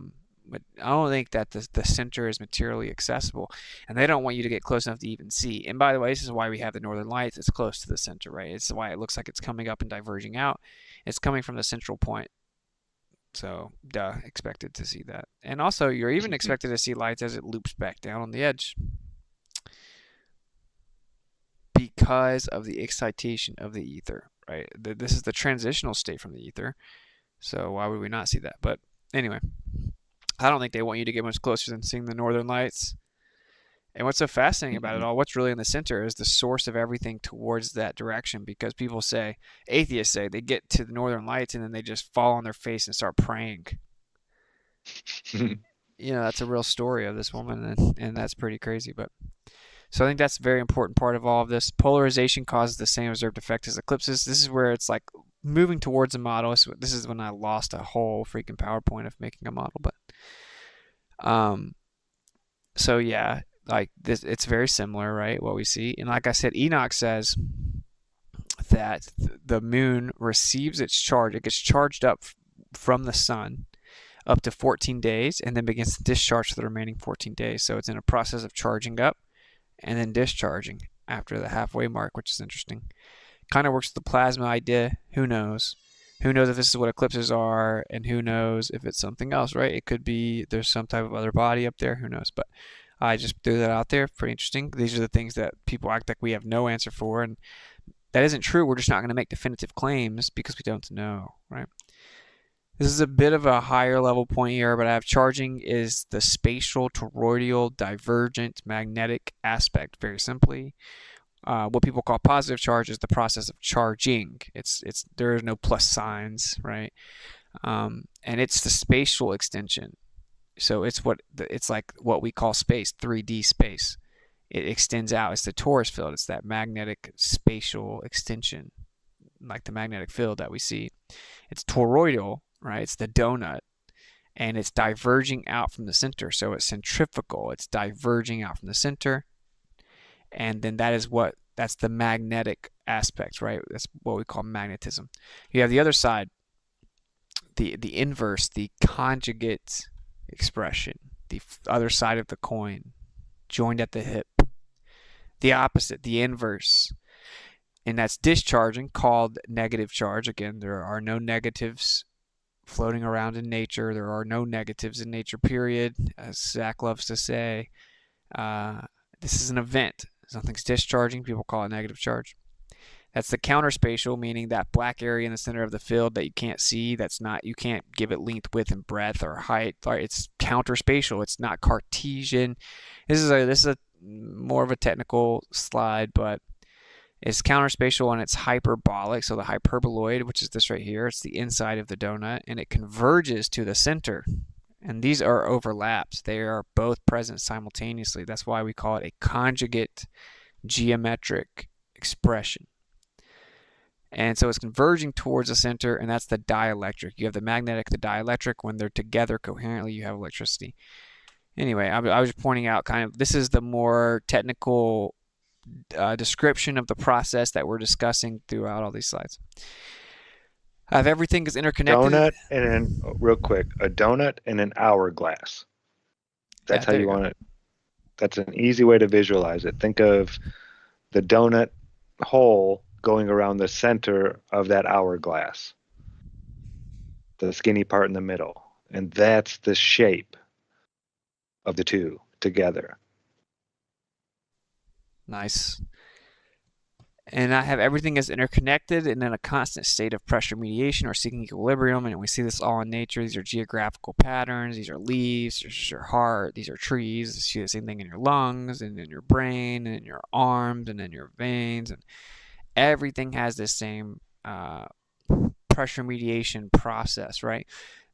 don't think that the center is materially accessible, and they don't want you to get close enough to even see. And by the way, this is why we have the northern lights. It's close to the center, right? It's why it looks like it's coming up and diverging out. It's coming from the central point. So, expected to see that. And also, you're even expected to see lights as it loops back down on the edge, because of the excitation of the ether, right? This is the transitional state from the ether. So why would we not see that? But anyway, I don't think they want you to get much closer than seeing the northern lights. And what's so fascinating about it all, what's really in the center is the source of everything towards that direction, because people say, atheists say, they get to the northern lights and then they just fall on their face and start praying. That's a real story of this woman, and that's pretty crazy. But so I think that's a very important part of all of this. Polarization causes the same observed effect as eclipses. This is where it's like moving towards a model. This is when I lost a whole freaking PowerPoint of making a model. But so yeah, like this, it's very similar, right? What we see. And like I said, Enoch says that the moon receives its charge. It gets charged up from the sun up to 14 days and then begins to discharge for the remaining 14 days. So it's in a process of charging up and then discharging after the halfway mark, which is interesting. Kind of works with the plasma idea. Who knows? Who knows if this is what eclipses are, and who knows if it's something else, right? It could be there's some type of other body up there. Who knows? But I just threw that out there. Pretty interesting. These are the things that people act like we have no answer for, and that isn't true. We're just not going to make definitive claims because we don't know, right? This is a bit of a higher level point here, but I have charging is the spatial, toroidal, divergent, magnetic aspect, very simply. What people call positive charge is the process of charging. There are no plus signs, right? And it's the spatial extension. So it's like what we call space, 3D space. It extends out. It's the torus field. It's that magnetic spatial extension, like the magnetic field that we see. It's toroidal, right? It's the donut, and it's diverging out from the center. So it's centrifugal. It's diverging out from the center. And then that's the magnetic aspect, right? That's what we call magnetism. You have the other side, the inverse, the conjugate expression, the other side of the coin, joined at the hip. The opposite, the inverse, and that's discharging, called negative charge. Again, there are no negatives floating around in nature. There are no negatives in nature, period, as Zack loves to say. This is an event. Something's discharging, people call it negative charge. That's the counterspatial, meaning that black area in the center of the field that you can't see. You can't give it length, width, and breadth or height. It's counterspatial. It's not Cartesian. This is a more of a technical slide, but it's counterspatial and it's hyperbolic. So the hyperboloid, which is this right here, it's the inside of the donut, and it converges to the center And these are overlaps. They are both present simultaneously. That's why we call it a conjugate geometric expression. And so it's converging towards the center, and that's the dielectric. You have the magnetic, the dielectric. When they're together coherently, you have electricity. Anyway, I was just pointing out kind of this is the more technical description of the process that we're discussing throughout all these slides. If everything is interconnected. Donut and real quick, a donut and an hourglass. That's how you want it. That's an easy way to visualize it. Think of the donut hole going around the center of that hourglass, the skinny part in the middle, and that's the shape of the two together. Nice. And I have everything is interconnected and in a constant state of pressure mediation or seeking equilibrium. And we see this all in nature. These are geographical patterns. These are leaves. This is your heart. These are trees. You see the same thing in your lungs and in your brain and in your arms and in your veins. And everything has this same pressure mediation process, right?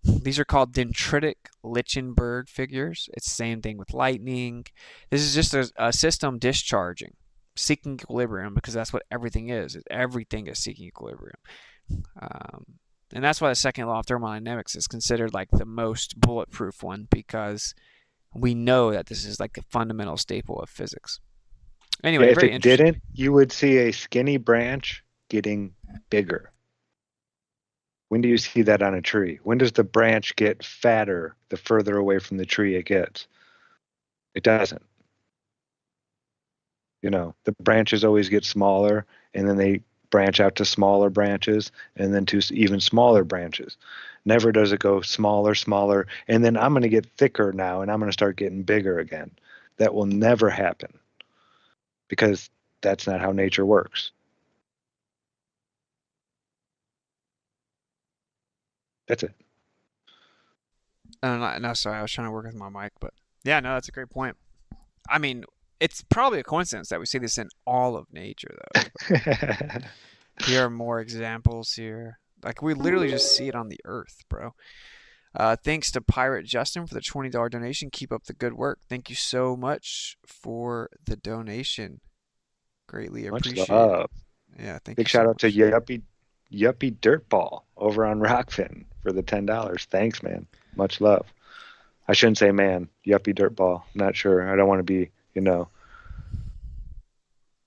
These are called dendritic Lichtenberg figures. It's the same thing with lightning. This is just a system discharging, seeking equilibrium, because that's what everything is. Everything is seeking equilibrium. And that's why the second law of thermodynamics is considered like the most bulletproof one, because we know that this is like the fundamental staple of physics. Anyway, if very it interesting. didn't, you would see a skinny branch getting bigger. When do you see that on a tree? When does the branch get fatter the further away from the tree it gets? It doesn't. You know, the branches always get smaller, and then they branch out to smaller branches, and then to even smaller branches. Never does it go smaller, smaller, and then I'm going to get thicker now, and I'm going to start getting bigger again. That will never happen, because that's not how nature works. That's it. No, sorry, I was trying to work with my mic, but yeah, no, that's a great point. I mean, it's probably a coincidence that we see this in all of nature, though. Here are more examples here. Like, we literally just see it on the earth, bro. Thanks to Pirate Justin for the $20 donation. Keep up the good work. Thank you so much for the donation. Greatly Much appreciate love. it. Yeah, thank Big you shout so out to Yuppie Dirtball over on Rockfin for the $10. Thanks, man. Much love. I shouldn't say man. Yuppie Dirtball. I'm not sure. I don't want to be,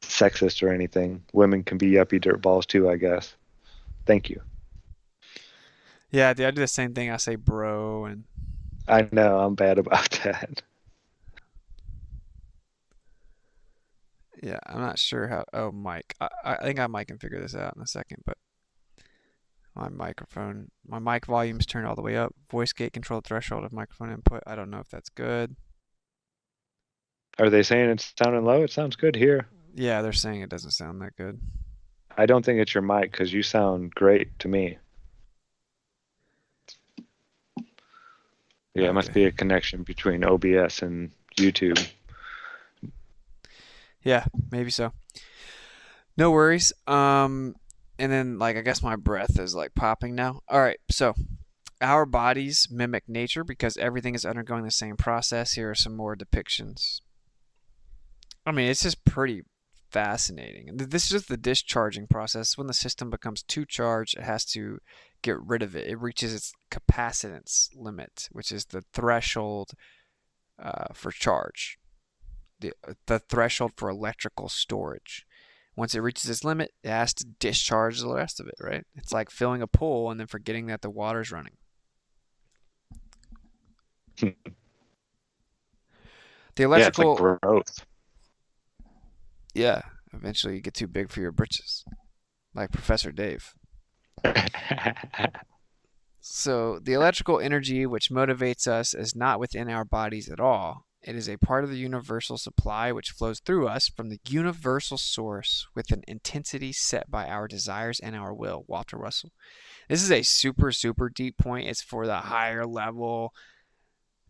sexist or anything. Women can be yuppie dirtballs too, I guess. Thank you. Yeah, dude, I do the same thing. I say bro, and I know I'm bad about that. yeah, I'm not sure how. Oh, mic. I think I might can figure this out in a second, but my mic volume's turned all the way up. Voice gate control threshold of microphone input. I don't know if that's good. Are they saying it's sounding low? It sounds good here. Yeah, they're saying it doesn't sound that good. I don't think it's your mic, because you sound great to me. Yeah, It must be a connection between OBS and YouTube. Yeah, maybe so. No worries. And then, I guess my breath is popping now. All right, so our bodies mimic nature because everything is undergoing the same process. Here are some more depictions. I mean, it's just pretty fascinating. This is just the discharging process. When the system becomes too charged, it has to get rid of it. It reaches its capacitance limit, which is the threshold for charge, the threshold for electrical storage. Once it reaches its limit, it has to discharge the rest of it, right? It's like filling a pool and then forgetting that the water's running. The electrical... Yeah, it's like growth. Yeah, eventually you get too big for your britches, like Professor Dave. So the electrical energy which motivates us is not within our bodies at all. It is a part of the universal supply which flows through us from the universal source with an intensity set by our desires and our will. Walter Russell. This is a super, super deep point. It's for the higher level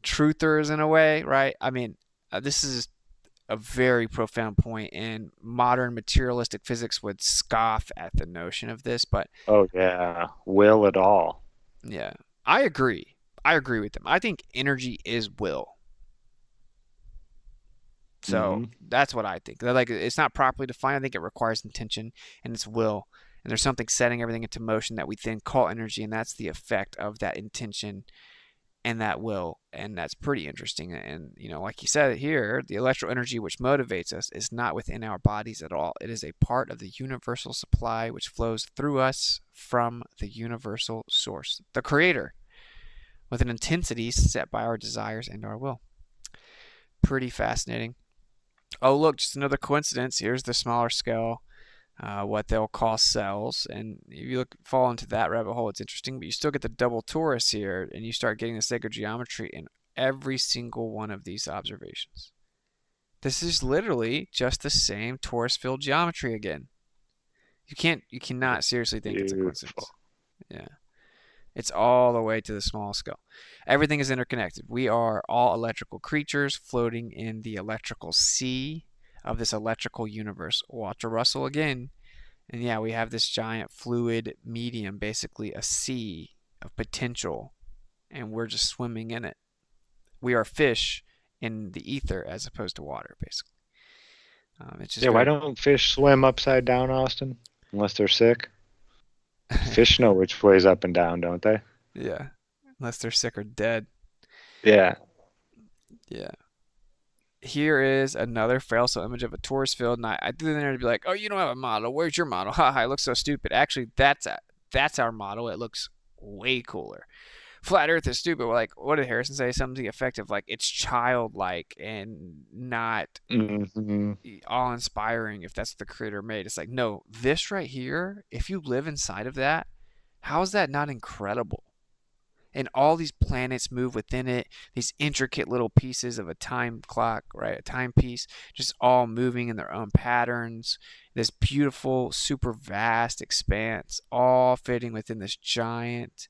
truthers in a way, right? I mean, this is a very profound point, and modern materialistic physics would scoff at the notion of this, but oh yeah, will at all. Yeah, I agree. I agree with them. I think energy is will. So that's what I think. Like, it's not properly defined. I think it requires intention and it's will. And there's something setting everything into motion that we then call energy, and that's the effect of that intention and that will. And that's pretty interesting. And, you know, like you said here, the electrical energy which motivates us is not within our bodies at all. It is a part of the universal supply which flows through us from the universal source, the creator, with an intensity set by our desires and our will. Pretty fascinating. Oh, look, just another coincidence. Here's the smaller scale, what they'll call cells. And if you fall into that rabbit hole, it's interesting. But you still get the double torus here, and you start getting the sacred geometry in every single one of these observations. This is literally just the same torus field geometry again. You cannot seriously think it's a coincidence. Yeah. It's all the way to the small scale. Everything is interconnected. We are all electrical creatures floating in the electrical sea of this electrical universe. Walter Russell again. And yeah, we have this giant fluid medium, basically a sea of potential, and we're just swimming in it. We are fish in the ether as opposed to water, basically. It's just why don't fish swim upside down, Austin? Unless they're sick? Fish know which way's up and down, don't they? Yeah. Unless they're sick or dead. Yeah. Yeah. Here is another fail-safe image of a torus field, and I threw in there to be like, oh, you don't have a model. Where's your model? Haha, it looks so stupid. Actually, that's our model. It looks way cooler. Flat Earth is stupid. We're like, what did Harrison say? Something effective, like it's childlike and not awe-inspiring if that's what the creator made. It's like, no, this right here, if you live inside of that, how is that not incredible? And all these planets move within it, these intricate little pieces of a time clock, right? A timepiece, just all moving in their own patterns. This beautiful, super vast expanse, all fitting within this giant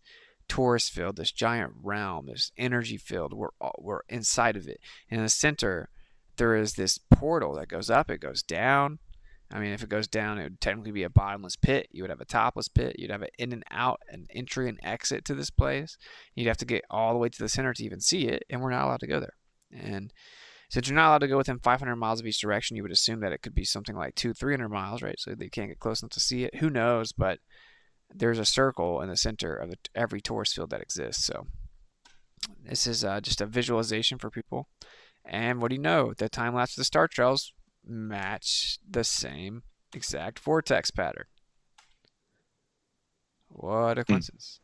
torus field, this giant realm, this energy field. We're inside of it. And in the center, there is this portal that goes up, it goes down. I mean, if it goes down, it would technically be a bottomless pit. You would have a topless pit. You'd have an in and out, an entry and exit to this place. You'd have to get all the way to the center to even see it, and we're not allowed to go there. And since you're not allowed to go within 500 miles of each direction, you would assume that it could be something like 200-300 miles, right? So they can't get close enough to see it. Who knows? But there's a circle in the center of every torus field that exists. So this is just a visualization for people. And what do you know? The time lapse of the star trails match the same exact vortex pattern. What a coincidence.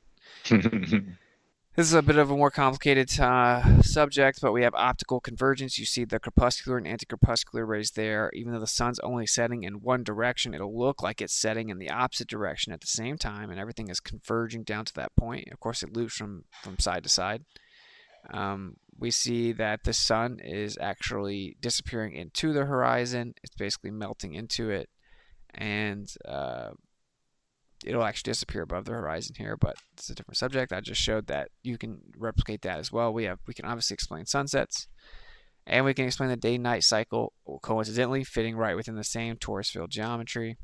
This is a bit of a more complicated subject, but we have optical convergence. You see the crepuscular and anti-crepuscular rays there. Even though the sun's only setting in one direction, it'll look like it's setting in the opposite direction at the same time, and everything is converging down to that point. Of course, it loops from side to side. We see that the sun is actually disappearing into the horizon. It's basically melting into it, and it'll actually disappear above the horizon here, but it's a different subject. I just showed that you can replicate that as well. We can obviously explain sunsets, and we can explain the day-night cycle, coincidentally fitting right within the same torus field geometry.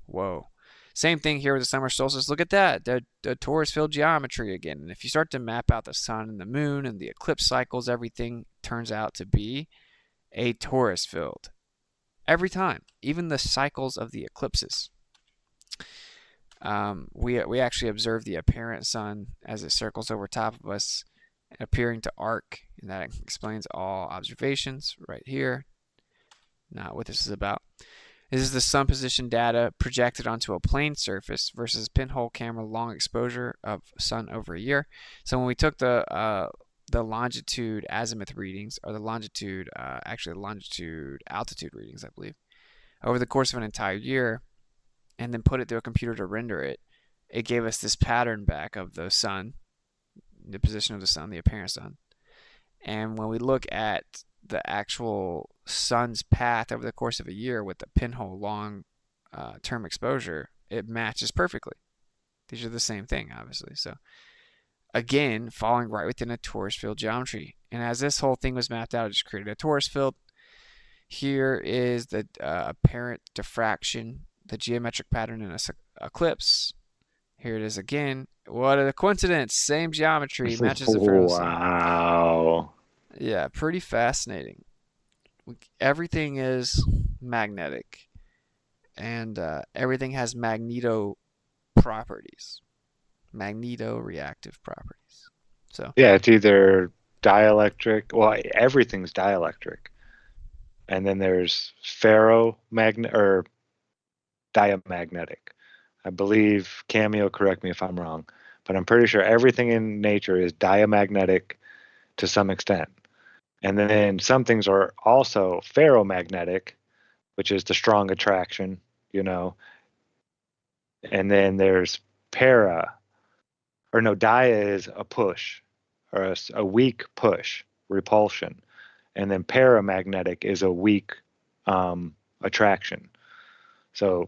Whoa. Same thing here with the summer solstice. Look at that, the torus field geometry again. And if you start to map out the sun and the moon and the eclipse cycles, everything turns out to be a torus field. Every time, even the cycles of the eclipses. We actually observe the apparent sun as it circles over top of us, appearing to arc, and that explains all observations right here. Not what this is about. This is the sun position data projected onto a plane surface versus pinhole camera long exposure of sun over a year. So when we took the longitude azimuth readings, or the longitude, altitude readings, I believe, over the course of an entire year, and then put it through a computer to render it, it gave us this pattern back of the sun, the position of the sun, the apparent sun. And when we look at the actual sun's path over the course of a year with the pinhole long term exposure, it matches perfectly. These are the same thing, obviously. So again, falling right within a torus field geometry. And as this whole thing was mapped out, I just created a torus field. Here is the apparent diffraction, the geometric pattern in an eclipse. Here it is again What a coincidence. Same geometry, matches the ferrule cell. Wow. Yeah, pretty fascinating. Everything is magnetic, and everything has magneto properties, magneto-reactive properties. So Yeah, it's either dielectric. Well, everything's dielectric, and then there's ferromagnet or diamagnetic. I believe Cami will correct me if I'm wrong, but I'm pretty sure everything in nature is diamagnetic to some extent. And then some things are also ferromagnetic, which is the strong attraction, you know. And then there's para, or no, dia is a push, or a weak push, repulsion. And then paramagnetic is a weak attraction. So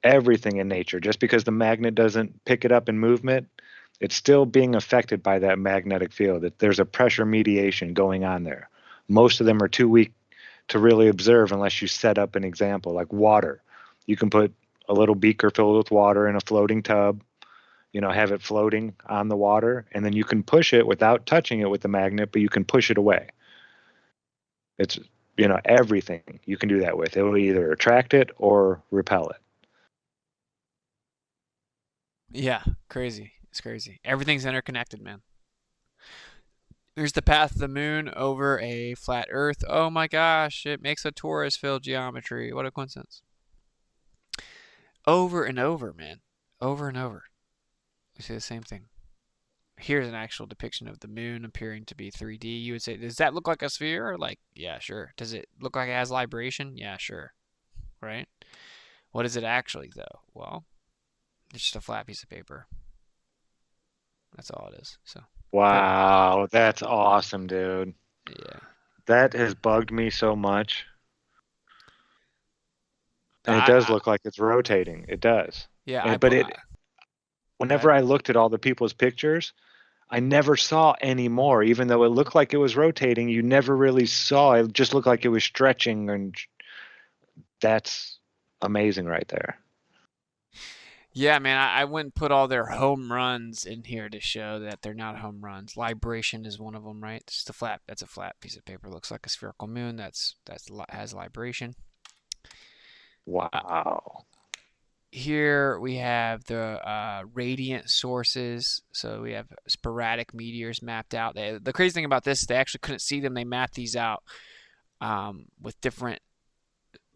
everything in nature, just because the magnet doesn't pick it up in movement, it's still being affected by that magnetic field. There's a pressure mediation going on there. Most of them are too weak to really observe unless you set up an example like water. You can put a little beaker filled with water in a floating tub, you know, have it floating on the water, and then you can push it without touching it with the magnet, but you can push it away. It's, you know, everything you can do that with. It will either attract it or repel it. yeah, crazy. It's crazy. Everything's interconnected, man. Here's the path of the moon over a flat Earth. Oh my gosh, it makes a torus field geometry. What a coincidence. Over and over, man. Over and over. We see the same thing. Here's an actual depiction of the moon appearing to be 3D. You would say, does that look like a sphere? Like, yeah, sure. Does it look like it has libration? Yeah, sure. Right? What is it actually, though? Well, it's just a flat piece of paper. That's all it is. So. Wow, that's awesome, dude. Yeah. That has bugged me so much. And it does look like it's rotating. It does. Yeah, whenever I looked at all the people's pictures, I never saw any more. Even though it looked like it was rotating, you never really saw it. It just looked like it was stretching, and that's amazing right there. Yeah, man, I went and put all their home runs in here to show that they're not home runs. Libration is one of them, right? Just that's a flat piece of paper. Looks like a spherical moon. That's has libration. Wow. Here we have the radiant sources. So we have sporadic meteors mapped out. The crazy thing about this is they actually couldn't see them. They mapped these out with different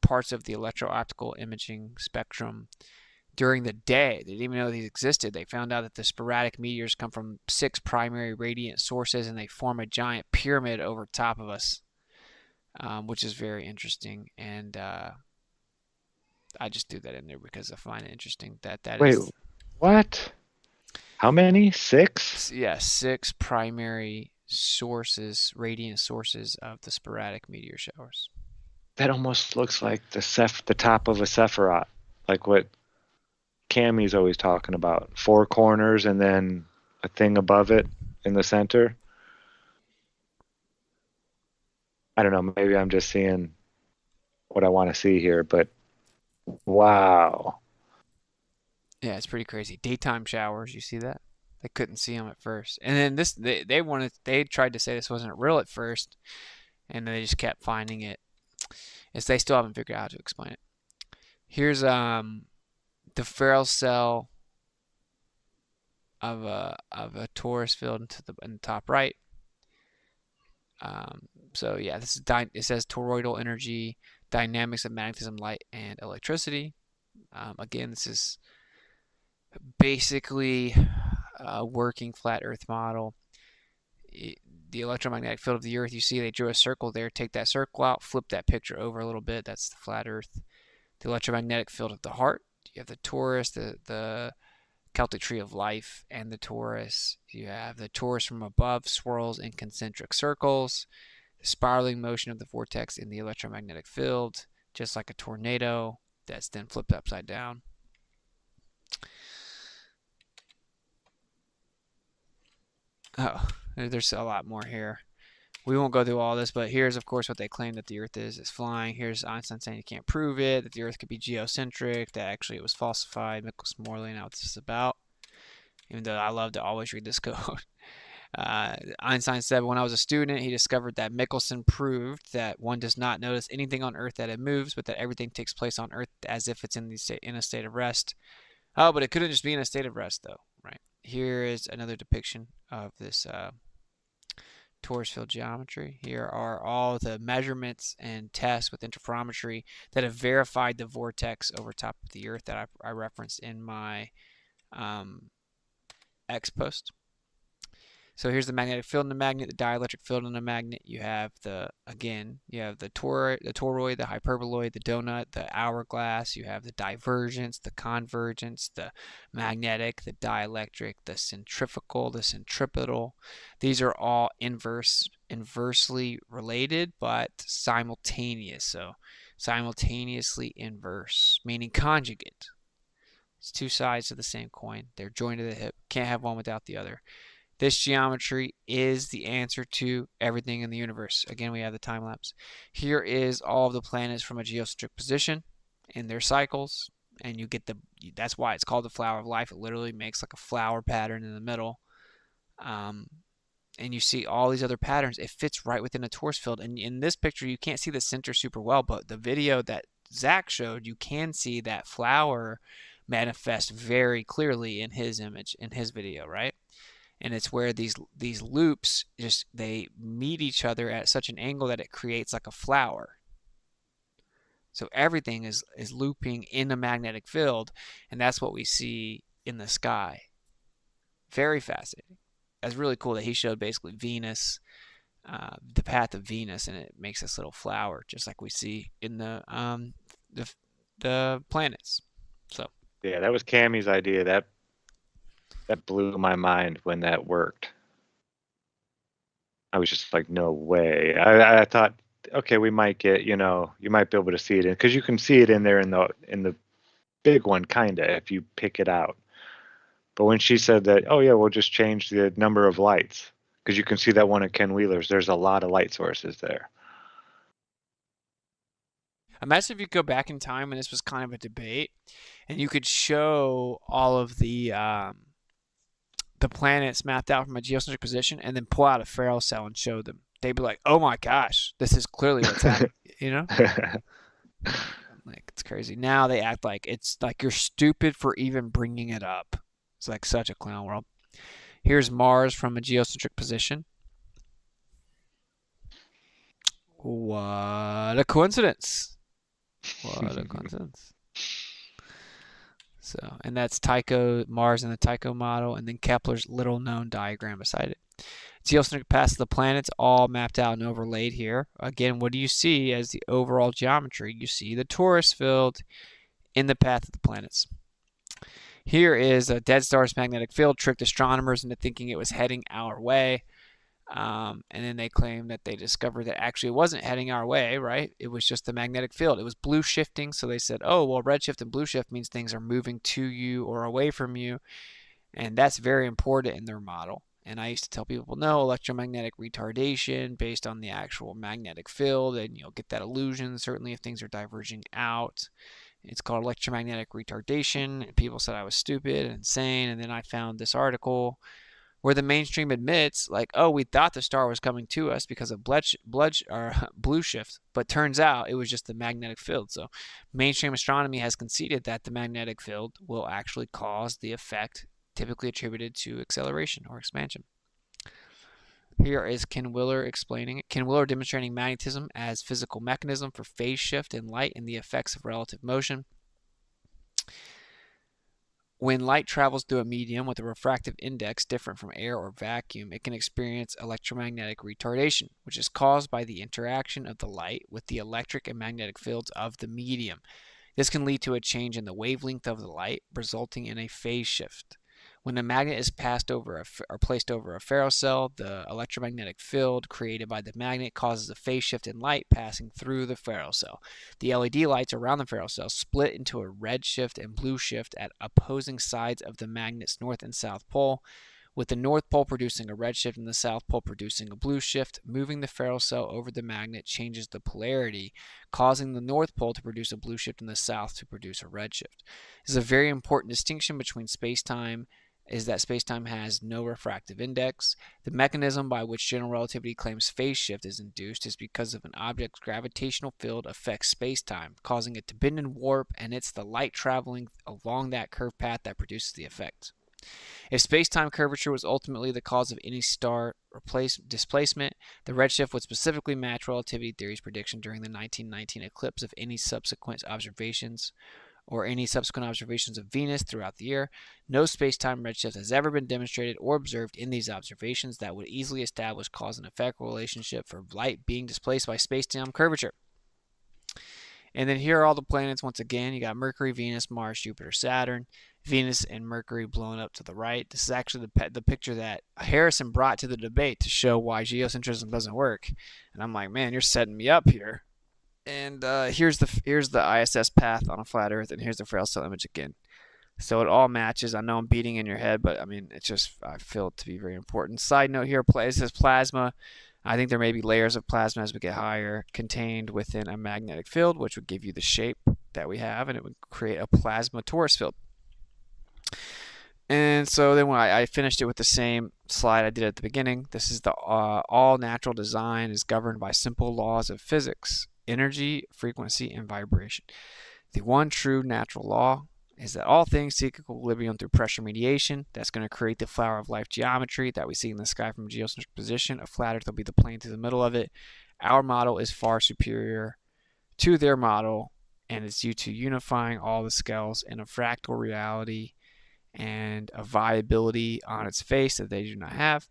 parts of the electro-optical imaging spectrum during the day. They didn't even know these existed. They found out that the sporadic meteors come from 6 primary radiant sources, and they form a giant pyramid over top of us, which is very interesting. And I just threw that in there because I find it interesting that Wait, is... what? How many? 6? Yeah, 6 primary sources, radiant sources of the sporadic meteor showers. That almost looks like the top of a Sephiroth, like what Cami's always talking about. 4 corners and then a thing above it in the center. I don't know, maybe I'm just seeing what I want to see here, but wow. Yeah, it's pretty crazy. Daytime showers, you see that? They couldn't see them at first. And then this they tried to say this wasn't real at first, and they just kept finding it. They still haven't figured out how to explain it. Here's the ferrule cell of a torus field in the top right. So yeah, this is it says toroidal energy, dynamics of magnetism, light, and electricity. Again, this is basically a working flat Earth model. The electromagnetic field of the Earth, you see they drew a circle there. Take that circle out, flip that picture over a little bit. That's the flat Earth. The electromagnetic field of the heart. You have the torus, the Celtic tree of life, and the torus. You have the torus from above swirls in concentric circles. The spiraling motion of the vortex in the electromagnetic field, just like a tornado that's then flipped upside down. Oh, there's a lot more here. We won't go through all this, but here's, of course, what they claim that the Earth is flying. Here's Einstein saying you can't prove it, that the Earth could be geocentric, that actually it was falsified. Michelson Morley, now what this is about. even though I love to always read this quote. Einstein said, when I was a student, he discovered that Michelson proved that one does not notice anything on Earth that it moves, but that everything takes place on Earth as if it's in a state of rest. Oh, but it couldn't just be in a state of rest, though, right? Here is another depiction of this torus field geometry. Here are all the measurements and tests with interferometry that have verified the vortex over top of the Earth that I referenced in my X post. So here's the magnetic field in the magnet, the dielectric field in the magnet. You have the toroid, the hyperboloid, the donut, the hourglass. You have the divergence, the convergence, the magnetic, the dielectric, the centrifugal, the centripetal. These are all inversely related, but simultaneous. So simultaneously inverse, meaning conjugate. It's two sides of the same coin. They're joined to the hip. Can't have one without the other. This geometry is the answer to everything in the universe. Again, we have the time lapse. Here is all of the planets from a geocentric position in their cycles, and you get that's why it's called the flower of life. It literally makes like a flower pattern in the middle. And you see all these other patterns. It fits right within a torus field. And in this picture, you can't see the center super well, but the video that Zack showed, you can see that flower manifest very clearly in his image, in his video, right? And it's where these loops they meet each other at such an angle that it creates like a flower. So everything is looping in a magnetic field, and that's what we see in the sky. Very fascinating. That's really cool that he showed basically Venus, the path of Venus, and it makes this little flower just like we see in the planets. So yeah, that was Cami's idea. That blew my mind when that worked. I was just like, no way. I thought, okay, we might get, you might be able to see it in, because you can see it in there in the big one, kinda, if you pick it out. But when she said that, oh yeah, we'll just change the number of lights, because you can see that one at Ken Wheeler's. There's a lot of light sources there. Imagine if you go back in time and this was kind of a debate, and you could show all of the planets mapped out from a geocentric position, and then pull out a Farrell cell and show them. They'd be like, "Oh my gosh, this is clearly what's happening." Like, it's crazy. Now they act like it's like you're stupid for even bringing it up. It's like such a clown world. Here's Mars from a geocentric position. What a coincidence! What a coincidence. So, and that's Tycho, Mars in the Tycho model, and then Kepler's little-known diagram beside it. Geocentric paths of the planets all mapped out and overlaid here. Again, what do you see as the overall geometry? You see the torus field in the path of the planets. Here is a dead star's magnetic field, tricked astronomers into thinking it was heading our way. And then they claim that they discovered that actually it wasn't heading our way, right? It was just the magnetic field. It was blue shifting. So they said, oh, well, redshift and blue shift means things are moving to you or away from you. And that's very important in their model. And I used to tell people, no, electromagnetic retardation based on the actual magnetic field, and you'll get that illusion, certainly if things are diverging out. It's called electromagnetic retardation. And people said I was stupid and insane. And then I found this article where the mainstream admits, like, oh, we thought the star was coming to us because of blue shift, but turns out it was just the magnetic field. So mainstream astronomy has conceded that the magnetic field will actually cause the effect typically attributed to acceleration or expansion. Here is Ken Wheeler explaining it. Ken Wheeler demonstrating magnetism as physical mechanism for phase shift in light and the effects of relative motion. When light travels through a medium with a refractive index different from air or vacuum, it can experience electromagnetic retardation, which is caused by the interaction of the light with the electric and magnetic fields of the medium. This can lead to a change in the wavelength of the light, resulting in a phase shift. When a magnet is placed over a ferrocell, the electromagnetic field created by the magnet causes a phase shift in light passing through the ferrocell. The LED lights around the ferrocell split into a red shift and blue shift at opposing sides of the magnet's north and south pole, with the north pole producing a red shift and the south pole producing a blue shift. Moving the ferrocell over the magnet changes the polarity, causing the north pole to produce a blue shift and the south to produce a red shift. This is a very important distinction between space-time is that spacetime has no refractive index. The mechanism by which general relativity claims phase shift is induced is because of an object's gravitational field affects spacetime, causing it to bend and warp, and it's the light traveling along that curved path that produces the effect. If space-time curvature was ultimately the cause of any star displacement, the redshift would specifically match relativity theory's prediction during the 1919 eclipse of any subsequent observations of Venus throughout the year. No space-time redshift has ever been demonstrated or observed in these observations that would easily establish cause and effect relationship for light being displaced by space-time curvature. And then here are all the planets once again. You got Mercury, Venus, Mars, Jupiter, Saturn. Venus and Mercury blown up to the right. This is actually the picture that Harrison brought to the debate to show why geocentrism doesn't work. And I'm like, man, you're setting me up here. And here's the ISS path on a flat Earth, and here's the Frail cell image again. So it all matches. I know I'm beating in your head, but I mean, it's just, I feel it to be very important. Side note here, it says plasma. I think there may be layers of plasma as we get higher contained within a magnetic field, which would give you the shape that we have, and it would create a plasma torus field. And so then when I finished it with the same slide I did at the beginning, this is the all natural design is governed by simple laws of physics, energy, frequency, and vibration. The one true natural law is that all things seek equilibrium through pressure mediation. That's going to create the flower of life geometry that we see in the sky from a geocentric position. A flat Earth will be the plane through the middle of it. Our model is far superior to their model, and it's due to unifying all the scales in a fractal reality and a viability on its face that they do not have.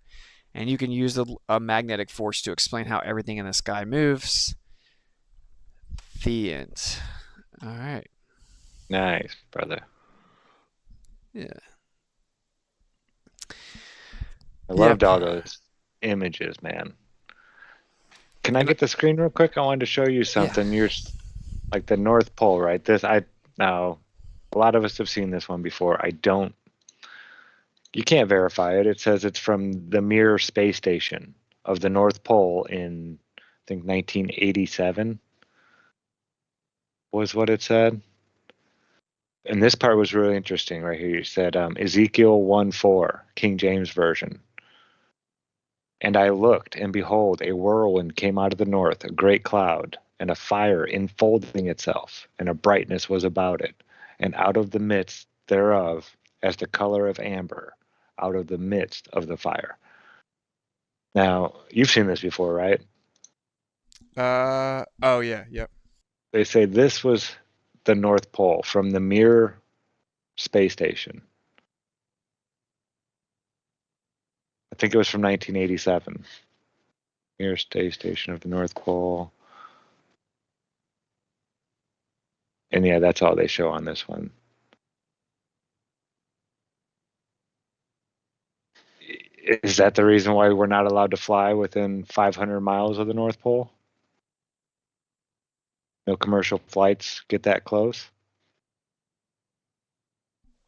And you can use a magnetic force to explain how everything in the sky moves. The end. All right. Nice, brother. Yeah. I loved all those images, man. Can I get the screen real quick? I wanted to show you something. You're like the North Pole, right? Now, a lot of us have seen this one before. You can't verify it. It says it's from the Mir space station of the North Pole in, I think, 1987 was what it said. And this part was really interesting right here. You said Ezekiel 1:4, King James Version. And I looked, and behold, a whirlwind came out of the north, a great cloud, and a fire enfolding itself, and a brightness was about it. And out of the midst thereof, as the color of amber, out of the midst of the fire. Now, you've seen this before, right? Oh yeah, yep. They say this was the North Pole from the Mir space station. I think it was from 1987. Mir space station of the North Pole. And yeah, that's all they show on this one. Is that the reason why we're not allowed to fly within 500 miles of the North Pole? No commercial flights get that close?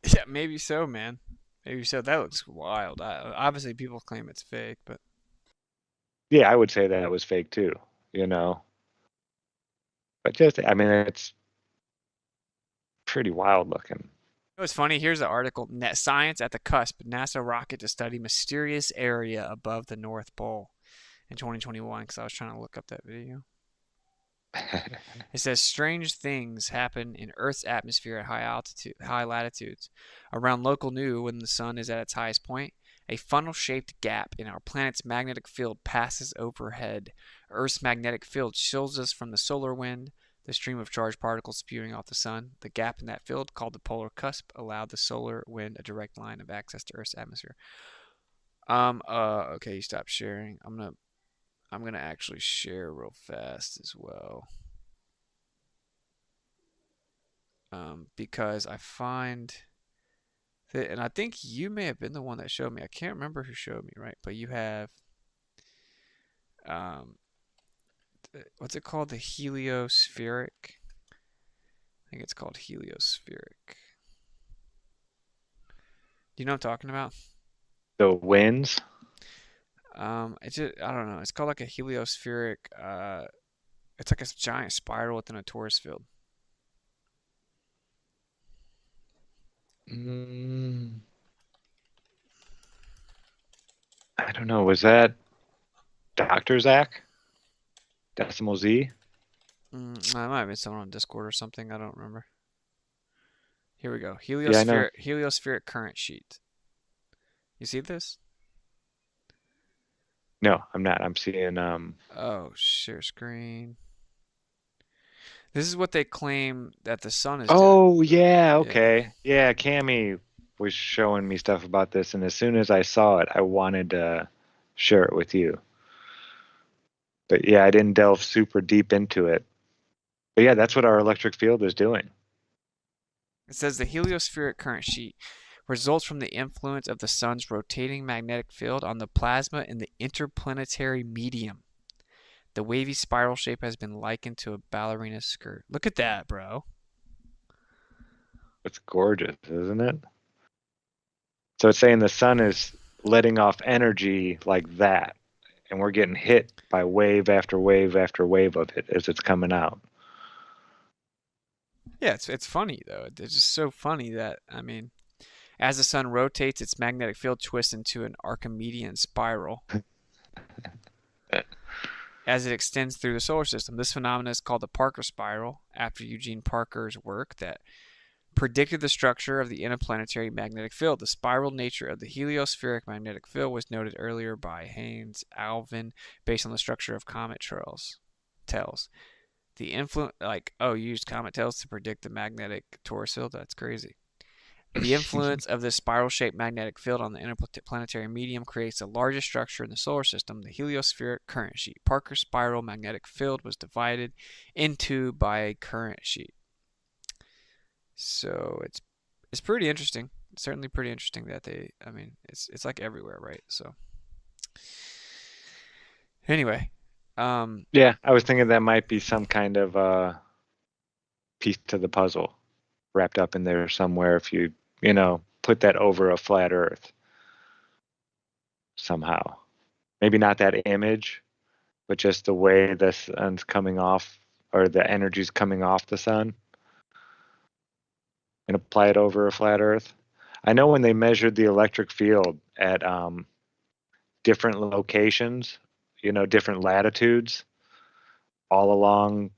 Yeah, maybe so, man. Maybe so. That looks wild. Obviously, people claim it's fake, but Yeah, I would say that it was fake too, you know. But just, I mean, it's pretty wild looking. it was funny. Here's the article: Net Science at the Cusp. NASA rocket to study mysterious area above the North Pole in 2021. Because I was trying to look up that video. It says strange things happen in Earth's atmosphere at high latitudes. Around local Nu, when the sun is at its highest point, a funnel-shaped gap in our planet's magnetic field passes overhead. Earth's magnetic field shields us from the solar wind, the stream of charged particles spewing off the sun. The gap in that field, called the polar cusp, allowed the solar wind a direct line of access to Earth's atmosphere. Okay, you stop sharing. I'm gonna actually share real fast as well. Because I find that, and I think you may have been the one that showed me. I can't remember who showed me, right? But you have, what's it called? The heliospheric. I think it's called heliospheric. Do you know what I'm talking about? The winds? It's just, I don't know. It's called like a heliospheric. It's like a giant spiral within a torus field. I don't know. Was that Dr. Zack? Decimal Z? I might have been someone on Discord or something. I don't remember. Here we go. Yeah, I know. Heliospheric current sheet. You see this? No, I'm not. I'm seeing Oh, share screen. This is what they claim that the sun is doing. Oh, yeah, okay. Yeah, Cami was showing me stuff about this, and as soon as I saw it, I wanted to share it with you. But yeah, I didn't delve super deep into it. But yeah, that's what our electric field is doing. It says the heliospheric current sheet results from the influence of the sun's rotating magnetic field on the plasma in the interplanetary medium. The wavy spiral shape has been likened to a ballerina skirt. Look at that, bro. It's gorgeous, isn't it? So it's saying the sun is letting off energy like that, and we're getting hit by wave after wave after wave of it as it's coming out. Yeah, it's funny though. It's just so funny that, I mean, as the sun rotates, its magnetic field twists into an Archimedean spiral as it extends through the solar system. This phenomenon is called the Parker spiral, after Eugene Parker's work that predicted the structure of the interplanetary magnetic field. The spiral nature of the heliospheric magnetic field was noted earlier by Haynes Alvin based on the structure of comet tails. The influence, you used comet tails to predict the magnetic torus field? That's crazy. The influence of this spiral-shaped magnetic field on the interplanetary medium creates the largest structure in the solar system, the heliospheric current sheet. Parker's spiral magnetic field was divided into by a current sheet. So it's pretty interesting. It's certainly pretty interesting that it's like everywhere, right? So anyway, yeah, I was thinking that might be some kind of piece to the puzzle wrapped up in there somewhere if you put that over a flat Earth somehow. Maybe not that image, but just the way the sun's coming off, or the energy's coming off the sun, and apply it over a flat Earth. I know when they measured the electric field at different locations, different latitudes, all along,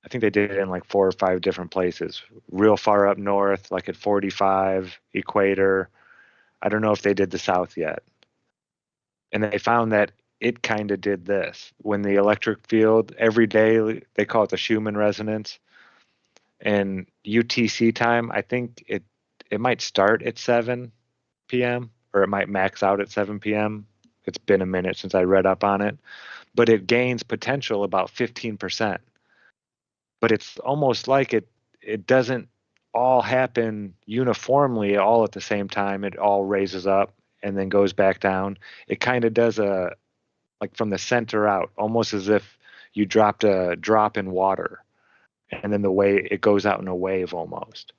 I think they did it in like 4 or 5 different places. Real far up north, like at 45, equator. I don't know if they did the south yet. And they found that it kind of did this. When the electric field, every day, they call it the Schumann resonance. And UTC time, I think it might start at 7 p.m. or it might max out at 7 p.m. It's been a minute since I read up on it. But it gains potential about 15%. But it's almost like it doesn't all happen uniformly all at the same time. It all raises up and then goes back down. It kind of does like from the center out, almost as if you dropped a drop in water, and then it goes out in a wave almost.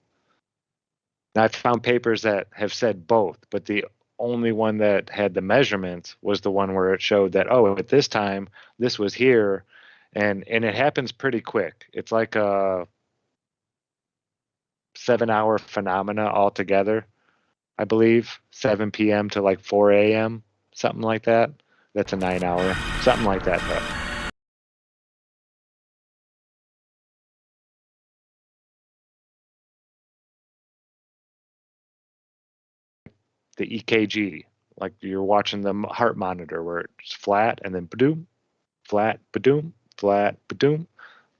Now, I've found papers that have said both, but the only one that had the measurements was the one where it showed that, at this time, this was here, and it happens pretty quick. It's like a 7-hour phenomena altogether, I believe. 7 p.m. to like 4 a.m., something like that. That's a 9-hour, something like that, though. The EKG, like you're watching the heart monitor where it's flat and then ba-doom, flat, ba-doom, flat, ba-doom.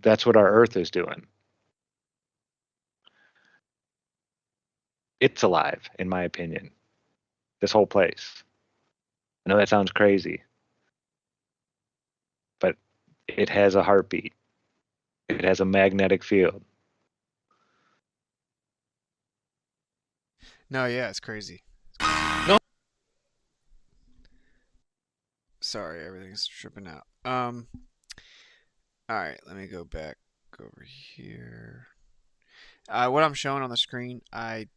That's what our Earth is doing. It's alive, in my opinion. This whole place. I know that sounds crazy, but it has a heartbeat. It has a magnetic field. no, yeah, it's crazy. No. Sorry, everything's tripping out. All right, let me go back over here. What I'm showing on the screen, let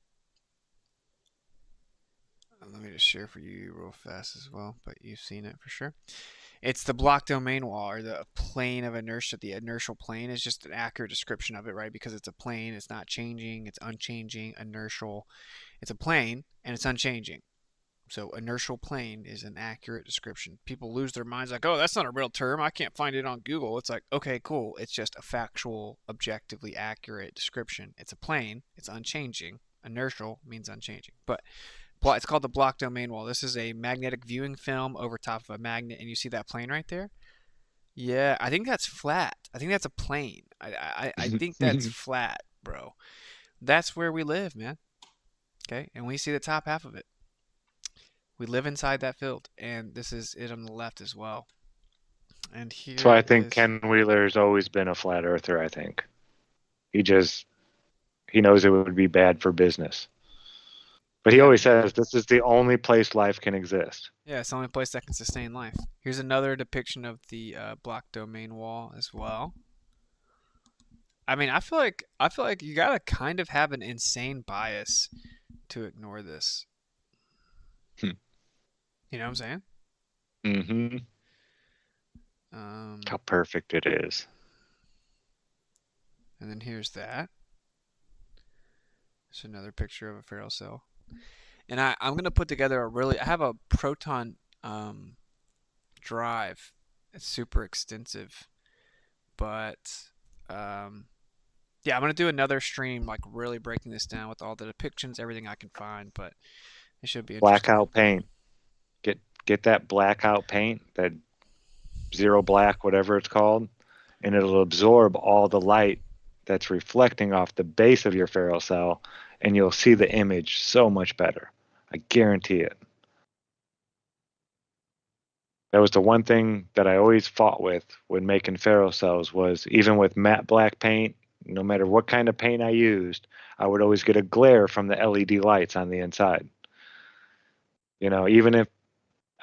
me just share for you real fast as well, but you've seen it for sure. It's the block domain wall, or the plane of inertia. The inertial plane is just an accurate description of it, right? Because it's a plane, it's not changing, it's unchanging, inertial. It's a plane, and it's unchanging. So inertial plane is an accurate description. People lose their minds like, oh, that's not a real term. I can't find it on Google. It's like, okay, cool. It's just a factual, objectively accurate description. It's a plane. It's unchanging. Inertial means unchanging. But it's called the block domain wall. This is a magnetic viewing film over top of a magnet, and you see that plane right there? Yeah, I think that's flat. I think that's a plane. I think that's flat, bro. That's where we live, man. Okay, and we see the top half of it. We live inside that field, and this is it on the left as well. And here That's why I think is- Ken Wheeler's always been a flat earther, I think. He knows it would be bad for business. But he always says this is the only place life can exist. Yeah, it's the only place that can sustain life. Here's another depiction of the block domain wall as well. I mean, I feel like you gotta kind of have an insane bias to ignore this. You know what I'm saying? Mm-hmm. How perfect it is. And then here's that. It's another picture of a ferrocell cell. And I'm going to put together I have a proton drive. It's super extensive. But, yeah, I'm going to do another stream, like really breaking this down with all the depictions, everything I can find. But it should be interesting. Blackout paint. Get that blackout paint, that zero black, whatever it's called, and it'll absorb all the light that's reflecting off the base of your ferrocell, and you'll see the image so much better. I guarantee it. That was the one thing that I always fought with when making ferrocells was even with matte black paint, no matter what kind of paint I used, I would always get a glare from the LED lights on the inside. You know, even if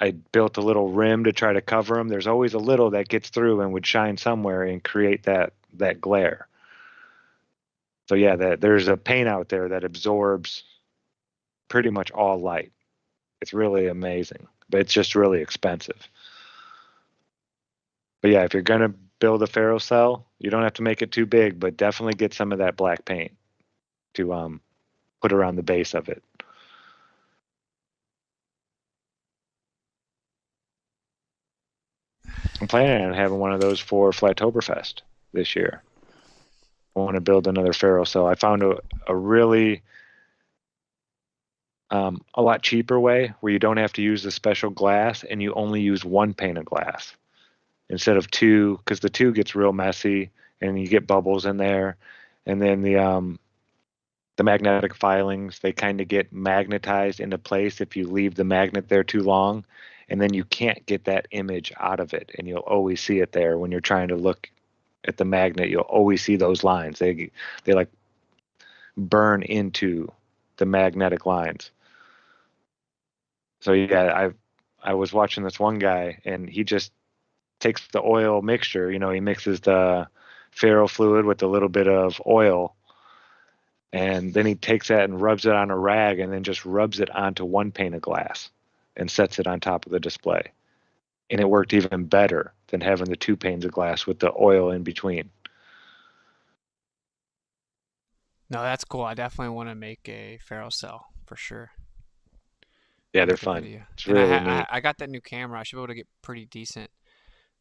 I built a little rim to try to cover them, there's always a little that gets through and would shine somewhere and create that glare. So yeah, there's a paint out there that absorbs pretty much all light. It's really amazing, but it's just really expensive. But yeah, if you're going to build a ferrocell, you don't have to make it too big, but definitely get some of that black paint to put around the base of it. I'm planning on having one of those for Flattoberfest this year. I want to build another ferrocell. I found a really a lot cheaper way where you don't have to use the special glass and you only use one pane of glass instead of two, because the two gets real messy and you get bubbles in there. And then the magnetic filings, they kind of get magnetized into place if you leave the magnet there too long. And then you can't get that image out of it, and you'll always see it there when you're trying to look at the magnet. You'll always see those lines. They like burn into the magnetic lines. So yeah, I was watching this one guy, and he just takes the oil mixture. You know, he mixes the ferro fluid with a little bit of oil, and then he takes that and rubs it on a rag, and then just rubs it onto one pane of glass and sets it on top of the display. And it worked even better than having the two panes of glass with the oil in between. No, that's cool. I definitely want to make a ferrocell for sure. Yeah, they're Make a fun. video. It's And really neat. I got that new camera. I should be able to get pretty decent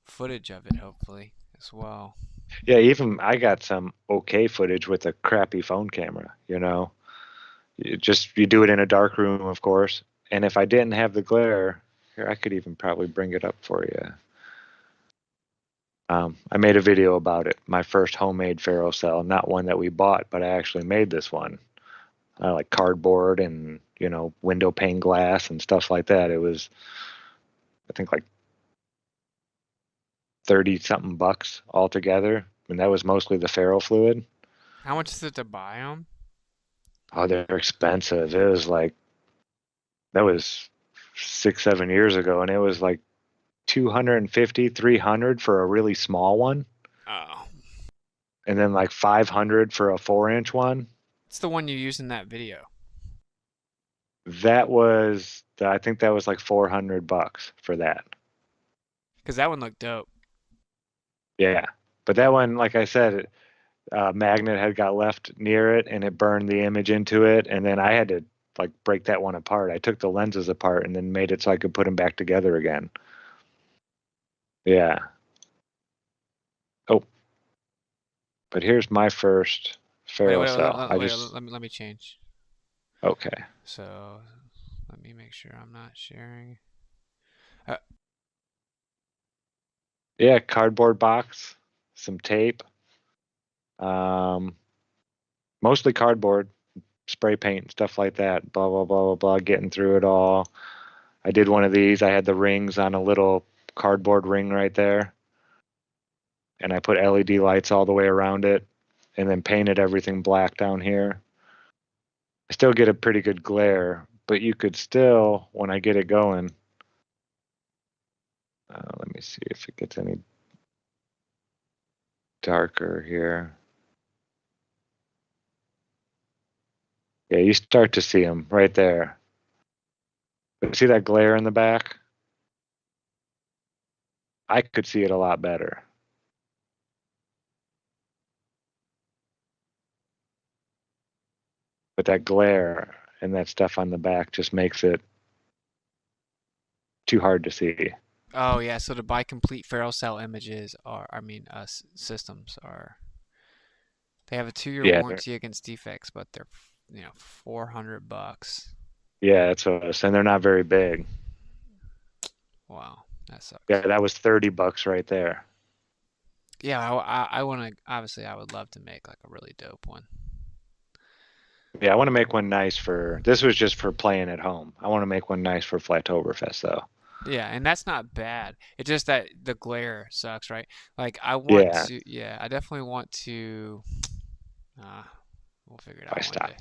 footage of it, hopefully, as well. Yeah, even I got some okay footage with a crappy phone camera, you know. You do it in a dark room, of course. And if I didn't have the glare, here, I could even probably bring it up for you. I made a video about it, my first homemade ferrocell, not one that we bought, but I actually made this one. Like cardboard and, you know, window pane glass and stuff like that. It was, I think, like 30-something bucks altogether. And that was mostly the ferro fluid. How much is it to buy them? Oh, they're expensive. It was like, that was 6-7 years ago, and it was like $250, $300 for a really small one. Oh. And then like $500 for a 4-inch one. It's the one you used in that video. That was, I think that was like $400 for that. Because that one looked dope. Yeah. But that one, like I said, magnet had got left near it and it burned the image into it. And then I had to like break that one apart. I took the lenses apart and then made it so I could put them back together again. Yeah. Oh, but here's my first ferro cell. Let me change. Okay. So let me make sure I'm not sharing. Yeah, cardboard box, some tape, mostly cardboard, spray paint, stuff like that. Blah blah blah blah blah. Getting through it all. I did one of these. I had the rings on a little cardboard ring right there, and I put LED lights all the way around it, and then painted everything black down here. I still get a pretty good glare, but you could still, when I get it going. Let me see if it gets any darker here. Yeah, you start to see them right there. But see that glare in the back? I could see it a lot better. But that glare and that stuff on the back just makes it too hard to see. Oh yeah, so to buy complete ferrocell images systems are, they have a 2-year warranty against defects, but they're $400. Yeah, that's what I was saying. They're not very big. Wow, that sucks. Yeah, that was $30 right there. Yeah, I want to, obviously I would love to make like a really dope one. Yeah, I want to make one nice for, this was just for playing at home. I want to make one nice for Flattoberfest though. Yeah, and that's not bad. It's just that the glare sucks, right? Like I want to, I definitely want to, we'll figure it out one day.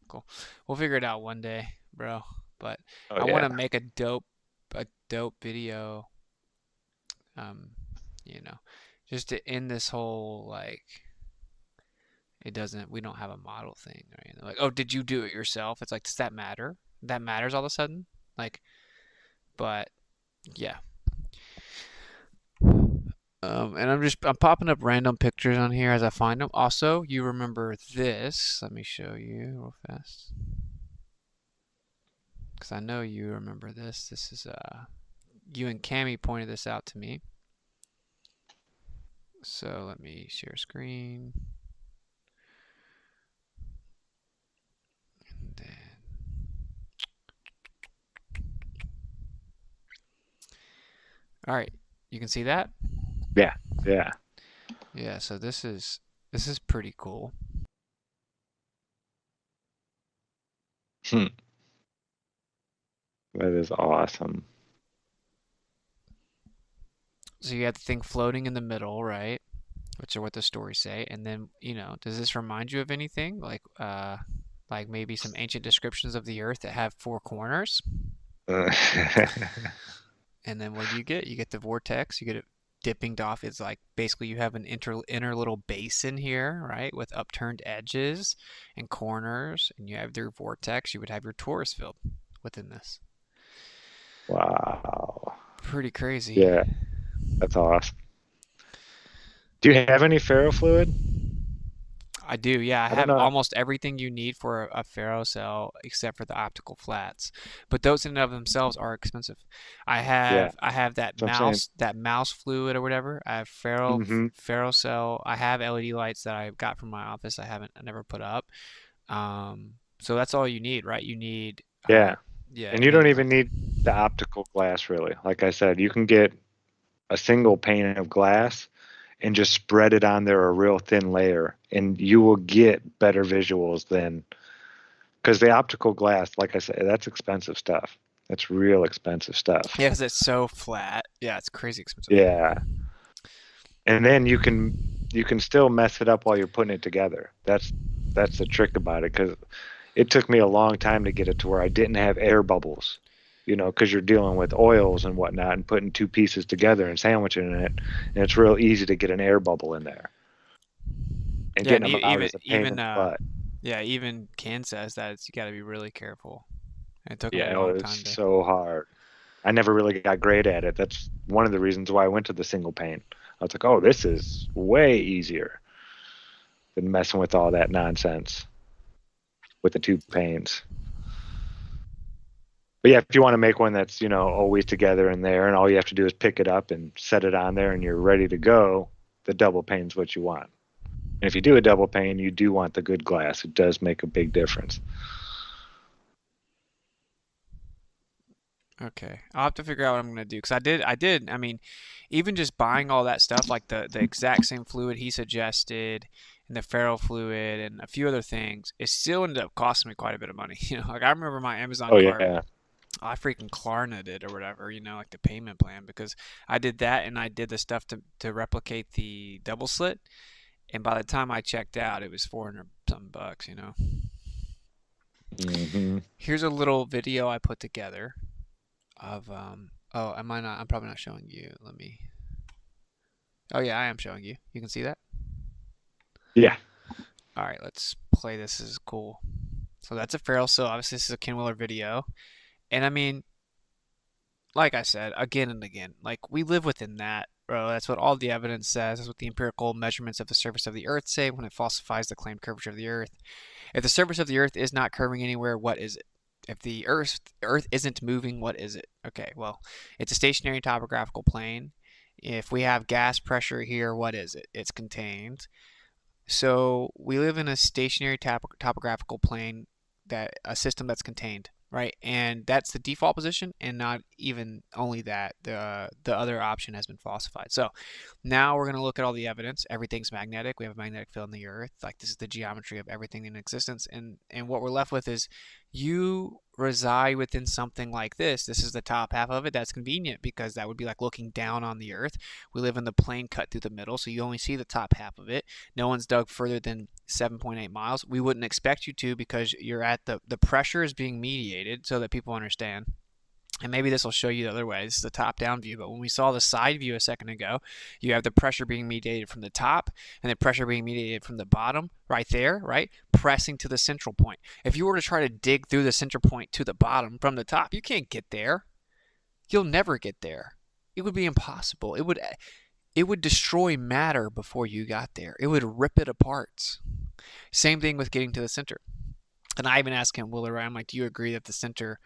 Cool. We'll figure it out one day, bro. But I want to make a dope video, just to end this whole, like, we don't have a model thing, right? Like, oh, did you do it yourself? It's like, does that matter? That matters all of a sudden? Like, but yeah. And I'm popping up random pictures on here as I find them. Also, you remember this? Let me show you real fast, because I know you remember this. This is you and Cami pointed this out to me. So let me share screen. And then all right, you can see that? Yeah, yeah. Yeah, so this is pretty cool. That is awesome. So you have the thing floating in the middle, right? Which are what the stories say. And then, does this remind you of anything? Like maybe some ancient descriptions of the Earth that have 4 corners? And then what do you get? You get the vortex. You get it dipping off. It's like basically you have an inner little basin here, right, with upturned edges and corners, and you have your vortex. You would have your torus field within this. Wow. Pretty crazy. Yeah, that's awesome. Do you have any ferrofluid? I do, yeah. I have know. almost everything you need for a ferrocell except for the optical flats. But those in and of themselves are expensive. I have that mouse fluid or whatever. I have ferrocell. I have LED lights that I got from my office. I never put up. So that's all you need, right? You need and you don't even need the optical glass really. Like I said, you can get a single pane of glass and just spread it on there, a real thin layer, and you will get better visuals than, because the optical glass, like I said, that's expensive stuff. That's real expensive stuff. Yeah, because it's so flat. Yeah, it's crazy expensive. Yeah. And then you can still mess it up while you're putting it together. That's the trick about it, because it took me a long time to get it to where I didn't have air bubbles. Because you're dealing with oils and whatnot and putting 2 pieces together and sandwiching it, and it's real easy to get an air bubble in there. And getting them out is a pain in the butt. Yeah, even Ken says that you got to be really careful. And it took a long time. It's so hard. I never really got great at it. That's one of the reasons why I went to the single pane. I was like, oh, this is way easier than messing with all that nonsense with the 2 panes. But yeah, if you want to make one that's, always together in there, and all you have to do is pick it up and set it on there and you're ready to go, the double pane's what you want. And if you do a double pane, you do want the good glass. It does make a big difference. Okay, I'll have to figure out what I'm gonna do because I mean, even just buying all that stuff, like the exact same fluid he suggested, and the ferro fluid, and a few other things, it still ended up costing me quite a bit of money. Like I remember my Amazon Oh cart, yeah. I freaking Klarna it or whatever, like the payment plan, because I did that and I did the stuff to replicate the double slit, and by the time I checked out, it was 400 something bucks. Here's a little video I put together of oh, am I not? I'm probably not showing you. Let me. Oh yeah, I am showing you. You can see that? Yeah. All right, let's play this. This is cool. So that's a ferrule. So obviously this is a Ken Willer video. And I mean, like I said, again and again, like we live within that, bro. That's what all the evidence says. That's what the empirical measurements of the surface of the Earth say when it falsifies the claimed curvature of the Earth. If the surface of the Earth is not curving anywhere, what is it? If the Earth isn't moving, what is it? Okay, well, it's a stationary topographical plane. If we have gas pressure here, what is it? It's contained. So we live in a stationary topographical plane, a system that's contained, right? And that's the default position, and not even only that, the other option has been falsified. So now we're going to look at all the evidence. Everything's magnetic. We have a magnetic field in the Earth. Like this is the geometry of everything in existence. And what we're left with is you reside within something like this. This is the top half of it. That's convenient because that would be like looking down on the Earth. We live in the plane cut through the middle, so you only see the top half of it. No one's dug further than 7.8 miles. We wouldn't expect you to because you're at the pressure is being mediated so that people understand. And maybe this will show you the other way. This is the top-down view, but when we saw the side view a second ago, you have the pressure being mediated from the top and the pressure being mediated from the bottom right there, right? Pressing to the central point. If you were to try to dig through the central point to the bottom from the top, you can't get there. You'll never get there. It would be impossible. It would destroy matter before you got there. It would rip it apart. Same thing with getting to the center. And I even asked him, Willer, I'm like, do you agree that the center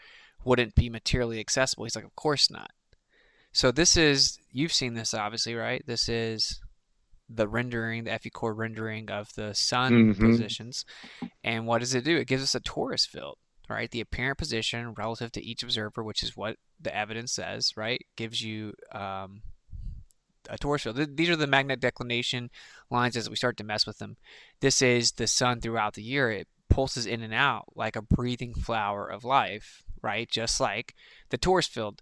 wouldn't be materially accessible? He's like, of course not. So this is, you've seen this obviously, right? This is the rendering, the FE core rendering of the sun positions. And what does it do? It gives us a torus field, right? The apparent position relative to each observer, which is what the evidence says, right? Gives you a torus field. These are the magnetic declination lines as we start to mess with them. This is the sun throughout the year. It pulses in and out like a breathing flower of life, right? Just like the torus field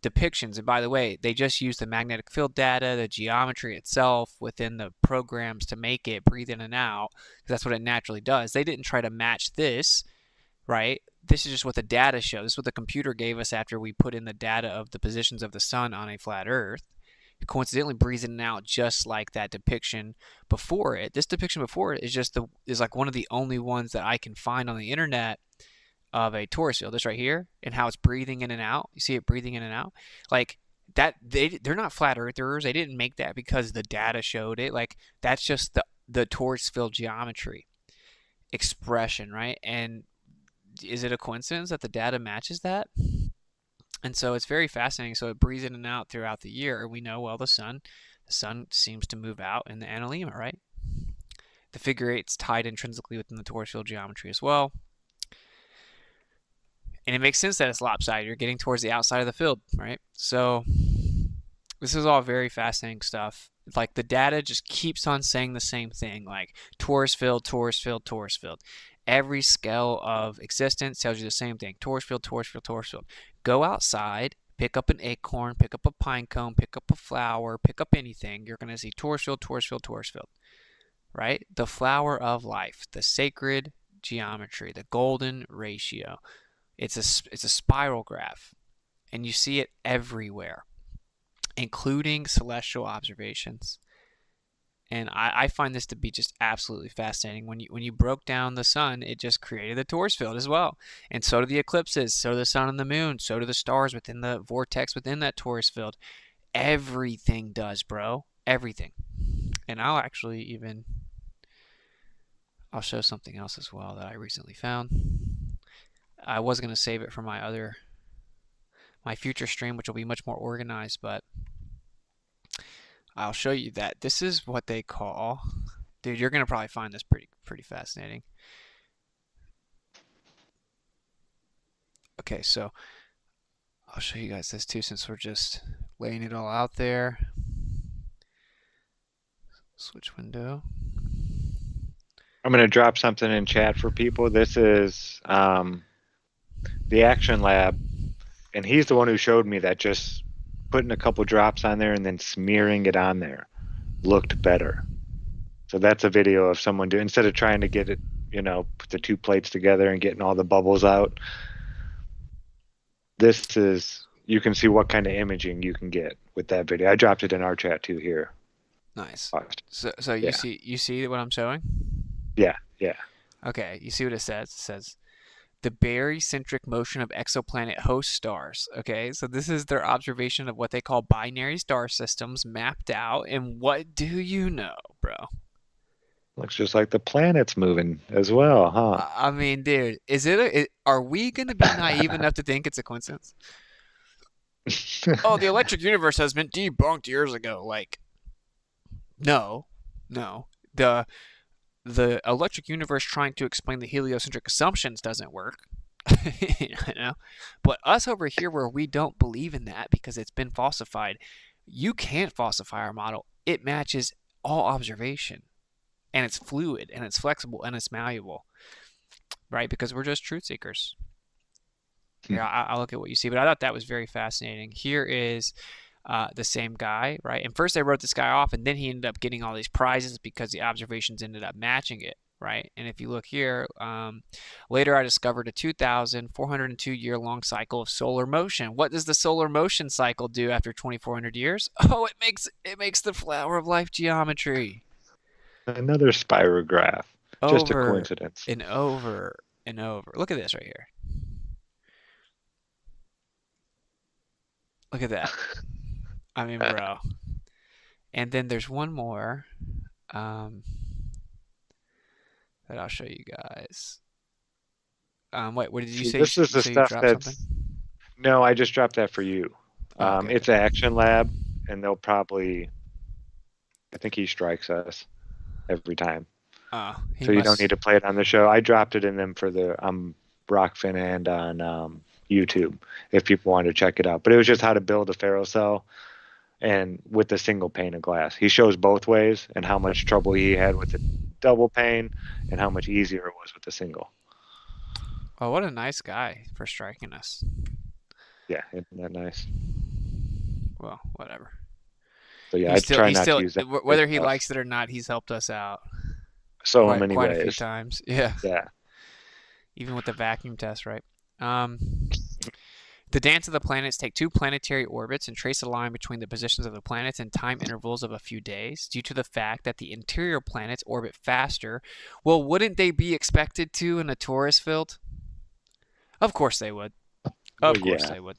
depictions. And by the way, they just use the magnetic field data, the geometry itself within the programs to make it breathe in and out, because that's what it naturally does. They didn't try to match this, right? This is just what the data show. This is what the computer gave us after we put in the data of the positions of the sun on a flat Earth. It coincidentally breathes in and out just like that depiction before it. This depiction before it is like one of the only ones that I can find on the internet of a torus field. This right here, and how it's breathing in and out. You see it breathing in and out, like that. They're not flat earthers. They didn't make that because the data showed it. Like that's just the torus field geometry expression, right? And is it a coincidence that the data matches that? And so it's very fascinating. So it breathes in and out throughout the year. We know, well, the sun seems to move out in the analemma, right? The figure 8's tied intrinsically within the torus field geometry as well. And it makes sense that it's lopsided. You're getting towards the outside of the field, right? So this is all very fascinating stuff. Like the data just keeps on saying the same thing, like torus field, torus field, torus field. Every scale of existence tells you the same thing. Torus field, torus field, torus field. Go outside, pick up an acorn, pick up a pine cone, pick up a flower, pick up anything. You're going to see torus field, torus field, torus field, right? The flower of life, the sacred geometry, the golden ratio. It's a spiral graph, and you see it everywhere, including celestial observations. And I find this to be just absolutely fascinating. When you broke down the sun, it just created the torus field as well. And so do the eclipses, so do the sun and the moon, so do the stars within the vortex within that torus field. Everything does, bro. Everything. And I'll show something else as well that I recently found. I was going to save it for my other my future stream, which will be much more organized, but I'll show you that. This is what they call, dude, you're going to probably find this pretty fascinating. Okay, so I'll show you guys this too, since we're just laying it all out there. Switch window. I'm going to drop something in chat for people. This is the Action Lab, and he's the one who showed me that just putting a couple drops on there and then smearing it on there looked better. So that's a video of someone doing, instead of trying to get it, you know, put the two plates together and getting all the bubbles out. This is, you can see what kind of imaging you can get with that video. I dropped it in our chat too here. Nice. So you see what I'm showing? Yeah. Okay, you see what it says? It says the barycentric motion of exoplanet host stars. Okay, so this is their observation of what they call binary star systems mapped out. And what do you know, bro? Looks just like the planet's moving as well, huh? I mean, dude, are we going to be naive enough to think it's a coincidence? Oh, the electric universe has been debunked years ago. Like, no. The electric universe trying to explain the heliocentric assumptions doesn't work. You know? But us over here where we don't believe in that because it's been falsified, you can't falsify our model. It matches all observation. And it's fluid, and it's flexible, and it's malleable, right? Because we're just truth seekers. Yeah, I'll look at what you see, but I thought that was very fascinating. Here is the same guy, right? And first they wrote this guy off, and then he ended up getting all these prizes because the observations ended up matching it, right? And if you look here, later I discovered a 2,402-year-long cycle of solar motion. What does the solar motion cycle do after 2,400 years? Oh, it makes the flower of life geometry. Another spirograph. Just a coincidence. And over and over. Look at this right here. Look at that. I mean, bro. And then there's one more that I'll show you guys. Wait, what did you say? This is the stuff that's... Something? No, I just dropped that for you. Okay. It's Action Lab, and they'll probably... I think he strikes us every time. So you don't need to play it on the show. I dropped it in them for the Rockfin and on YouTube if people want to check it out. But it was just how to build a ferrocell and with a single pane of glass. He shows both ways and how much trouble he had with the double pane and how much easier it was with the single. Oh, what a nice guy for striking us. Yeah, isn't that nice? Well, whatever. So yeah, I try not to use that. Whether he likes it or not, he's helped us out. So many quite ways. A few times. Yeah. Yeah. Even with the vacuum test, right? The dance of the planets take two planetary orbits and trace a line between the positions of the planets in time intervals of a few days due to the fact that the interior planets orbit faster. Well, wouldn't they be expected to in a torus field? Of course they would. Of course they would.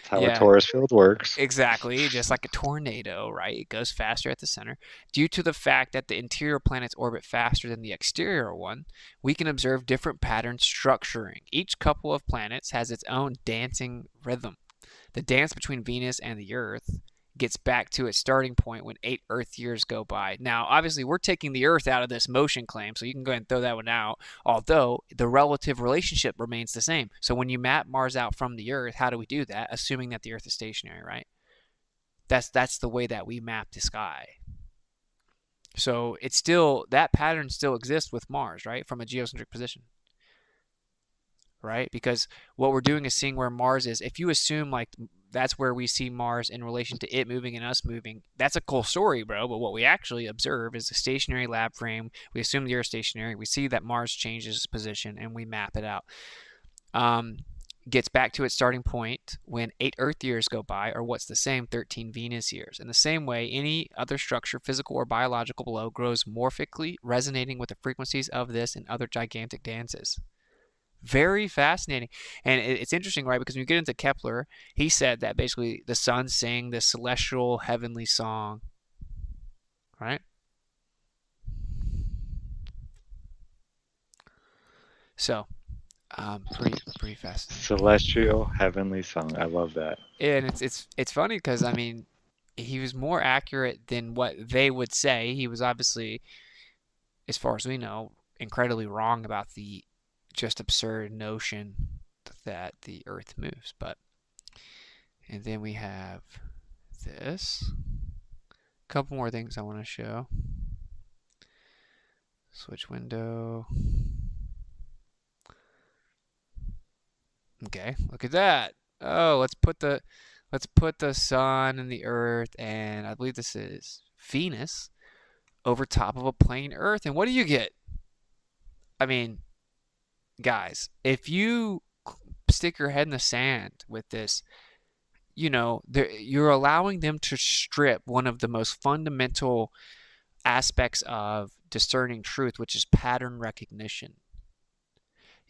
How a torus field works. Exactly, just like a tornado, right? It goes faster at the center. Due to the fact that the interior planets orbit faster than the exterior one, we can observe different patterns structuring. Each couple of planets has its own dancing rhythm. The dance between Venus and the Earth gets back to its starting point when 8 Earth years go by. Now, obviously, we're taking the Earth out of this motion claim, so you can go ahead and throw that one out, although the relative relationship remains the same. So when you map Mars out from the Earth, how do we do that? Assuming that the Earth is stationary, right? That's the way that we map the sky. So it's still, that pattern still exists with Mars, right? From a geocentric position. Right? Because what we're doing is seeing where Mars is. If you assume like that's where we see Mars in relation to it moving and us moving, that's a cool story, bro. But what we actually observe is a stationary lab frame. We assume the Earth stationary. We see that Mars changes its position and we map it out. Gets back to its starting point when 8 Earth years go by, or what's the same, 13 Venus years. In the same way, any other structure, physical or biological below, grows morphically, resonating with the frequencies of this and other gigantic dances. Very fascinating. And it's interesting, right? Because when you get into Kepler, he said that basically the sun sang this celestial heavenly song, right? So, Pretty fascinating. Celestial heavenly song. I love that. And it's funny because I mean, he was more accurate than what they would say. He was obviously, as far as we know, incredibly wrong about the just absurd notion that the Earth moves. But and then we have this. A couple more things I want to show. Switch window. Okay, look at that. Oh, let's put the sun and the earth, and I believe this is Venus, over top of a plain earth. And what do you get? I mean, guys, if you stick your head in the sand with this, you're allowing them to strip one of the most fundamental aspects of discerning truth, which is pattern recognition.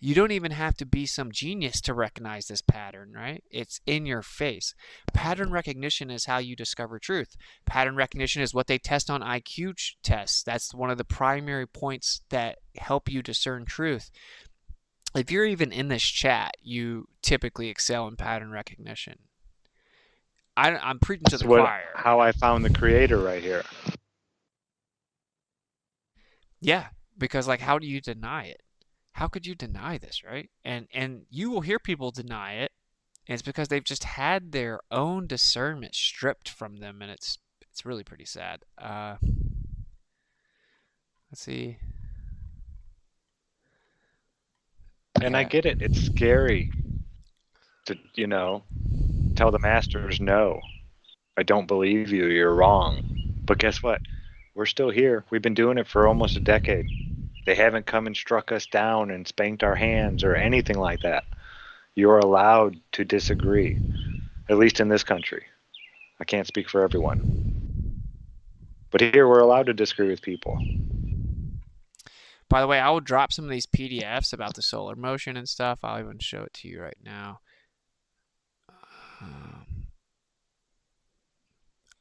You don't even have to be some genius to recognize this pattern, right? It's in your face. Pattern recognition is how you discover truth. Pattern recognition is what they test on IQ tests. That's one of the primary points that help you discern truth. If you're even in this chat, you typically excel in pattern recognition. I'm preaching to the choir. How I found the creator right here. Yeah, because how do you deny it? How could you deny this, right? And you will hear people deny it, and it's because they've just had their own discernment stripped from them, and it's really pretty sad. Let's see. And I get it. It's scary to, tell the masters, no, I don't believe you. You're wrong. But guess what? We're still here. We've been doing it for almost a decade. They haven't come and struck us down and spanked our hands or anything like that. You're allowed to disagree, at least in this country. I can't speak for everyone. But here we're allowed to disagree with people. By the way, I will drop some of these PDFs about the solar motion and stuff. I'll even show it to you right now.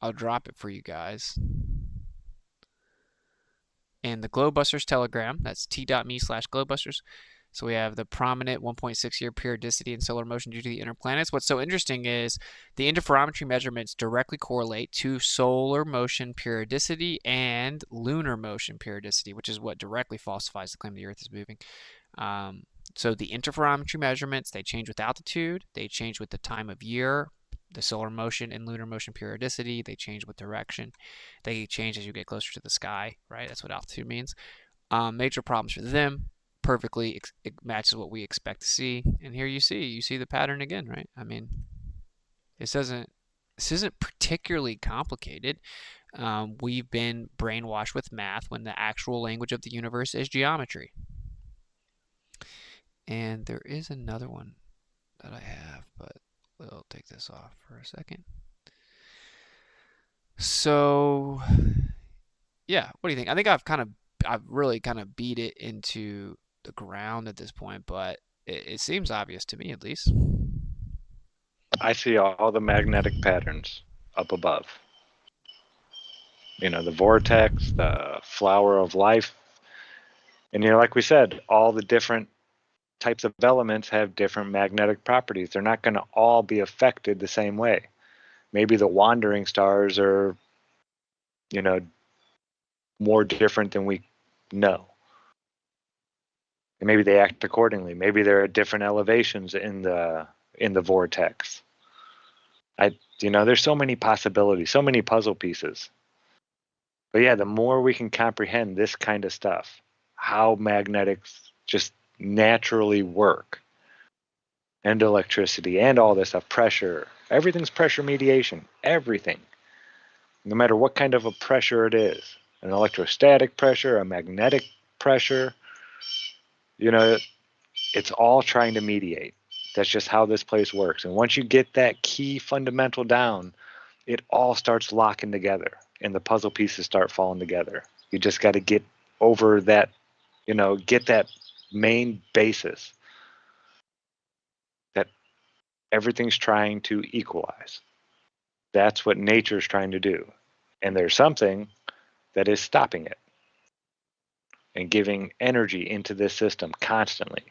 I'll drop it for you guys. And the GLOBEBUSTERS Telegram, that's t.me/GLOBEBUSTERS. So we have the prominent 1.6-year periodicity in solar motion due to the inner planets. What's so interesting is the interferometry measurements directly correlate to solar motion periodicity and lunar motion periodicity, which is what directly falsifies the claim the Earth is moving. So the interferometry measurements, they change with altitude, they change with the time of year, the solar motion and lunar motion periodicity, they change with direction. They change as you get closer to the sky, right? That's what altitude means. Major problems for them. Perfectly it matches what we expect to see. And here you see the pattern again, right? I mean, this isn't particularly complicated. We've been brainwashed with math when the actual language of the universe is geometry. And there is another one that I have, but we'll take this off for a second. So, yeah, what do you think? I think I've really kind of beat it into the ground at this point, but it seems obvious to me, at least. I see all the magnetic patterns up above. The vortex, the flower of life. And, like we said, all the different types of elements have different magnetic properties. They're not going to all be affected the same way. Maybe the wandering stars are, more different than we know. And maybe they act accordingly. Maybe there are different elevations in the vortex. There's so many possibilities, so many puzzle pieces. But yeah, the more we can comprehend this kind of stuff, how magnetics just naturally work, and electricity and all this stuff, pressure, everything's pressure mediation, everything. No matter what kind of a pressure it is, an electrostatic pressure, a magnetic pressure, it's all trying to mediate. That's just how this place works. And once you get that key fundamental down, it all starts locking together and the puzzle pieces start falling together. You just got to get over that, get that main basis that everything's trying to equalize. That's what nature's trying to do. And there's something that is stopping it and giving energy into this system constantly.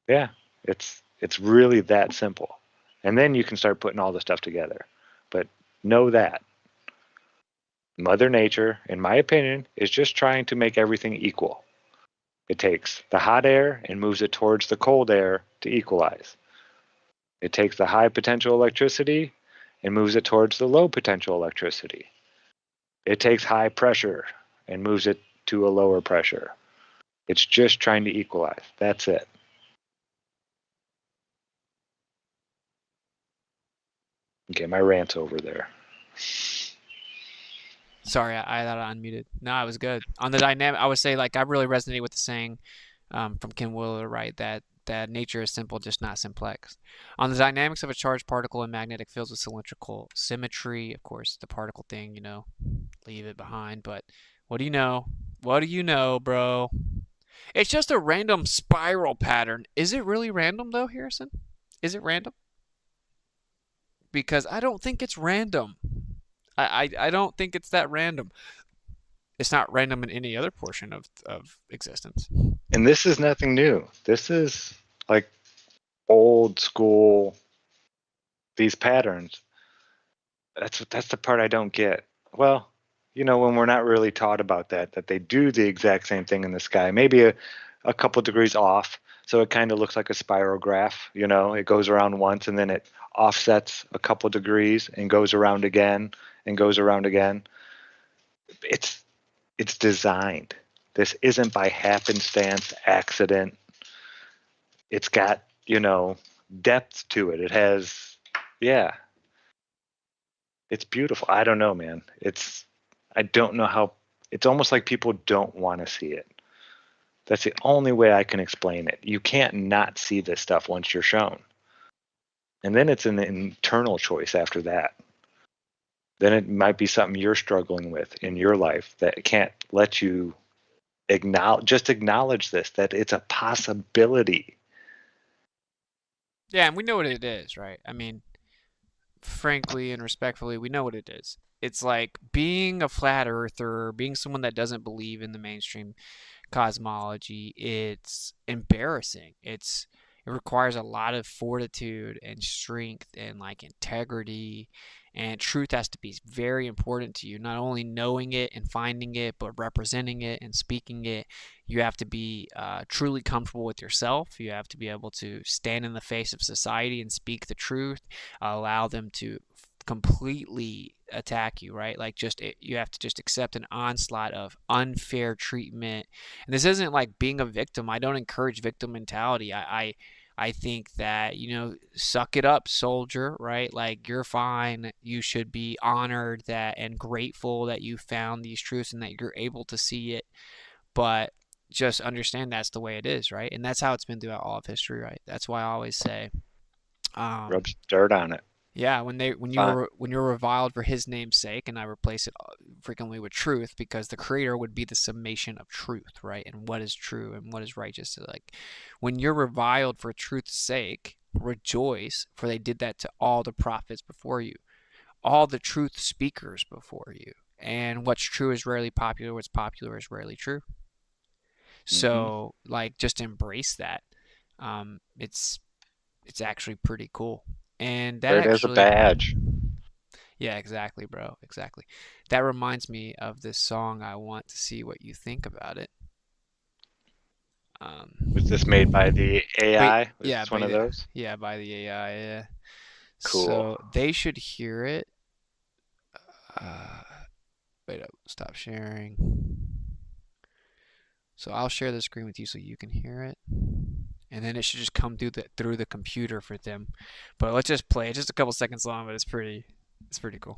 Yeah, it's really that simple. And then you can start putting all the stuff together. But know that Mother Nature, in my opinion, is just trying to make everything equal. It takes the hot air and moves it towards the cold air to equalize. It takes the high potential electricity and moves it towards the low potential electricity. It takes high pressure and moves it to a lower pressure. It's just trying to equalize. That's it. Okay, my rant's over there. Sorry, I thought I unmuted. No, it was good. On the dynamic, I would say like I really resonate with the saying from Ken Wheeler, right? That nature is simple, just not simplex. On the dynamics of a charged particle in magnetic fields with cylindrical symmetry, of course, the particle thing, leave it behind. But what do you know? What do you know, bro? It's just a random spiral pattern. Is it really random though, Harrison? Is it random? Because I don't think it's random. I don't think it's that random. It's not random in any other portion of existence. And this is nothing new. This is like old school, these patterns. That's the part I don't get. Well, when we're not really taught about that they do the exact same thing in the sky, maybe a couple degrees off. So it kind of looks like a spiral graph, it goes around once and then it offsets a couple degrees and goes around again and goes around again. It's designed. This isn't by happenstance, accident. It's got, depth to it. It has, yeah. It's beautiful. I don't know, man. I don't know how, it's almost like people don't want to see it. That's the only way I can explain it. You can't not see this stuff once you're shown. And then it's an internal choice after that. Then it might be something you're struggling with in your life that can't let you acknowledge this, that it's a possibility. Yeah, and we know what it is, right? I mean, frankly and respectfully, we know what it is. It's like being a flat earther, being someone that doesn't believe in the mainstream cosmology. It's embarrassing. It requires a lot of fortitude and strength and like integrity, and truth has to be very important to you. Not only knowing it and finding it, but representing it and speaking it. You have to be truly comfortable with yourself. You have to be able to stand in the face of society and speak the truth, allow them to completely attack you, right? Like you have to just accept an onslaught of unfair treatment. And this isn't like being a victim. I don't encourage victim mentality. I think that, suck it up, soldier, right? Like, you're fine. You should be honored that and grateful that you found these truths and that you're able to see it. But just understand that's the way it is, right? And that's how it's been throughout all of history, right? That's why I always say, rubs dirt on it. yeah, when you're reviled for his name's sake, and I replace it frequently with truth, because the creator would be the summation of truth, right? And what is true and what is righteous. So like, when you're reviled for truth's sake, rejoice, for they did that to all the prophets before you, all the truth speakers before you. And what's true is rarely popular. What's popular is rarely true. So like, just embrace that. It's actually pretty cool. And that There's a badge. Yeah, exactly, bro. Exactly. That reminds me of this song. I want to see what you think about it. Was this made by the AI? Was yeah, this one of those? Yeah, by the AI. Yeah. Cool. So they should hear it. Wait up. Stop sharing. So I'll share the screen with you so you can hear it. And then it should just come through the computer for them. But let's just play it. Just a couple seconds long, but it's pretty cool.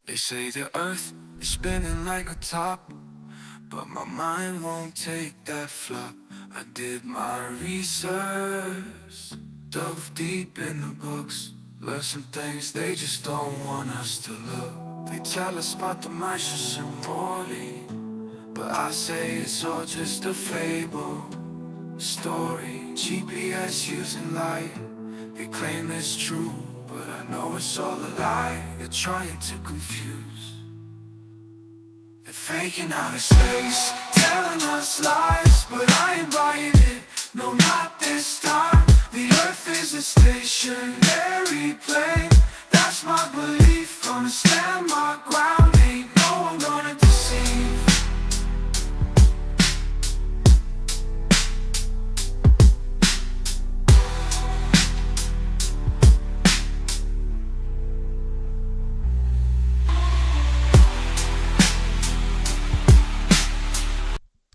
They say the earth is spinning like a top, but my mind won't take that flop. I did my research, dove deep in the books, learned some things they just don't want us to look. They tell us about the mice and Morley, but I say it's all just a fable story. GPS using light, they claim it's true, but I know it's all a lie. They're trying to confuse. If Faking out of space, telling us lies, but I ain't buying it, no not this time. The earth is a stationary plane, that's my belief, gonna stand my ground, ain't no one gonna deceive.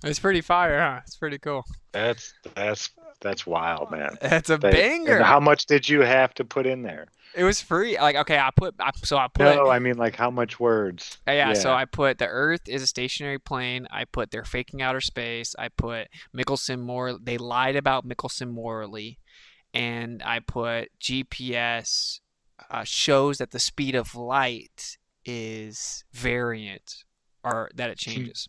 It's pretty fire, huh? It's pretty cool. That's wild, man. That's a And banger. how much did you have to put in there? It was free. Like, okay, I put. No, I mean, like, how much words? Yeah, so I put the Earth is a stationary plane. I put they're faking outer space. I put they lied about Mickelson morally, and I put GPS shows that the speed of light is variant, or that it changes.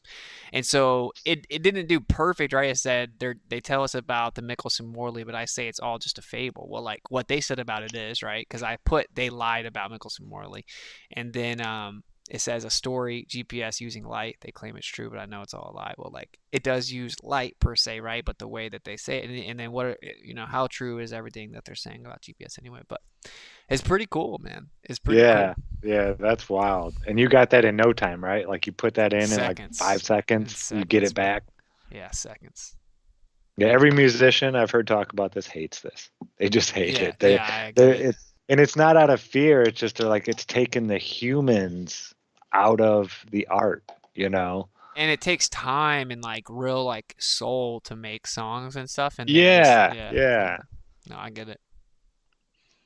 And so it didn't do perfect, right? I said they tell us about the Mickelson morally, but I say it's all just a fable. Well, like what they said about it is, right? Because I put they lied about Mickelson morally. And then it says a story, GPS using light. They claim it's true, but I know it's all a lie. Well, like it does use light per se, right? But the way that they say it, and then how true is everything that they're saying about GPS anyway? But it's pretty cool, man. It's pretty cool. Yeah, that's wild. And you got that in no time, right? Like you put that in Seconds. like 5 seconds, you get it back. Yeah, seconds. Yeah, every musician I've heard talk about this hates this. They just hate it. And it's not out of fear. It's just it's taking the humans out of the art, you know? And it takes time and like real like soul to make songs and stuff. And Yeah. No, I get it.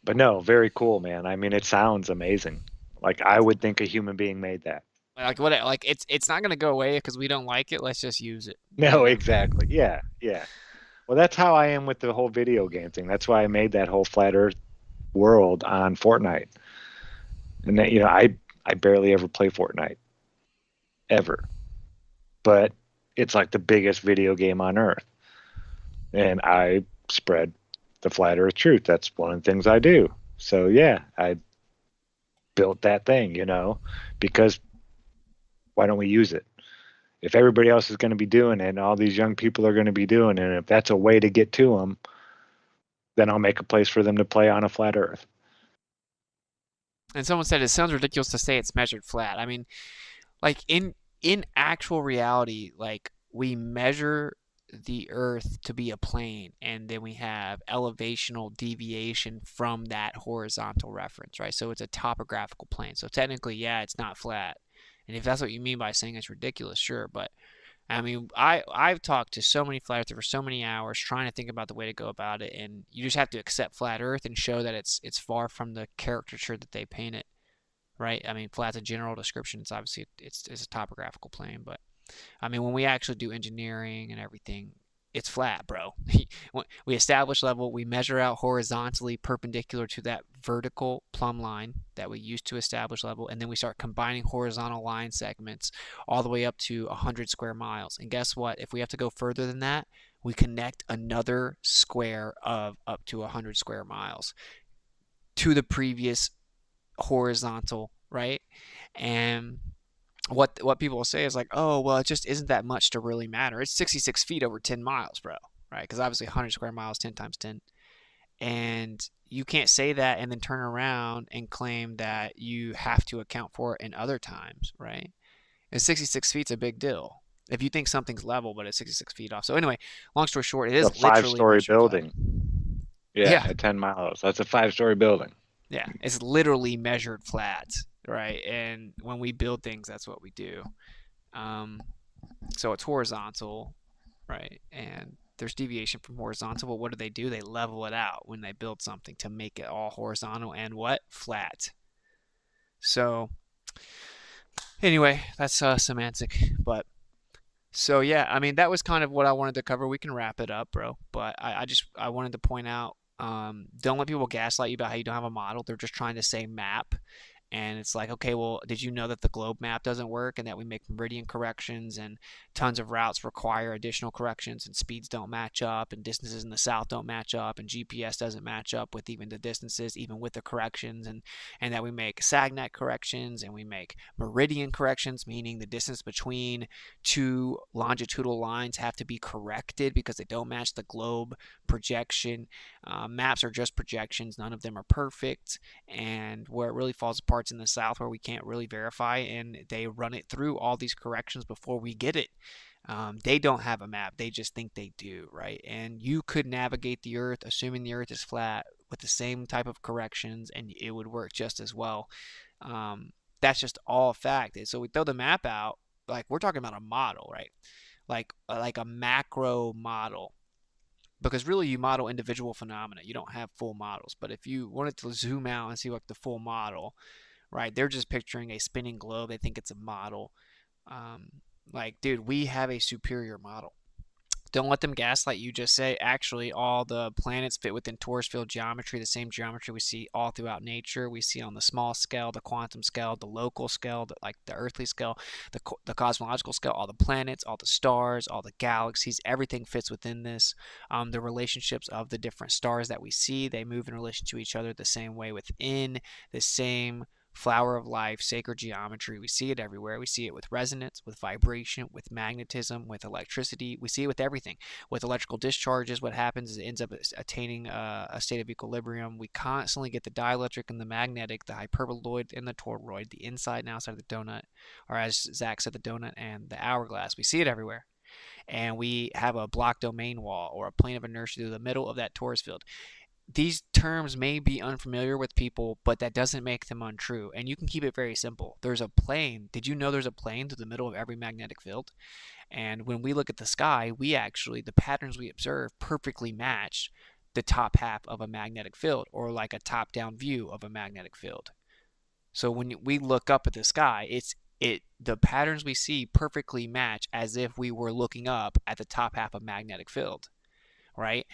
But no, very cool, man. I mean, it sounds amazing. Like I would think a human being made that. Like what? Like it's not gonna go away because we don't like it. Let's just use it. No, exactly. Yeah. Well, that's how I am with the whole video game thing. That's why I made that whole flat Earth world on Fortnite. And that, I barely ever play Fortnite, ever. But it's like the biggest video game on Earth, and I spread the flat Earth truth. That's one of the things I do. So yeah, I built that thing, because why don't we use it? If everybody else is going to be doing it and all these young people are going to be doing it, and if that's a way to get to them, then I'll make a place for them to play on a flat Earth. And someone said it sounds ridiculous to say it's measured flat. I mean, like in actual reality, like we measure the Earth to be a plane, and then we have elevational deviation from that horizontal reference, right? So it's a topographical plane. So technically, yeah, it's not flat. And if that's what you mean by saying it's ridiculous, sure. But I mean, I've talked to so many flat earthers for so many hours trying to think about the way to go about it, and you just have to accept flat Earth and show that it's far from the caricature that they paint it, right? I mean, flat's a general description. It's obviously it's a topographical plane, but I mean, when we actually do engineering and everything, it's flat, bro. We establish level, we measure out horizontally perpendicular to that vertical plumb line that we used to establish level, and then we start combining horizontal line segments all the way up to 100 square miles. And guess what? If we have to go further than that, we connect another square of up to 100 square miles to the previous horizontal, right? And what people will say is like, oh, well, it just isn't that much to really matter. It's 66 feet over 10 miles, bro, right? Because obviously 100 square miles, 10 times 10. And you can't say that and then turn around and claim that you have to account for it in other times, right? And 66 feet's a big deal. If you think something's level, but it's 66 feet off. So anyway, long story short, it is a five-story building. Yeah, at 10 miles. That's a 5-story building. Yeah, it's literally measured flat, right? And when we build things, that's what we do. So it's horizontal, right? And there's deviation from horizontal, but what do? They level it out when they build something to make it all horizontal and what? Flat. So anyway, that's semantic, but so yeah, I mean, that was kind of what I wanted to cover. We can wrap it up, bro, but I wanted to point out, don't let people gaslight you about how you don't have a model. They're just trying to say map. And it's like, okay, well, did you know that the globe map doesn't work and that we make meridian corrections and tons of routes require additional corrections and speeds don't match up and distances in the south don't match up and GPS doesn't match up with even the distances, even with the corrections, and that we make SAGNet corrections and we make meridian corrections, meaning the distance between two longitudinal lines have to be corrected because they don't match the globe projection. Maps are just projections. None of them are perfect. And where it really falls apart is in the south, where we can't really verify, and they run it through all these corrections before we get it. They don't have a map. They just think they do, right? And you could navigate the Earth, assuming the Earth is flat, with the same type of corrections, and it would work just as well. That's just all a fact. So we throw the map out, like we're talking about a model, right? Like a macro model. Because really you model individual phenomena. You don't have full models. But if you wanted to zoom out and see like the full model, right? They're just picturing a spinning globe. They think it's a model. Like, dude, we have a superior model. Don't let them gaslight you. Just say, actually, all the planets fit within torus field geometry, the same geometry we see all throughout nature. We see on the small scale, the quantum scale, the local scale, like the earthly scale, the cosmological scale, all the planets, all the stars, all the galaxies, everything fits within this. The relationships of the different stars that we see, they move in relation to each other the same way within the same flower of life, sacred geometry. We see it everywhere. We see it with resonance, with vibration, with magnetism, with electricity. We see it with everything. With electrical discharges, what happens is it ends up attaining a state of equilibrium. We constantly get the dielectric and the magnetic, the hyperboloid and the toroid, the inside and outside of the donut, or as Zack said, the donut and the hourglass. We see it everywhere. And we have a block domain wall or a plane of inertia through the middle of that torus field. These terms may be unfamiliar with people, but that doesn't make them untrue. And you can keep it very simple. There's a plane. Did you know there's a plane through the middle of every magnetic field? And when we look at the sky, the patterns we observe perfectly match the top half of a magnetic field, or like a top-down view of a magnetic field. So when we look up at the sky, the patterns we see perfectly match as if we were looking up at the top half of a magnetic field, right?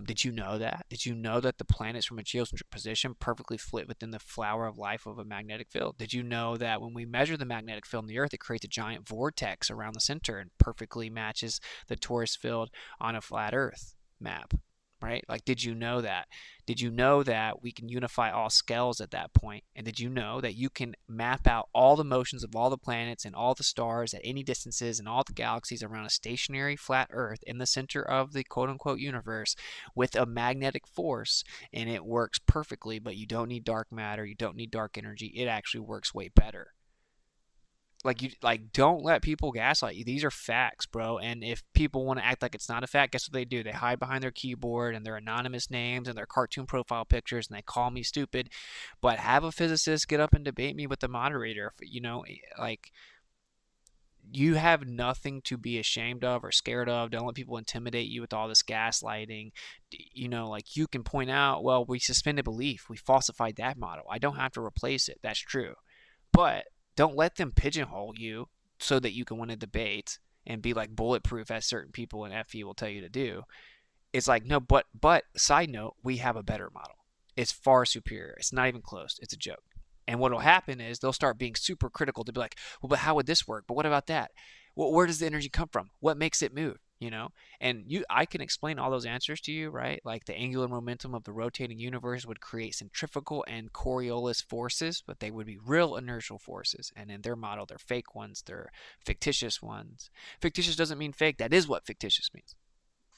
Did you know that? Did you know that the planets from a geocentric position perfectly fit within the flower of life of a magnetic field? Did you know that when we measure the magnetic field in the Earth, it creates a giant vortex around the center and perfectly matches the torus field on a flat Earth map? Right? Like, did you know that? Did you know that we can unify all scales at that point? And did you know that you can map out all the motions of all the planets and all the stars at any distances and all the galaxies around a stationary flat Earth in the center of the quote-unquote universe with a magnetic force, and it works perfectly, but you don't need dark matter, you don't need dark energy. It actually works way better. Don't let people gaslight you. These are facts, bro. And if people want to act like it's not a fact, guess what they do? They hide behind their keyboard and their anonymous names and their cartoon profile pictures, and they call me stupid. But have a physicist get up and debate me with the moderator. You have nothing to be ashamed of or scared of. Don't let people intimidate you with all this gaslighting. You can point out, well, we suspended belief. We falsified that model. I don't have to replace it. That's true. But don't let them pigeonhole you so that you can win a debate and be like bulletproof, as certain people in FE will tell you to do. It's like, no, but side note, we have a better model. It's far superior. It's not even close. It's a joke. And what will happen is they'll start being super critical to be like, well, but how would this work? But what about that? Well, where does the energy come from? What makes it move? And I can explain all those answers to you, right? Like the angular momentum of the rotating universe would create centrifugal and Coriolis forces, but they would be real inertial forces. And in their model, they're fake ones. They're fictitious ones. Fictitious doesn't mean fake. That is what fictitious means.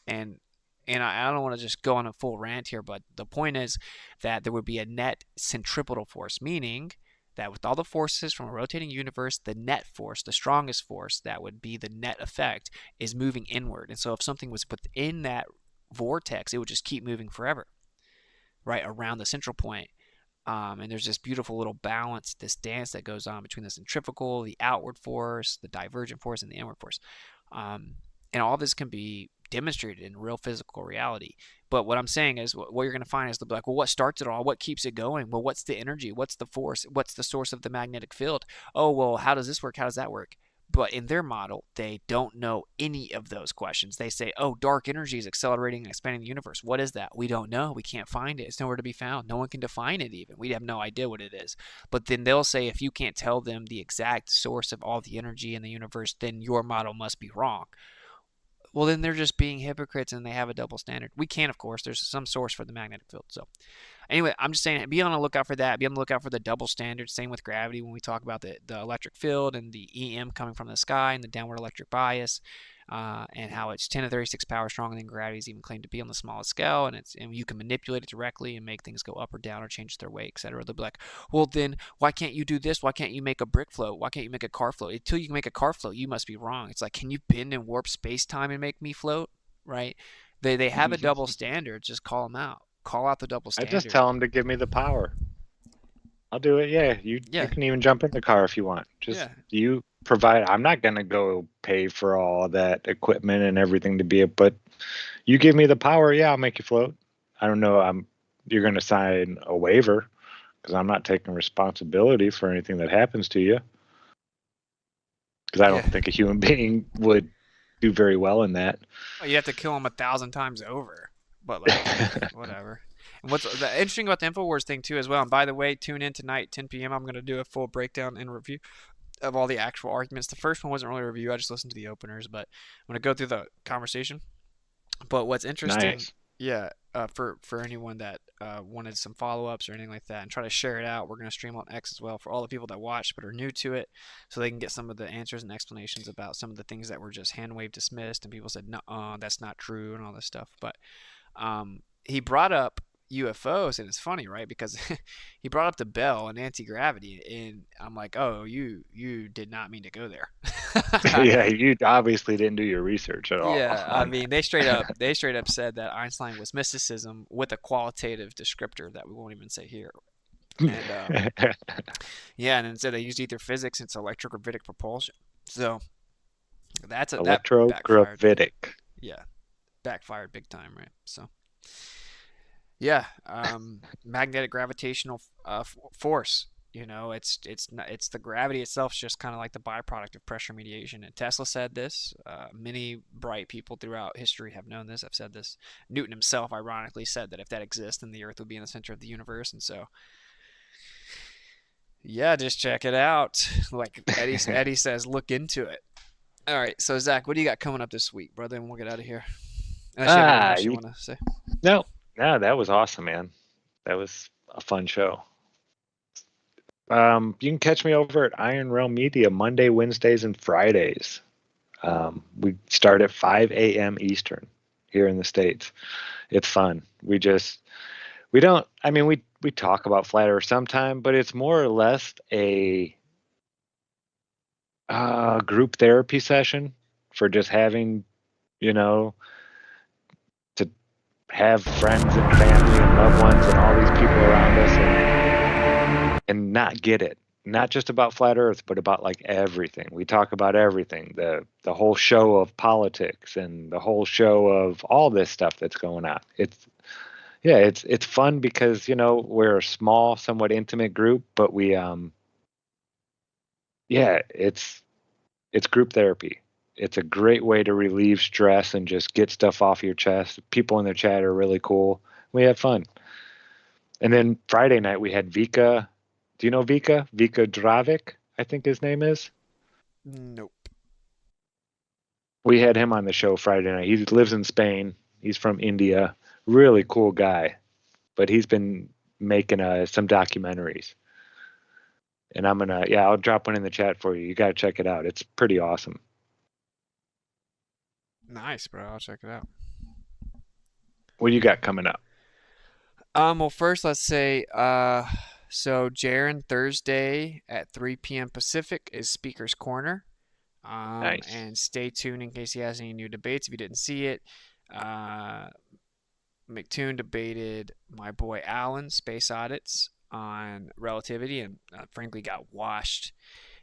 And I don't want to just go on a full rant here, but the point is that there would be a net centripetal force, meaning that with all the forces from a rotating universe, the net force, the strongest force, that would be the net effect, is moving inward. And so if something was within that vortex, it would just keep moving forever, right, around the central point. And there's this beautiful little balance, this dance that goes on between the centrifugal, the outward force, the divergent force, and the inward force. And all this can be demonstrated in real physical reality. But what I'm saying is, what you're going to find is they'll be like, well, what starts it all? What keeps it going? Well, what's the energy? What's the force? What's the source of the magnetic field? Oh, well, how does this work? How does that work? But in their model, they don't know any of those questions. They say, oh, dark energy is accelerating and expanding the universe. What is that? We don't know. We can't find it. It's nowhere to be found. No one can define it even. We have no idea what it is. But then they'll say if you can't tell them the exact source of all the energy in the universe, then your model must be wrong. Well, then they're just being hypocrites and they have a double standard. We can, of course. There's some source for the magnetic field. So anyway, I'm just saying, be on the lookout for that. Be on the lookout for the double standard. Same with gravity when we talk about the electric field and the EM coming from the sky and the downward electric bias, and how it's 10 to 36 power stronger than gravity is even claimed to be on the smallest scale, and you can manipulate it directly and make things go up or down or change their weight, etc. They'll be like, well, then why can't you do this? Why can't you make a brick float? Why can't you make a car float? Until you can make a car float, you must be wrong. It's like, can you bend and warp space-time and make me float? Right? They have a double standard. Just call them out. Call out the double I standard. just tell them to give me the power. I'll do it. Yeah, you can even jump in the car if you want. Just you provide. I'm not gonna go pay for all that equipment and everything to be it, but you give me the power. Yeah, I'll make you float. I don't know. You're gonna sign a waiver because I'm not taking responsibility for anything that happens to you. Because I don't think a human being would do very well in that. Well, you have to kill them 1,000 times over. But like, whatever. And what's the interesting about the InfoWars thing too as well, and by the way, tune in tonight 10 p.m. I'm going to do a full breakdown and review of all the actual arguments. The first one wasn't really a review. I just listened to the openers, but I'm going to go through the conversation. But what's interesting, for anyone that wanted some follow-ups or anything like that and try to share it out, we're going to stream on X as well for all the people that watch but are new to it, so they can get some of the answers and explanations about some of the things that were just hand-waved dismissed and people said, no, that's not true and all this stuff. But he brought up UFOs, and it's funny, right? Because he brought up the bell and anti-gravity, and I'm like, oh, you did not mean to go there. Yeah, you obviously didn't do your research at all. Yeah, I mean, they straight up said that Einstein was mysticism with a qualitative descriptor that we won't even say here. And and instead they used either physics, it's electrogravitic propulsion. So that's electrogravitic. Yeah, backfired big time, right? So yeah, magnetic gravitational force. You know, it's the gravity itself is just kind of like the byproduct of pressure mediation. And Tesla said this. Many bright people throughout history have known this. I've said this. Newton himself, ironically, said that if that exists, then the Earth would be in the center of the universe. And so, yeah, just check it out. Like Eddie says, look into it. All right, so Zach, what do you got coming up this week, brother? And we'll get out of here. Unless you want to say. No, that was awesome, man. That was a fun show. You can catch me over at Iron Realm Media Monday, Wednesdays, and Fridays. We start at 5 a.m. Eastern here in the States. It's fun. We talk about Flat Earth sometime, but it's more or less a group therapy session for just having, to have friends and family and loved ones and all these people around us and not get it. Not just about Flat Earth, but about like everything. We talk about everything. The whole show of politics and the whole show of all this stuff that's going on. It's fun because, we're a small, somewhat intimate group, but we it's group therapy. It's a great way to relieve stress and just get stuff off your chest. People in the chat are really cool. We have fun. And then Friday night we had Vika. Do you know Vika? Vika Dravic, I think his name is. Nope. We had him on the show Friday night. He lives in Spain. He's from India. Really cool guy. But he's been making some documentaries. And I'll drop one in the chat for you. You got to check it out. It's pretty awesome. Nice, bro. I'll check it out. What do you got coming up? Well, first let's say, so Jeran Thursday at 3 p.m. Pacific is Speaker's Corner. Nice. And stay tuned in case he has any new debates. If you didn't see it, McToon debated my boy Alan, Space Audits, on relativity and frankly got washed.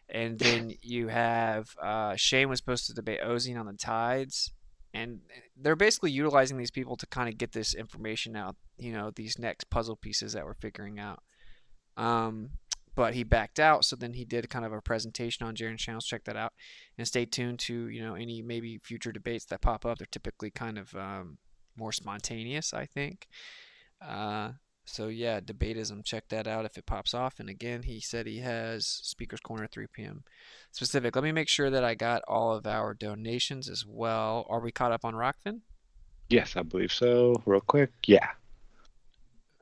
And then you have Shane was supposed to debate Ozine on the tides. And they're basically utilizing these people to kind of get this information out, these next puzzle pieces that we're figuring out. but he backed out. So then he did kind of a presentation on Jeran's channels. Check that out, and stay tuned to any maybe future debates that pop up. They're typically kind of more spontaneous, I think. So yeah, debatism. Check that out if it pops off. And again, he said he has Speaker's Corner 3 p.m. specific. Let me make sure that I got all of our donations as well. Are we caught up on Rockfin? Yes, I believe so. Real quick. Yeah.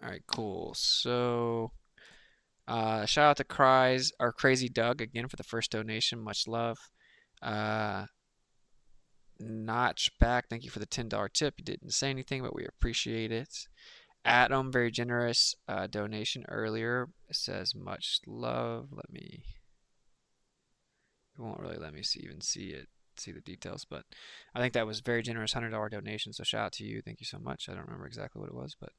All right, cool. So shout out to Crazy Doug again for the first donation. Much love. Notch back. Thank you for the $10 tip. You didn't say anything, but we appreciate it. Adam, very generous donation earlier. It says much love. It won't really let me see the details, but I think that was very generous $100 donation. So shout out to you. Thank you so much. I don't remember exactly what it was, but.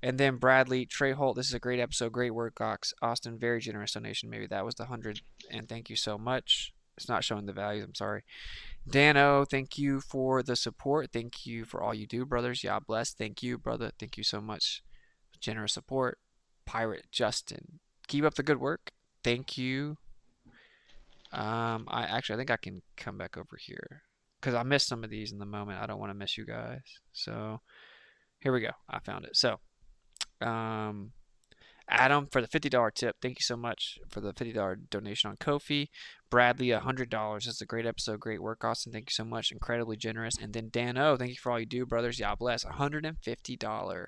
And then Bradley Trey Holt, this is a great episode, great work, Cox. Austin, very generous donation. Maybe that was the 100, and thank you so much. It's not showing the values. I'm sorry. Dano, thank you for the support. Thank you for all you do, brothers. God bless. Thank you, brother. Thank you so much. Generous support. Pirate Justin, keep up the good work. Thank you. I think I can come back over here because I missed some of these in the moment. I don't want to miss you guys. So here we go. I found it. So Adam for the $50 tip. Thank you so much for the $50 donation on Ko-fi. Bradley, $100. That's a great episode. Great work, Austin. Thank you so much. Incredibly generous. And then Dan O, thank you for all you do, brothers. God bless. $150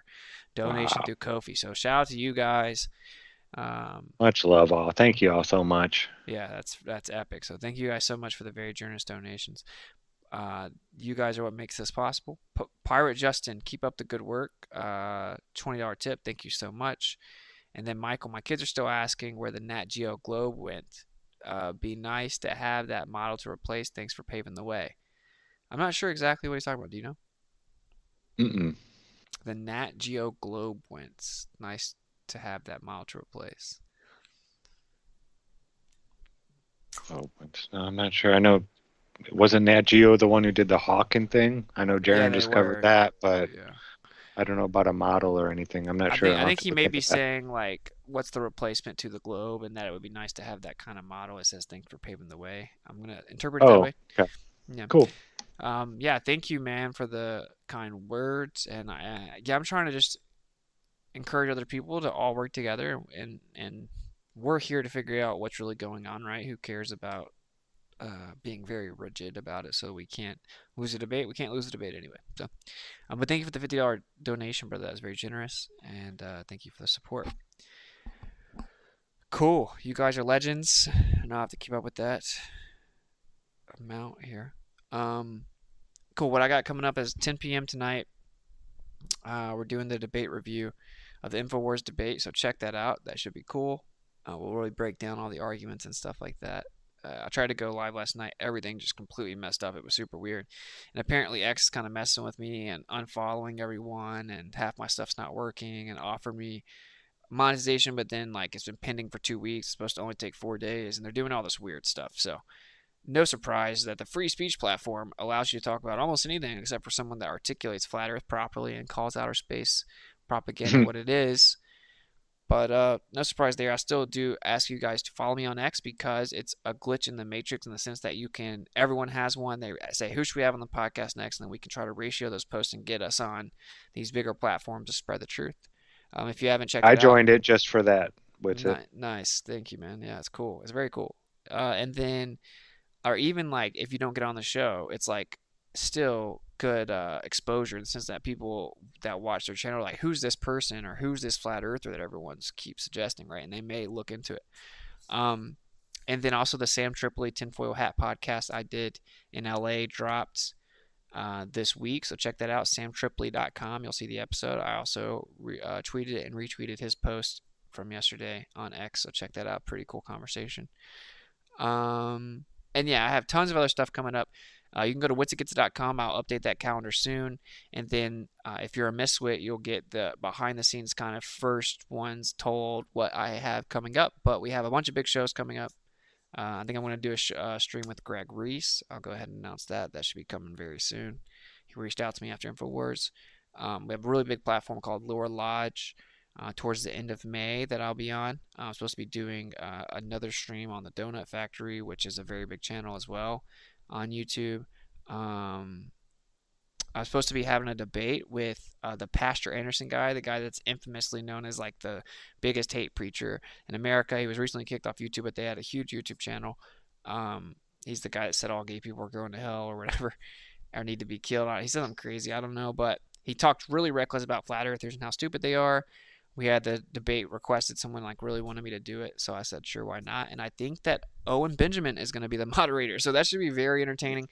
donation through Ko-fi. So shout out to you guys. Much love, all. Thank you all so much. Yeah, that's epic. So thank you guys so much for the very generous donations. You guys are what makes this possible. Pirate Justin, keep up the good work. $20 tip. Thank you so much. And then Michael, my kids are still asking where the Nat Geo Globe went. Be nice to have that model to replace. Thanks for paving the way. I'm not sure exactly what he's talking about. Do you know? Mm-mm. The Nat Geo Globe went. It's nice to have that model to replace. Oh, no, I'm not sure. I know, wasn't Nat Geo the one who did the Hawking thing? I know Jeran just covered that, but yeah. I don't know about a model or anything. I'm not sure. I think he may be saying, like, what's the replacement to the globe, and that it would be nice to have that kind of model. It says, thanks for paving the way. I'm going to interpret it that way. Okay. Yeah. Cool. Yeah, thank you, man, for the kind words. And I'm trying to just encourage other people to all work together, and we're here to figure out what's really going on, right? Who cares about being very rigid about it, so we can't lose a debate. We can't lose a debate anyway. So, but thank you for the $50 donation, brother. That was very generous, and thank you for the support. Cool. You guys are legends, and I'll have to keep up with that amount here. Cool. What I got coming up is 10 p.m. tonight. We're doing the debate review of the InfoWars debate, so check that out. That should be cool. We'll really break down all the arguments and stuff like that. I tried to go live last night. Everything just completely messed up. It was super weird. And apparently X is kind of messing with me and unfollowing everyone, and half my stuff's not working, and offered me monetization, but then like it's been pending for 2 weeks. It's supposed to only take 4 days, and they're doing all this weird stuff. So no surprise that the free speech platform allows you to talk about almost anything except for someone that articulates flat earth properly and calls outer space propaganda what it is. But no surprise there. I still do ask you guys to follow me on X because it's a glitch in the matrix in the sense that everyone has one. They say, who should we have on the podcast next? And then we can try to ratio those posts and get us on these bigger platforms to spread the truth. If you haven't checked it out. I joined it just for that. Nice. Thank you, man. Yeah, it's cool. It's very cool. And then, or even like if you don't get on the show, it's like still good exposure in the sense that people that watch their channel are like, who's this person or who's this flat earther that everyone keeps suggesting, right? And they may look into it. And then also the Sam Tripoli Tinfoil Hat podcast I did in LA dropped this week, so check that out, samtripoli.com. You'll see the episode. I also tweeted and retweeted his post from yesterday on X, so check that out. Pretty cool conversation. And yeah, I have tons of other stuff coming up. You can go to witsitgets.com. I'll update that calendar soon. And then if you're a Miswit, you'll get the behind-the-scenes kind of first ones told what I have coming up. But we have a bunch of big shows coming up. I think I'm going to do a stream with Greg Reese. I'll go ahead and announce that. That should be coming very soon. He reached out to me after InfoWars. We have a really big platform called Lure Lodge. towards the end of May that I'll be on. I'm supposed to be doing another stream on the Donut Factory, which is a very big channel as well on YouTube. I was supposed to be having a debate with the Pastor Anderson guy, the guy that's infamously known as like the biggest hate preacher in America. He was recently kicked off YouTube, but they had a huge YouTube channel. He's the guy that said all gay people are going to hell or whatever, or need to be killed. He said something crazy, I don't know, but he talked really reckless about flat earthers and how stupid they are. We had the debate requested, someone like really wanted me to do it, so I said sure, why not? And I think that Owen Benjamin is going to be the moderator, so that should be very entertaining.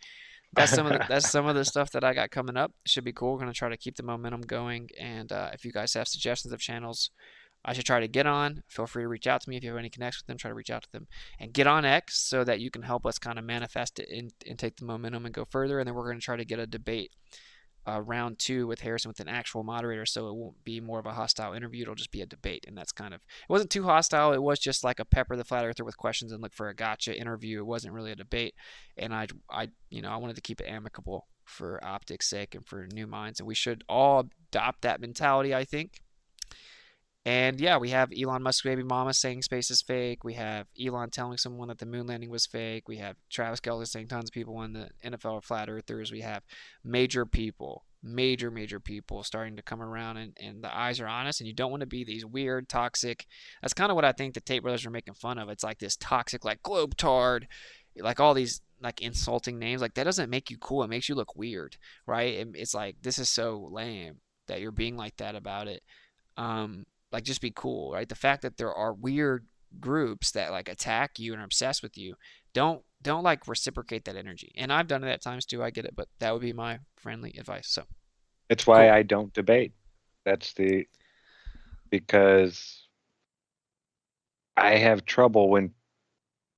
That's some of the stuff that I got coming up. It should be cool. We're going to try to keep the momentum going, and if you guys have suggestions of channels I should try to get on, feel free to reach out to me. If you have any connections with them, try to reach out to them. And get on X so that you can help us kind of manifest it and take the momentum and go further. And then we're going to try to get a debate round 2 with Harrison with an actual moderator, so it won't be more of a hostile interview. It'll just be a debate, and that's kind of, it wasn't too hostile. It was just like a pepper the flat earther with questions and look for a gotcha interview. It wasn't really a debate, and I wanted to keep it amicable for optics' sake and for new minds, and we should all adopt that mentality, I think. And yeah, we have Elon Musk's baby mama saying space is fake. We have Elon telling someone that the moon landing was fake. We have Travis Kelce saying tons of people in the NFL are flat earthers. We have major people starting to come around, and the eyes are on us, and you don't want to be these weird, toxic. That's kind of what I think the Tate brothers are making fun of. It's like this toxic, like globetard, like all these like insulting names. Like that doesn't make you cool. It makes you look weird, right? It's like, this is so lame that you're being like that about it. Like, just be cool, right? The fact that there are weird groups that like attack you and are obsessed with you, don't like reciprocate that energy. And I've done it at times too, I get it, but that would be my friendly advice. So it's why I don't debate. Because I have trouble when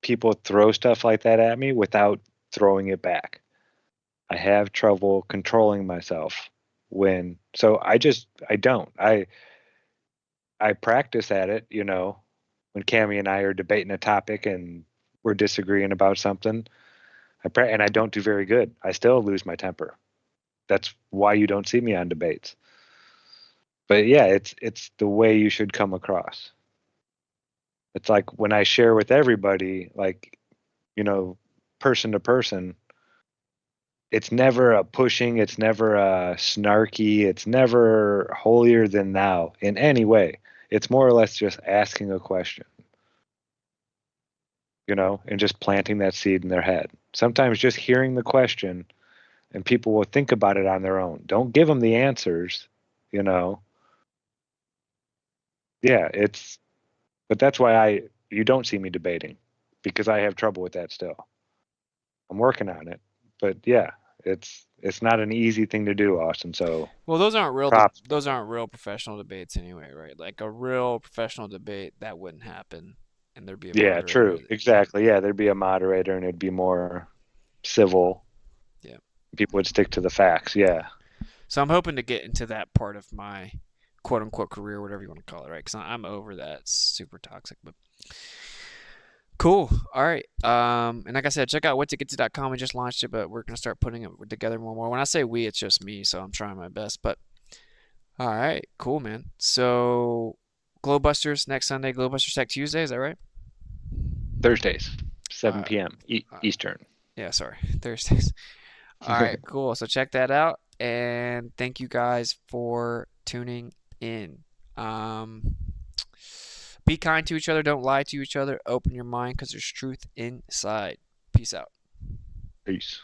people throw stuff like that at me without throwing it back. I have trouble controlling myself so I don't. I practice at it, when Cami and I are debating a topic and we're disagreeing about something, and I don't do very good. I still lose my temper. That's why you don't see me on debates. But yeah, it's the way you should come across. It's like when I share with everybody, like, person to person, it's never a pushing, it's never a snarky, it's never holier than thou in any way. It's more or less just asking a question, and just planting that seed in their head. Sometimes just hearing the question and people will think about it on their own. Don't give them the answers, Yeah, but that's why you don't see me debating, because I have trouble with that still. I'm working on it, but yeah, it's not an easy thing to do, Austin. So well, those aren't real professional debates anyway, right? Like a real professional debate, that wouldn't happen, and there'd be a moderator. True, exactly. Yeah, there'd be a moderator, and it'd be more civil. Yeah, people would stick to the facts. Yeah. So I'm hoping to get into that part of my quote unquote career, whatever you want to call it, right? Because I'm over that. It's super toxic, but. Cool. All right. And like I said, check out whattogettto.com. We just launched it, but we're going to start putting it together more and more. When I say we, it's just me, so I'm trying my best. But all right, cool, man. So GLOBEBUSTERS next Sunday, GLOBEBUSTERS Tech Tuesday, is that right? Thursdays, 7 p.m. Eastern. Yeah, sorry. Thursdays. All right, cool. So check that out, and thank you guys for tuning in. Be kind to each other. Don't lie to each other. Open your mind, because there's truth inside. Peace out. Peace.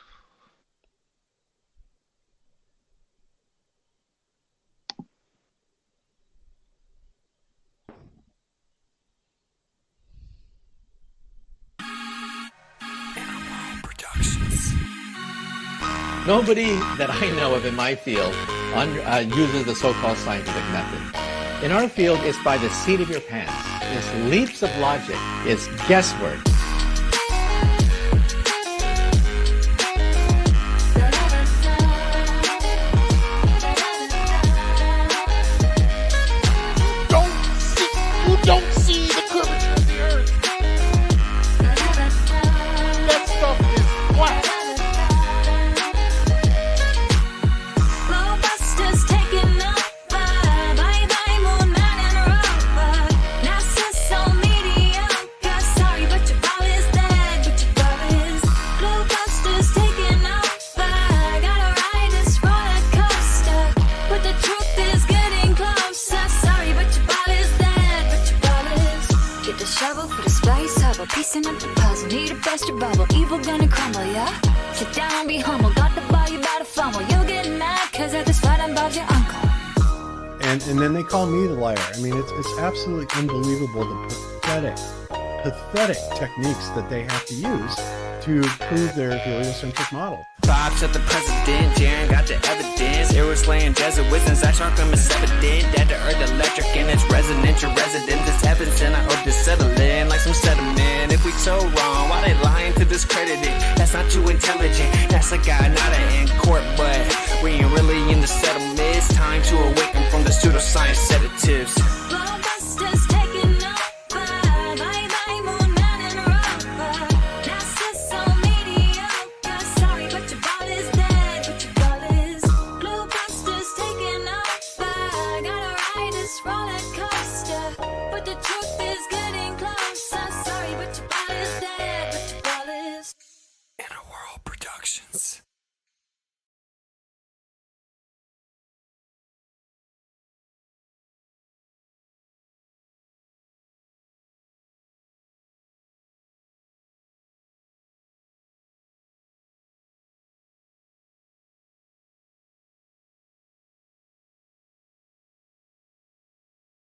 Nobody that I know of in my field uses the so-called scientific method. In our field, it's by the seat of your pants. It's leaps of logic. It's guesswork. You don't see the curvature of the earth. That stuff is flat. GLOBEBUSTERS taking over. Bye bye moon, man and rover. shovel for the space hubble, piecing up the puzzle. Need a buster bubble, evil gonna crumble, yeah? Sit down, be humble, got the body by the fumble. You'll get mad, cause at this fight I'm about your uncle. And then they call me the liar. I mean, it's absolutely unbelievable the pathetic techniques that they have to use to prove their heliocentric model. Vibes at the president, Jeran got the evidence. Eros laying Jesuits and Zack is evident. That the earth electric and it's residential residence. It's heaven sent, I hope to settle in like some sediment. If we so wrong, why they lying to discredit it? That's not too intelligent, that's a guy, not an in court. But we ain't really in the settlement. It's time to awaken from the pseudoscience sedatives. GLOBEBUSTERS taking over. Bye bye, moon man and rover. Nasa's so mediocre. Sorry, but your ball is dead. But your ball is GLOBEBUSTERs taking over. Gotta ride this roller coaster, but the truth is getting closer.